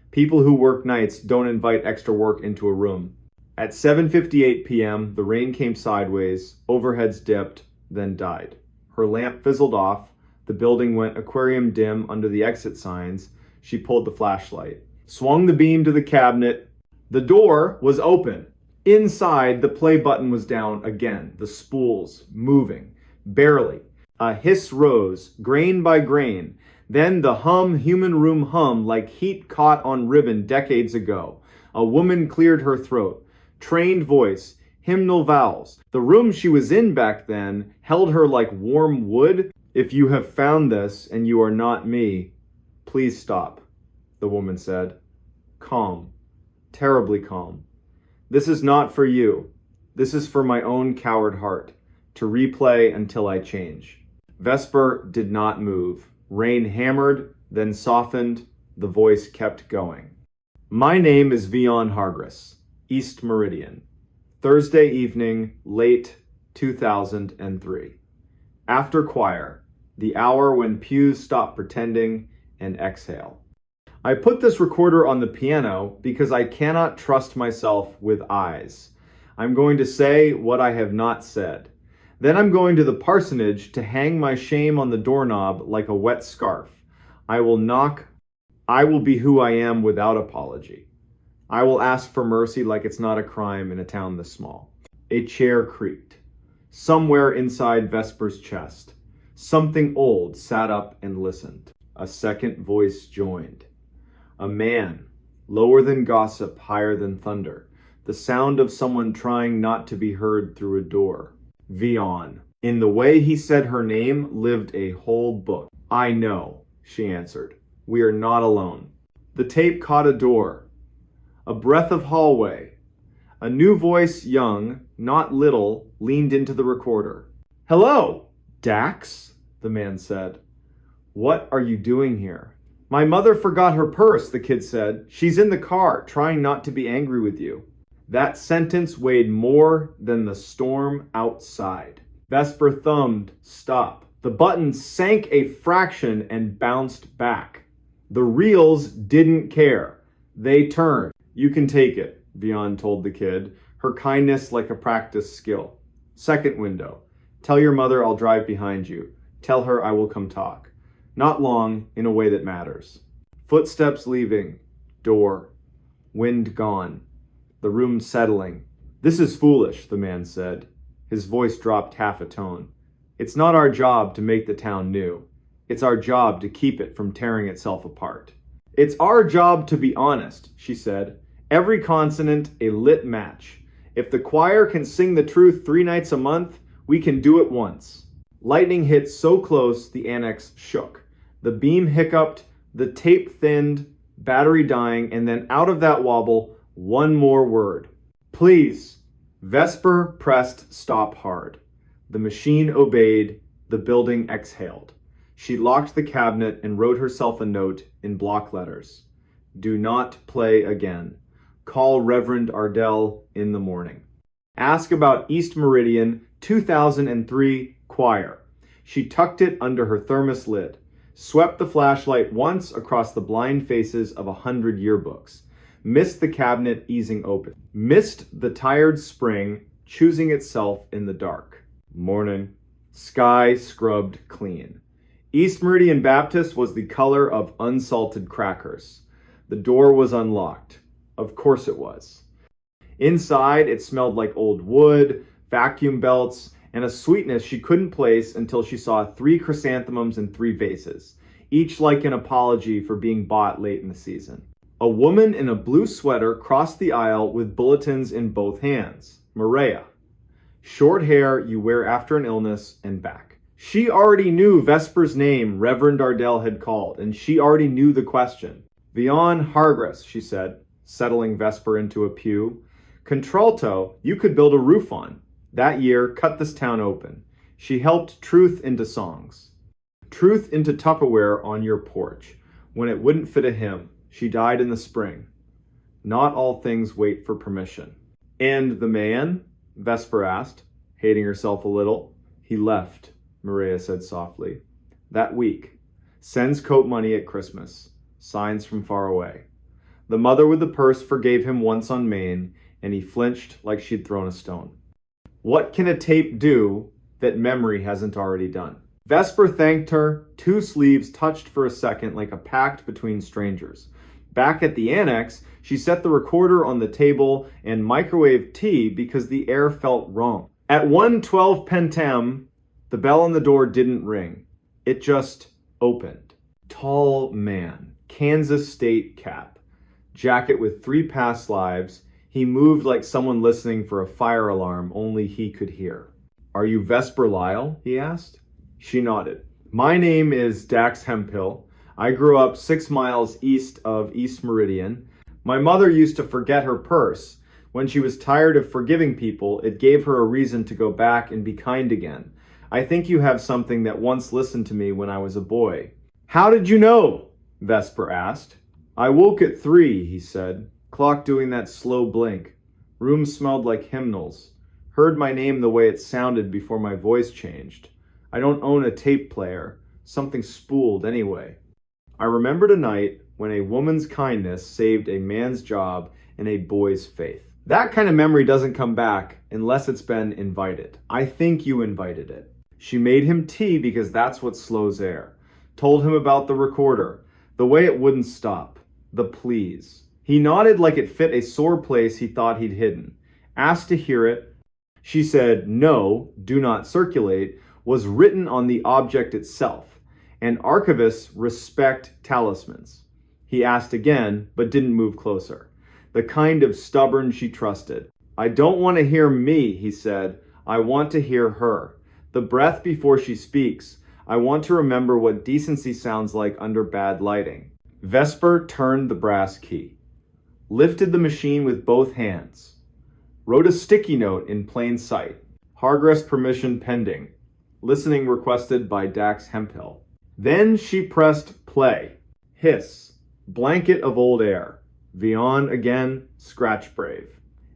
People who work nights don't invite extra work into a room. At 7:58 p.m., the rain came sideways, overheads dipped, then died. Her lamp fizzled off. The building went aquarium dim under the exit signs. She pulled the flashlight, swung the beam to the cabinet. The door was open. Inside, the play button was down again, the spools moving, barely. A hiss rose, grain by grain. Then the human room hum like heat caught on ribbon decades ago. A woman cleared her throat. Trained voice, hymnal vowels. The room she was in back then held her like warm wood. If you have found this and you are not me, please stop, the woman said. Calm, terribly calm. This is not for you. This is for my own coward heart, to replay until I change. Vesper did not move. Rain hammered, then softened. The voice kept going. My name is Vion Hargris, East Meridian. Thursday evening, late 2003. After choir, the hour when pews stop pretending and exhale. I put this recorder on the piano because I cannot trust myself with eyes. I'm going to say what I have not said. Then I'm going to the parsonage to hang my shame on the doorknob like a wet scarf. I will knock. I will be who I am without apology. I will ask for mercy like it's not a crime in a town this small. A chair creaked. Somewhere inside Vesper's chest, something old sat up and listened. A second voice joined. A man, lower than gossip, higher than thunder. The sound of someone trying not to be heard through a door. Vion. In the way he said her name lived a whole book. I know, she answered. We are not alone. The tape caught a door. A breath of hallway. A new voice, young, not little, leaned into the recorder. Hello, Dax, the man said. What are you doing here? My mother forgot her purse, the kid said. She's in the car, trying not to be angry with you. That sentence weighed more than the storm outside. Vesper thumbed, stop. The button sank a fraction and bounced back. The reels didn't care. They turned. You can take it, Vion told the kid, her kindness like a practiced skill. Second window. Tell your mother I'll drive behind you. Tell her I will come talk. Not long, in a way that matters. Footsteps leaving. Door. Wind gone. The room settling. This is foolish, the man said. His voice dropped half a tone. It's not our job to make the town new. It's our job to keep it from tearing itself apart. It's our job to be honest, she said. Every consonant a lit match. If the choir can sing the truth 3 nights a month, we can do it once. Lightning hit so close the annex shook. The beam hiccuped, the tape thinned, battery dying, and then out of that wobble, one more word. Please. Vesper pressed stop hard. The machine obeyed. The building exhaled. She locked the cabinet and wrote herself a note in block letters. Do not play again. Call Reverend Ardell in the morning. Ask about East Meridian 2003 choir. She tucked it under her thermos lid, swept the flashlight once across the blind faces of 100 yearbooks, missed the cabinet easing open, missed the tired spring choosing itself in the dark. Morning. Sky scrubbed clean. East Meridian Baptist was the color of unsalted crackers. The door was unlocked. Of course it was. Inside, it smelled like old wood, vacuum belts, and a sweetness she couldn't place until she saw 3 chrysanthemums in 3 vases, each like an apology for being bought late in the season. A woman in a blue sweater crossed the aisle with bulletins in both hands. Maria. Short hair you wear after an illness and back. She already knew Vesper's name Reverend Ardell had called, and she already knew the question. Vion Hargras, she said, settling Vesper into a pew. Contralto, you could build a roof on. That year, cut this town open. She helped truth into songs. Truth into Tupperware on your porch. When it wouldn't fit a hymn, she died in the spring. Not all things wait for permission. And the man? Vesper asked, hating herself a little. He left, Maria said softly. That week. Sends coat money at Christmas. Signs from far away. The mother with the purse forgave him once on Maine, and he flinched like she'd thrown a stone. What can a tape do that memory hasn't already done? Vesper thanked her, 2 sleeves touched for a second like a pact between strangers. Back at the annex, she set the recorder on the table and microwaved tea because the air felt wrong. At 1:12 p.m., the bell on the door didn't ring. It just opened. Tall man, Kansas State cap, jacket with 3 past lives. He moved like someone listening for a fire alarm only he could hear. Are you Vesper Lyle? He asked. She nodded. My name is Dax Hemphill. I grew up 6 miles east of East Meridian. My mother used to forget her purse. When she was tired of forgiving people, it gave her a reason to go back and be kind again. I think you have something that once listened to me when I was a boy. How did you know? Vesper asked. I woke at 3, he said. Clock doing that slow blink. Room smelled like hymnals. Heard my name the way it sounded before my voice changed. I don't own a tape player. Something spooled anyway. I remembered a night when a woman's kindness saved a man's job and a boy's faith. That kind of memory doesn't come back unless it's been invited. I think you invited it. She made him tea because that's what slows air. Told him about the recorder, the way it wouldn't stop, the please. He nodded like it fit a sore place he thought he'd hidden. Asked to hear it. She said, no, do not circulate, was written on the object itself, and archivists respect talismans. He asked again, but didn't move closer. The kind of stubborn she trusted. I don't want to hear me, he said. I want to hear her. The breath before she speaks. I want to remember what decency sounds like under bad lighting. Vesper turned the brass key. Lifted the machine with both hands. Wrote a sticky note in plain sight. Hargras permission pending. Listening requested by Dax Hemphill. Then she pressed play. Hiss. Blanket of old air. Vion again, scratch brave.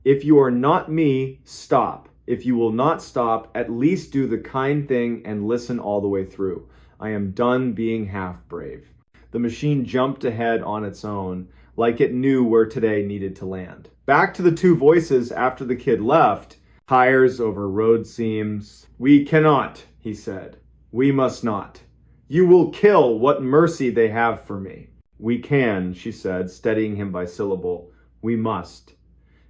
If you are not me, stop. If you will not stop, at least do the kind thing and listen all the way through. I am done being half brave. The machine jumped ahead on its own, like it knew where today needed to land. Back to the 2 voices after the kid left. Tires over road seams. We cannot, he said. We must not. You will kill what mercy they have for me. We can, she said, steadying him by syllable. We must.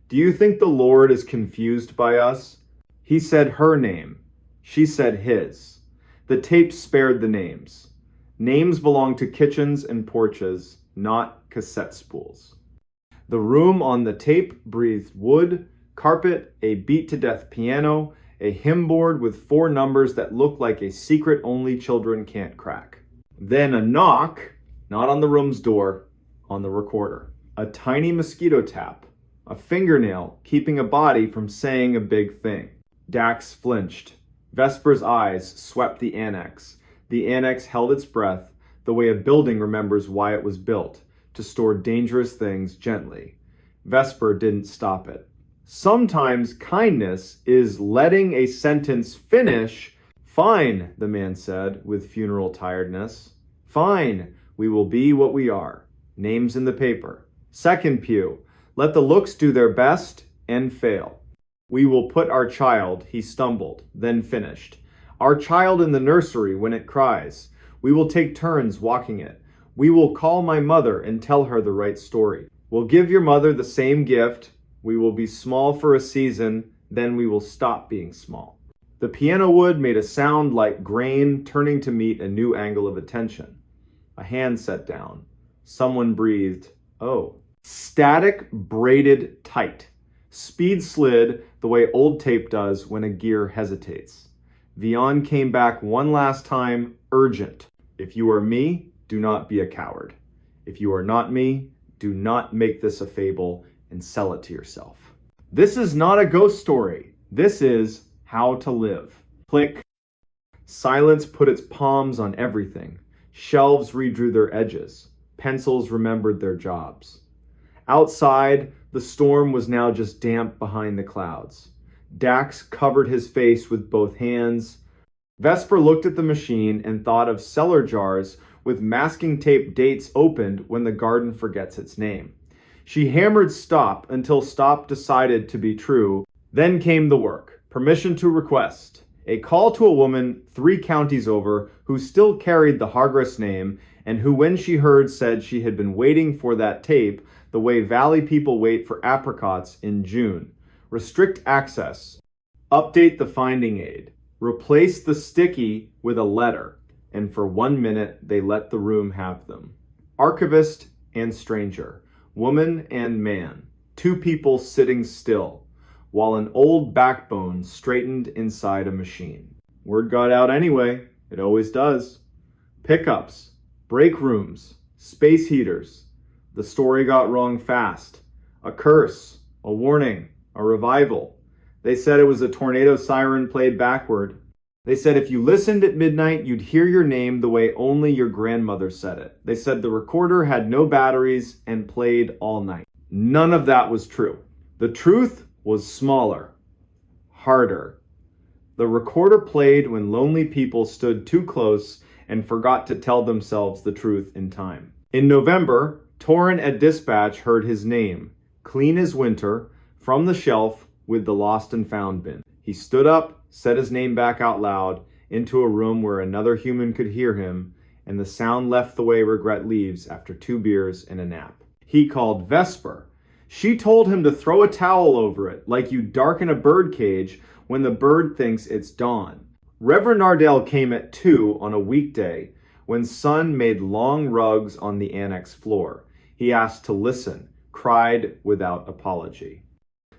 Do you think the Lord is confused by us? He said her name. She said his. The tape spared the names. Names belong to kitchens and porches, not cassette spools. The room on the tape breathed wood, carpet, a beat-to-death piano, a hymn board with 4 numbers that looked like a secret only children can't crack. Then a knock, not on the room's door, on the recorder. A tiny mosquito tap, a fingernail keeping a body from saying a big thing. Dax flinched. Vesper's eyes swept the annex. The annex held its breath, the way a building remembers why it was built, to store dangerous things gently. Vesper didn't stop it. Sometimes kindness is letting a sentence finish. Fine, the man said with funeral tiredness. Fine, we will be what we are. Names in the paper. Second pew, let the looks do their best and fail. We will put our child, he stumbled, then finished. Our child in the nursery when it cries. We will take turns walking it. We will call my mother and tell her the right story. We'll give your mother the same gift. We will be small for a season, then we will stop being small. The piano wood made a sound like grain turning to meet a new angle of attention. A hand set down. Someone breathed, oh. Static braided tight. Speed slid the way old tape does when a gear hesitates. Vion came back one last time, urgent. If you are me, do not be a coward. If you are not me, do not make this a fable and sell it to yourself. This is not a ghost story. This is how to live. Click. Silence put its palms on everything. Shelves redrew their edges. Pencils remembered their jobs. Outside, the storm was now just damp behind the clouds. Dax covered his face with both hands. Vesper looked at the machine and thought of cellar jars with masking tape dates opened when the garden forgets its name. She hammered stop until stop decided to be true. Then came the work. Permission to request. A call to a woman 3 counties over who still carried the Hargress name and who, when she heard, said she had been waiting for that tape the way Valley people wait for apricots in June. Restrict access. Update the finding aid. Replace the sticky with a letter. And for 1 minute, they let the room have them. Archivist and stranger. Woman and man. 2 people sitting still, while an old backbone straightened inside a machine. Word got out anyway. It always does. Pickups. Break rooms. Space heaters. The story got wrong fast. A curse. A warning. A revival. They said it was a tornado siren played backward. They said if you listened at midnight, you'd hear your name the way only your grandmother said it. They said the recorder had no batteries and played all night. None of that was true. The truth was smaller, harder. The recorder played when lonely people stood too close and forgot to tell themselves the truth in time. In November, Torrin at dispatch heard his name, clean as winter, from the shelf with the lost and found bin. He stood up, said his name back out loud, into a room where another human could hear him, and the sound left the way regret leaves after 2 beers and a nap. He called Vesper. She told him to throw a towel over it, like you darken a bird cage when the bird thinks it's dawn. Reverend Nardell came at 2 on a weekday, when Sun made long rugs on the annex floor. He asked to listen, cried without apology.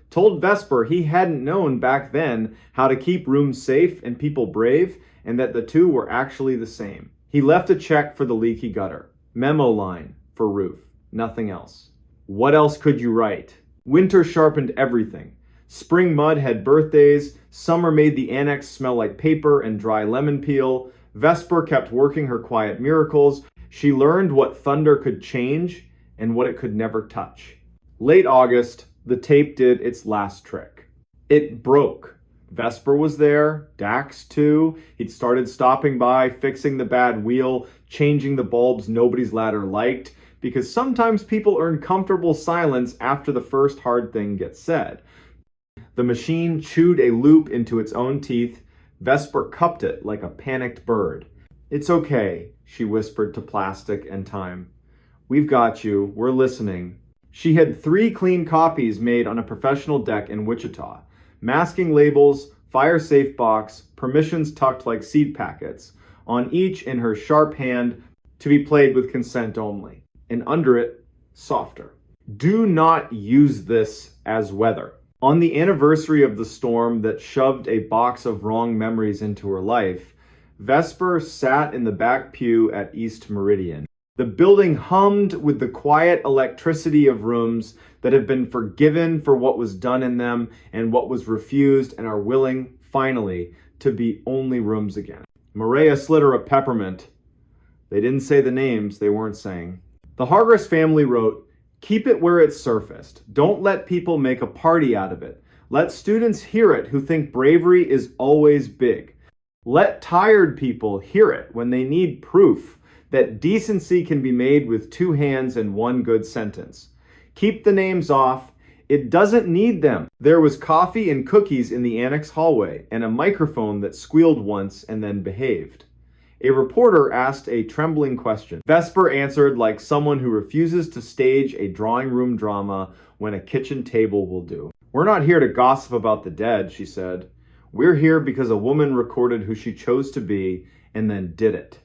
Told Vesper he hadn't known back then how to keep rooms safe and people brave, and that the 2 were actually the same. He left a check for the leaky gutter. Memo line for roof. Nothing else. What else could you write? Winter sharpened everything. Spring mud had birthdays. Summer made the annex smell like paper and dry lemon peel. Vesper kept working her quiet miracles. She learned what thunder could change and what it could never touch. Late August, the tape did its last trick. It broke. Vesper was there, Dax too. He'd started stopping by, fixing the bad wheel, changing the bulbs nobody's ladder liked, because sometimes people earn comfortable silence after the first hard thing gets said. The machine chewed a loop into its own teeth. Vesper cupped it like a panicked bird. "It's okay," she whispered to plastic and time. "We've got you. We're listening." She had 3 clean copies made on a professional deck in Wichita. Masking labels, fire safe box, permissions tucked like seed packets. On each, in her sharp hand, to be played with consent only, and under it, softer. Do not use this as weather. On the anniversary of the storm that shoved a box of wrong memories into her life, Vesper sat in the back pew at East Meridian. The building hummed with the quiet electricity of rooms that have been forgiven for what was done in them and what was refused and are willing, finally, to be only rooms again. Maria slid her a peppermint. They didn't say the names they weren't saying. The Hargress family wrote, "Keep it where it's surfaced. Don't let people make a party out of it. Let students hear it who think bravery is always big. Let tired people hear it when they need proof that decency can be made with two hands and one good sentence. Keep the names off. It doesn't need them." There was coffee and cookies in the annex hallway and a microphone that squealed once and then behaved. A reporter asked a trembling question. Vesper answered like someone who refuses to stage a drawing room drama when a kitchen table will do. "We're not here to gossip about the dead," she said. "We're here because a woman recorded who she chose to be and then did it.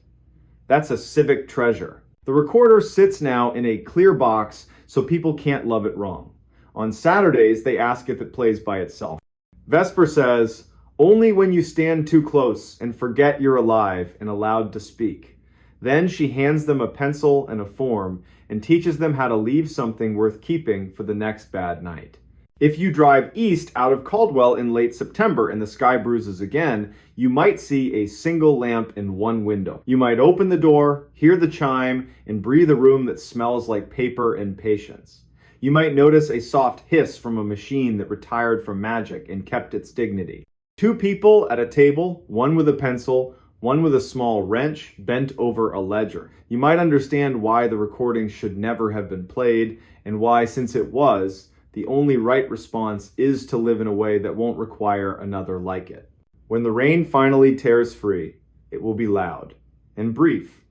That's a civic treasure." The recorder sits now in a clear box so people can't love it wrong. On Saturdays, they ask if it plays by itself. Vesper says, "Only when you stand too close and forget you're alive and allowed to speak." Then she hands them a pencil and a form and teaches them how to leave something worth keeping for the next bad night. If you drive east out of Caldwell in late September and the sky bruises again, you might see a single lamp in one window. You might open the door, hear the chime, and breathe a room that smells like paper and patience. You might notice a soft hiss from a machine that retired from magic and kept its dignity. Two people at a table, one with a pencil, one with a small wrench, bent over a ledger. You might understand why the recording should never have been played, and why, since it was, the only right response is to live in a way that won't require another like it. When the rain finally tears free, it will be loud and brief.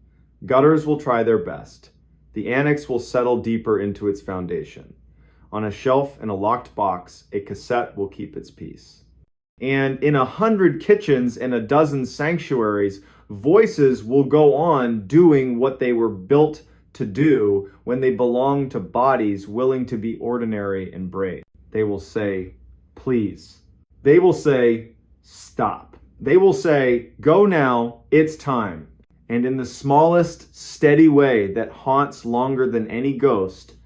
Gutters will try their best. The annex will settle deeper into its foundation. On a shelf in a locked box, a cassette will keep its peace. And in 100 kitchens and a dozen sanctuaries, voices will go on doing what they were built to do when they belong to bodies willing to be ordinary and brave. They will say, "Please." They will say, "Stop." They will say, "Go now, it's time." And in the smallest, steady way that haunts longer than any ghost,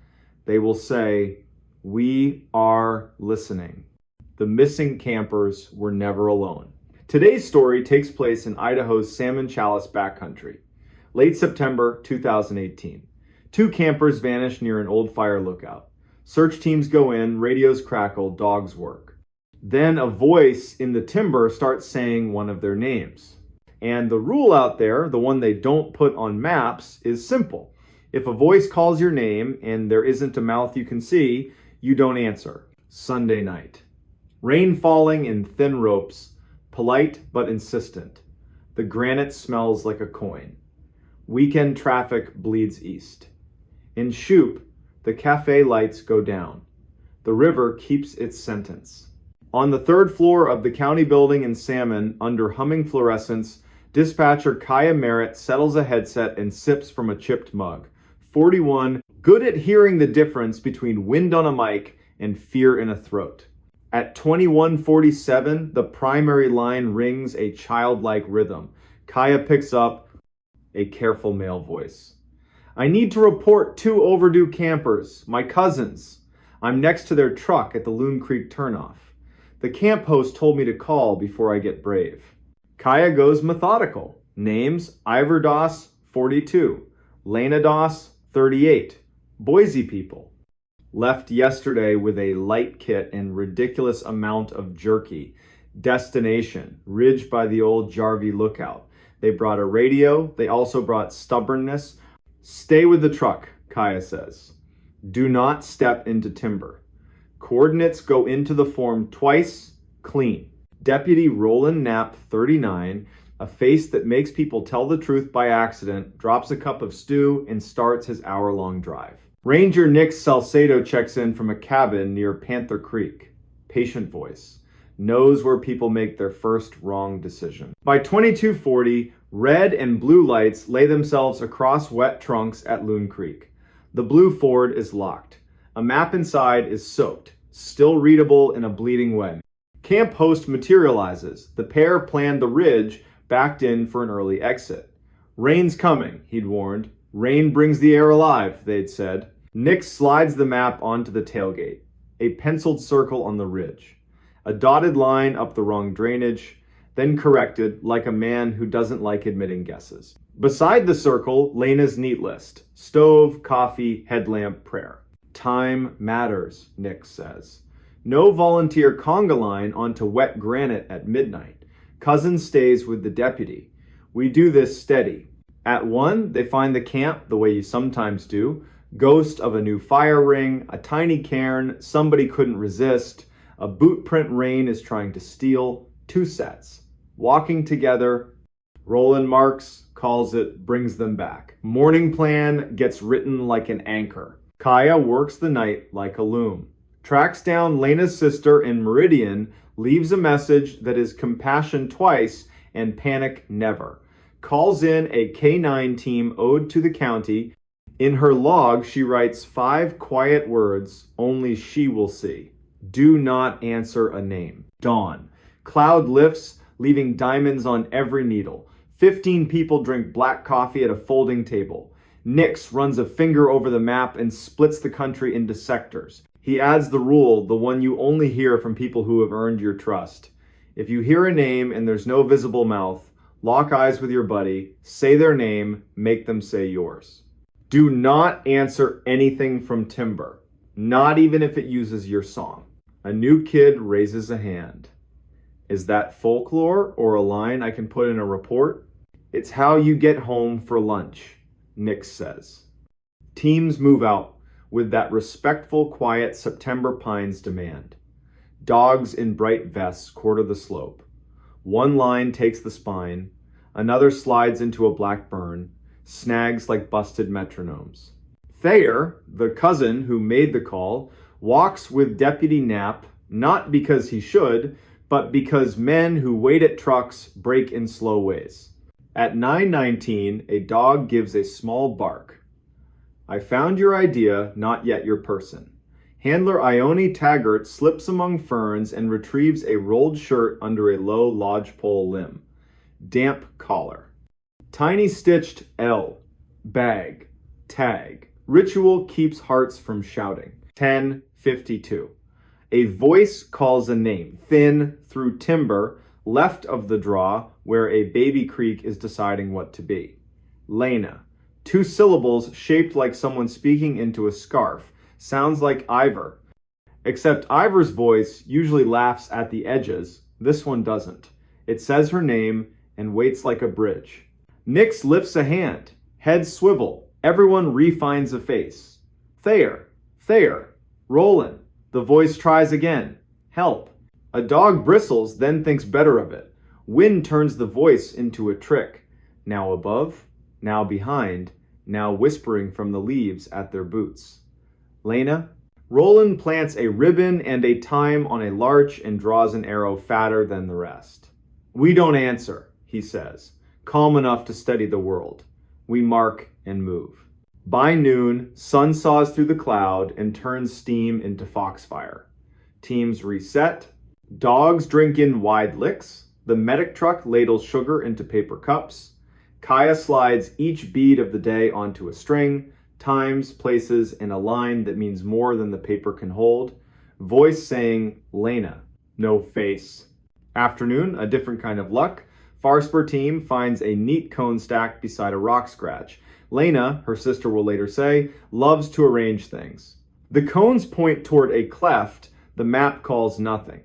they will say, "We are listening." The missing campers were never alone. Today's story takes place in Idaho's Salmon Chalice backcountry. Late September 2018. Two campers vanish near an old fire lookout. Search teams go in, radios crackle, dogs work. Then a voice in the timber starts saying one of their names. And the rule out there, the one they don't put on maps, is simple. If a voice calls your name and there isn't a mouth you can see, you don't answer. Sunday night. Rain falling in thin ropes, polite but insistent. The granite smells like a coin. Weekend traffic bleeds east. In Shoup, the cafe lights go down. The river keeps its sentence. On the third floor of the county building in Salmon, under humming fluorescence, dispatcher Kaya Merritt settles a headset and sips from a chipped mug. 41, good at hearing the difference between wind on a mic and fear in a throat. At 21:47, the primary line rings a childlike rhythm. Kaya picks up, a careful male voice. "I need to report 2 overdue campers, my cousins. I'm next to their truck at the Loon Creek turnoff. The camp host told me to call before I get brave." Kaya goes methodical. Names: Ivor Doss, 42. Lena Doss, 38. Boise people. Left yesterday with a light kit and ridiculous amount of jerky. Destination: Ridge by the old Jarvie lookout. They brought a radio. They also brought stubbornness. "Stay with the truck," Kaya says. "Do not step into timber." Coordinates go into the form twice, clean. Deputy Roland Knapp, 39, a face that makes people tell the truth by accident, drops a cup of stew and starts his hour-long drive. Ranger Nick Salcedo checks in from a cabin near Panther Creek. Patient voice. Knows where people make their first wrong decision. By 22:40, Red and blue lights lay themselves across wet trunks at Loon Creek. The blue Ford is locked. A map inside is soaked, still readable in a bleeding wet. Camp host materializes. The pair planned the ridge, backed in for an early exit. Rain's coming, he'd warned. Rain brings the air alive, they'd said. Nick slides the map onto the tailgate. A penciled circle on the ridge. A dotted line up the wrong drainage, then corrected like a man who doesn't like admitting guesses. Beside the circle, Lena's neat list. Stove, coffee, headlamp, prayer. Time matters, Nick says. No volunteer conga line onto wet granite at midnight. Cousin stays with the deputy. We do this steady. At 1, they find the camp the way you sometimes do. Ghost of a new fire ring, a tiny cairn somebody couldn't resist. A boot print Rain is trying to steal. 2 sets. Walking together. Roland Marks calls it brings them back. Morning plan gets written like an anchor. Kaya works the night like a loom. Tracks down Lena's sister in Meridian, leaves a message that is compassion twice and panic never. Calls in a K-9 team ode to the county. In her log, she writes 5 quiet words only she will see. Do not answer a name. Dawn. Cloud lifts, leaving diamonds on every needle. 15 people drink black coffee at a folding table. Nix runs a finger over the map and splits the country into sectors. He adds the rule, the one you only hear from people who have earned your trust. If you hear a name and there's no visible mouth, lock eyes with your buddy, say their name, make them say yours. Do not answer anything from timber, not even if it uses your song. A new kid raises a hand. Is that folklore or a line I can put in a report? It's how you get home for lunch, Nix says. Teams move out with that respectful, quiet September pines demand. Dogs in bright vests quarter the slope. One line takes the spine, another slides into a black burn, snags like busted metronomes. Thayer, the cousin who made the call, walks with Deputy Knapp, not because he should, but because men who wait at trucks break in slow ways. At 9:19, a dog gives a small bark. I found your idea, not yet your person. Handler Ione Taggart slips among ferns and retrieves a rolled shirt under a low lodgepole limb. Damp collar. Tiny stitched L. Bag. Tag. Ritual keeps hearts from shouting. 10:52. A voice calls a name. Thin through timber, left of the draw, where a baby creek is deciding what to be. Lena. 2 syllables shaped like someone speaking into a scarf. Sounds like Ivor. Except Ivor's voice usually laughs at the edges. This one doesn't. It says her name and waits like a bridge. Nix lifts a hand. Heads swivel. Everyone refines a face. Thayer. Thayer. Roland. The voice tries again. Help. A dog bristles, then thinks better of it. Wind turns the voice into a trick. Now above, now behind, now whispering from the leaves at their boots. Lena. Roland plants a ribbon and a time on a larch and draws an arrow fatter than the rest. We don't answer, he says, calm enough to steady the world. We mark and move. By noon, sun saws through the cloud and turns steam into foxfire. Teams reset. Dogs drink in wide licks. The medic truck ladles sugar into paper cups. Kaya slides each bead of the day onto a string, times, places, and a line that means more than the paper can hold. Voice saying, Lena. No face. Afternoon, a different kind of luck. Farspur team finds a neat cone stacked beside a rock scratch. Lena, her sister will later say, loves to arrange things. The cones point toward a cleft the map calls nothing.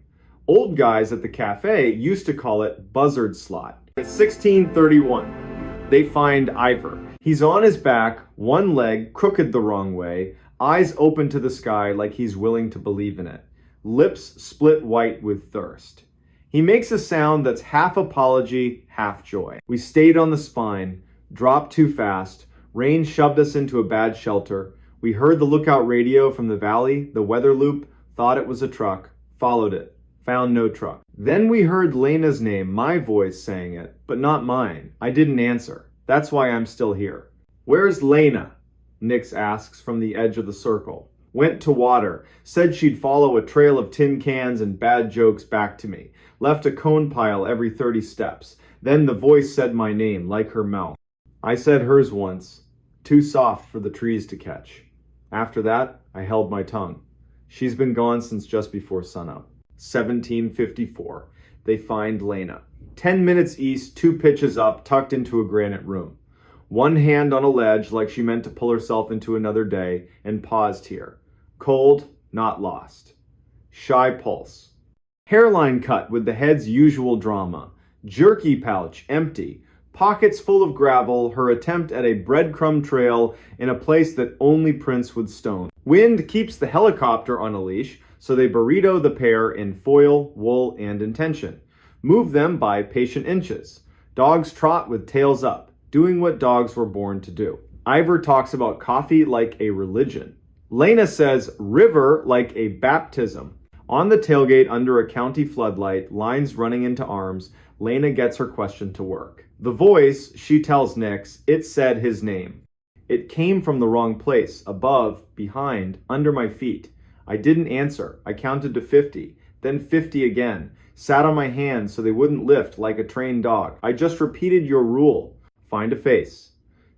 Old guys at the cafe used to call it buzzard slot. At 16:31, they find Ivor. He's on his back, one leg crooked the wrong way, eyes open to the sky like he's willing to believe in it. Lips split white with thirst. He makes a sound that's half apology, half joy. We stayed on the spine, dropped too fast, rain shoved us into a bad shelter. We heard the lookout radio from the valley, the weather loop, thought it was a truck, followed it, Found no truck. Then we heard Lena's name, my voice saying it, but not mine. I didn't answer. That's why I'm still here. Where's Lena? Nix asks from the edge of the circle. Went to water. Said she'd follow a trail of tin cans and bad jokes back to me. Left a cone pile every 30 steps. Then the voice said my name, like her mouth. I said hers once. Too soft for the trees to catch. After that, I held my tongue. She's been gone since just before sunup. 1754. They find Lena. 10 minutes east, 2 pitches up, tucked into a granite room. One hand on a ledge like she meant to pull herself into another day, and paused here. Cold, not lost. Shy pulse. Hairline cut with the head's usual drama. Jerky pouch, empty. Pockets full of gravel, her attempt at a breadcrumb trail in a place that only Prince would stone. Wind keeps the helicopter on a leash, so they burrito the pair in foil, wool, and intention. Move them by patient inches. Dogs trot with tails up, doing what dogs were born to do. Ivor talks about coffee like a religion. Lena says river like a baptism. On the tailgate under a county floodlight, lines running into arms, Lena gets her question to work. The voice, she tells Nix, it said his name. It came from the wrong place, above, behind, under my feet. I didn't answer. I counted to 50, then 50 again. Sat on my hands so they wouldn't lift like a trained dog. I just repeated your rule. Find a face.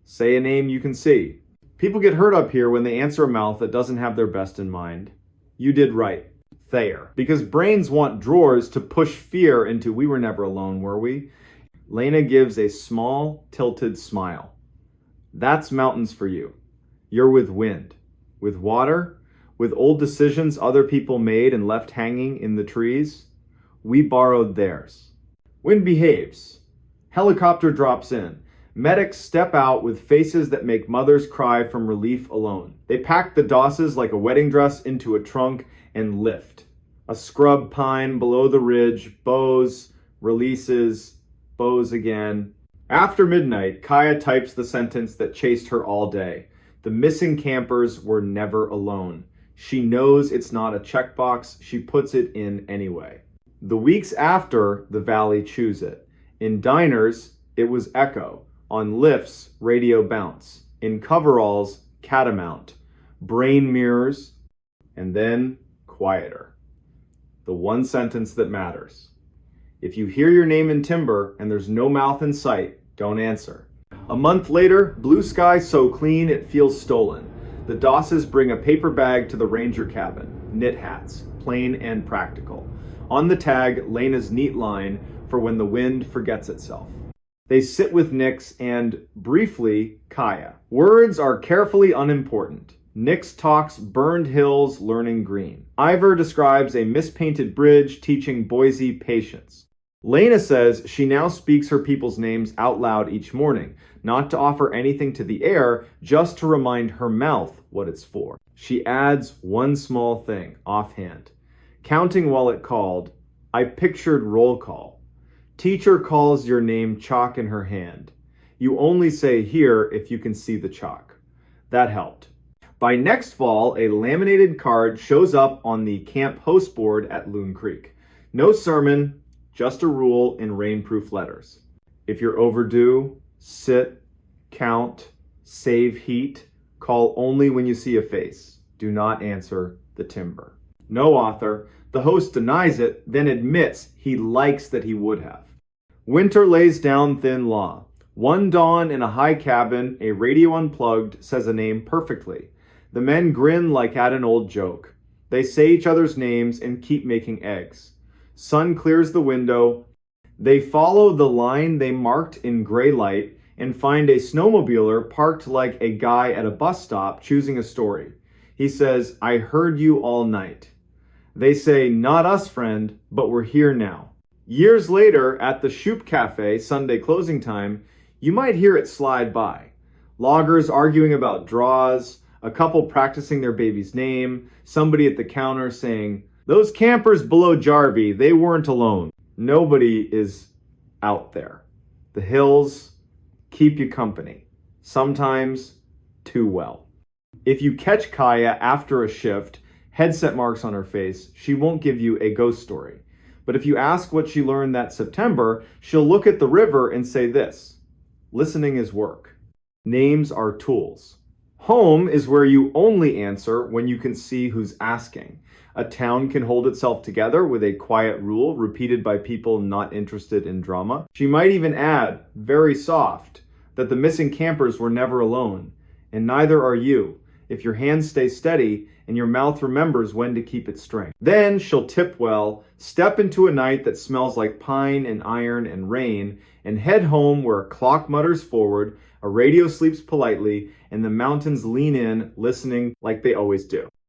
Say a name you can see. People get hurt up here when they answer a mouth that doesn't have their best in mind. You did right. Thayer. Because brains want drawers to push fear into we were never alone, were we? Lena gives a small, tilted smile. That's mountains for you. You're with wind. With water? With old decisions other people made and left hanging in the trees? We borrowed theirs. Wind behaves. Helicopter drops in. Medics step out with faces that make mothers cry from relief alone. They pack the dosses like a wedding dress into a trunk and lift. A scrub pine below the ridge, bows, releases, bows again. After midnight, Kaya types the sentence that chased her all day. The missing campers were never alone. She knows it's not a checkbox. She puts it in anyway. The weeks after, the Valley chews it. In diners, it was echo. On lifts, radio bounce. In coveralls, catamount. Brain mirrors, and then quieter. The one sentence that matters. If you hear your name in timber and there's no mouth in sight, don't answer. A month later, blue sky so clean it feels stolen. The Dosses bring a paper bag to the ranger cabin. Knit hats, plain and practical. On the tag, Lena's neat line for when the wind forgets itself. They sit with Nix and, briefly, Kaya. Words are carefully unimportant. Nix talks burned hills learning green. Ivor describes a mispainted bridge teaching Boise patience. Lena says she now speaks her people's names out loud each morning, not to offer anything to the air, just to remind her mouth what it's for. She adds one small thing, offhand. Counting while it called, I pictured roll call. Teacher calls your name chalk in her hand. You only say here if you can see the chalk. That helped. By next fall, a laminated card shows up on the camp host board at Loon Creek. No sermon, just a rule in rainproof letters. If you're overdue, sit, count, save heat, call only when you see a face. Do not answer the timber. No author. The host denies it, then admits he likes that he would have. Winter lays down thin law. One dawn in a high cabin, a radio unplugged, says a name perfectly. The men grin like at an old joke. They say each other's names and keep making eggs. Sun clears the window. They follow the line they marked in gray light and find a snowmobiler parked like a guy at a bus stop choosing a story. He says, I heard you all night. They say, not us, friend, but we're here now. Years later, at the Shoop Cafe, Sunday closing time, you might hear it slide by. Loggers arguing about draws, a couple practicing their baby's name, somebody at the counter saying, those campers below Jarvie, they weren't alone. Nobody is out there. The hills keep you company, sometimes too well. If you catch Kaya after a shift, headset marks on her face, she won't give you a ghost story. But if you ask what she learned that September, she'll look at the river and say this: listening is work. Names are tools. Home is where you only answer when you can see who's asking. A town can hold itself together with a quiet rule repeated by people not interested in drama. She might even add, very soft, that the missing campers were never alone, and neither are you, if your hands stay steady and your mouth remembers when to keep its strength. Then she'll tip well, step into a night that smells like pine and iron and rain, and head home where a clock mutters forward, a radio sleeps politely, and the mountains lean in, listening like they always do.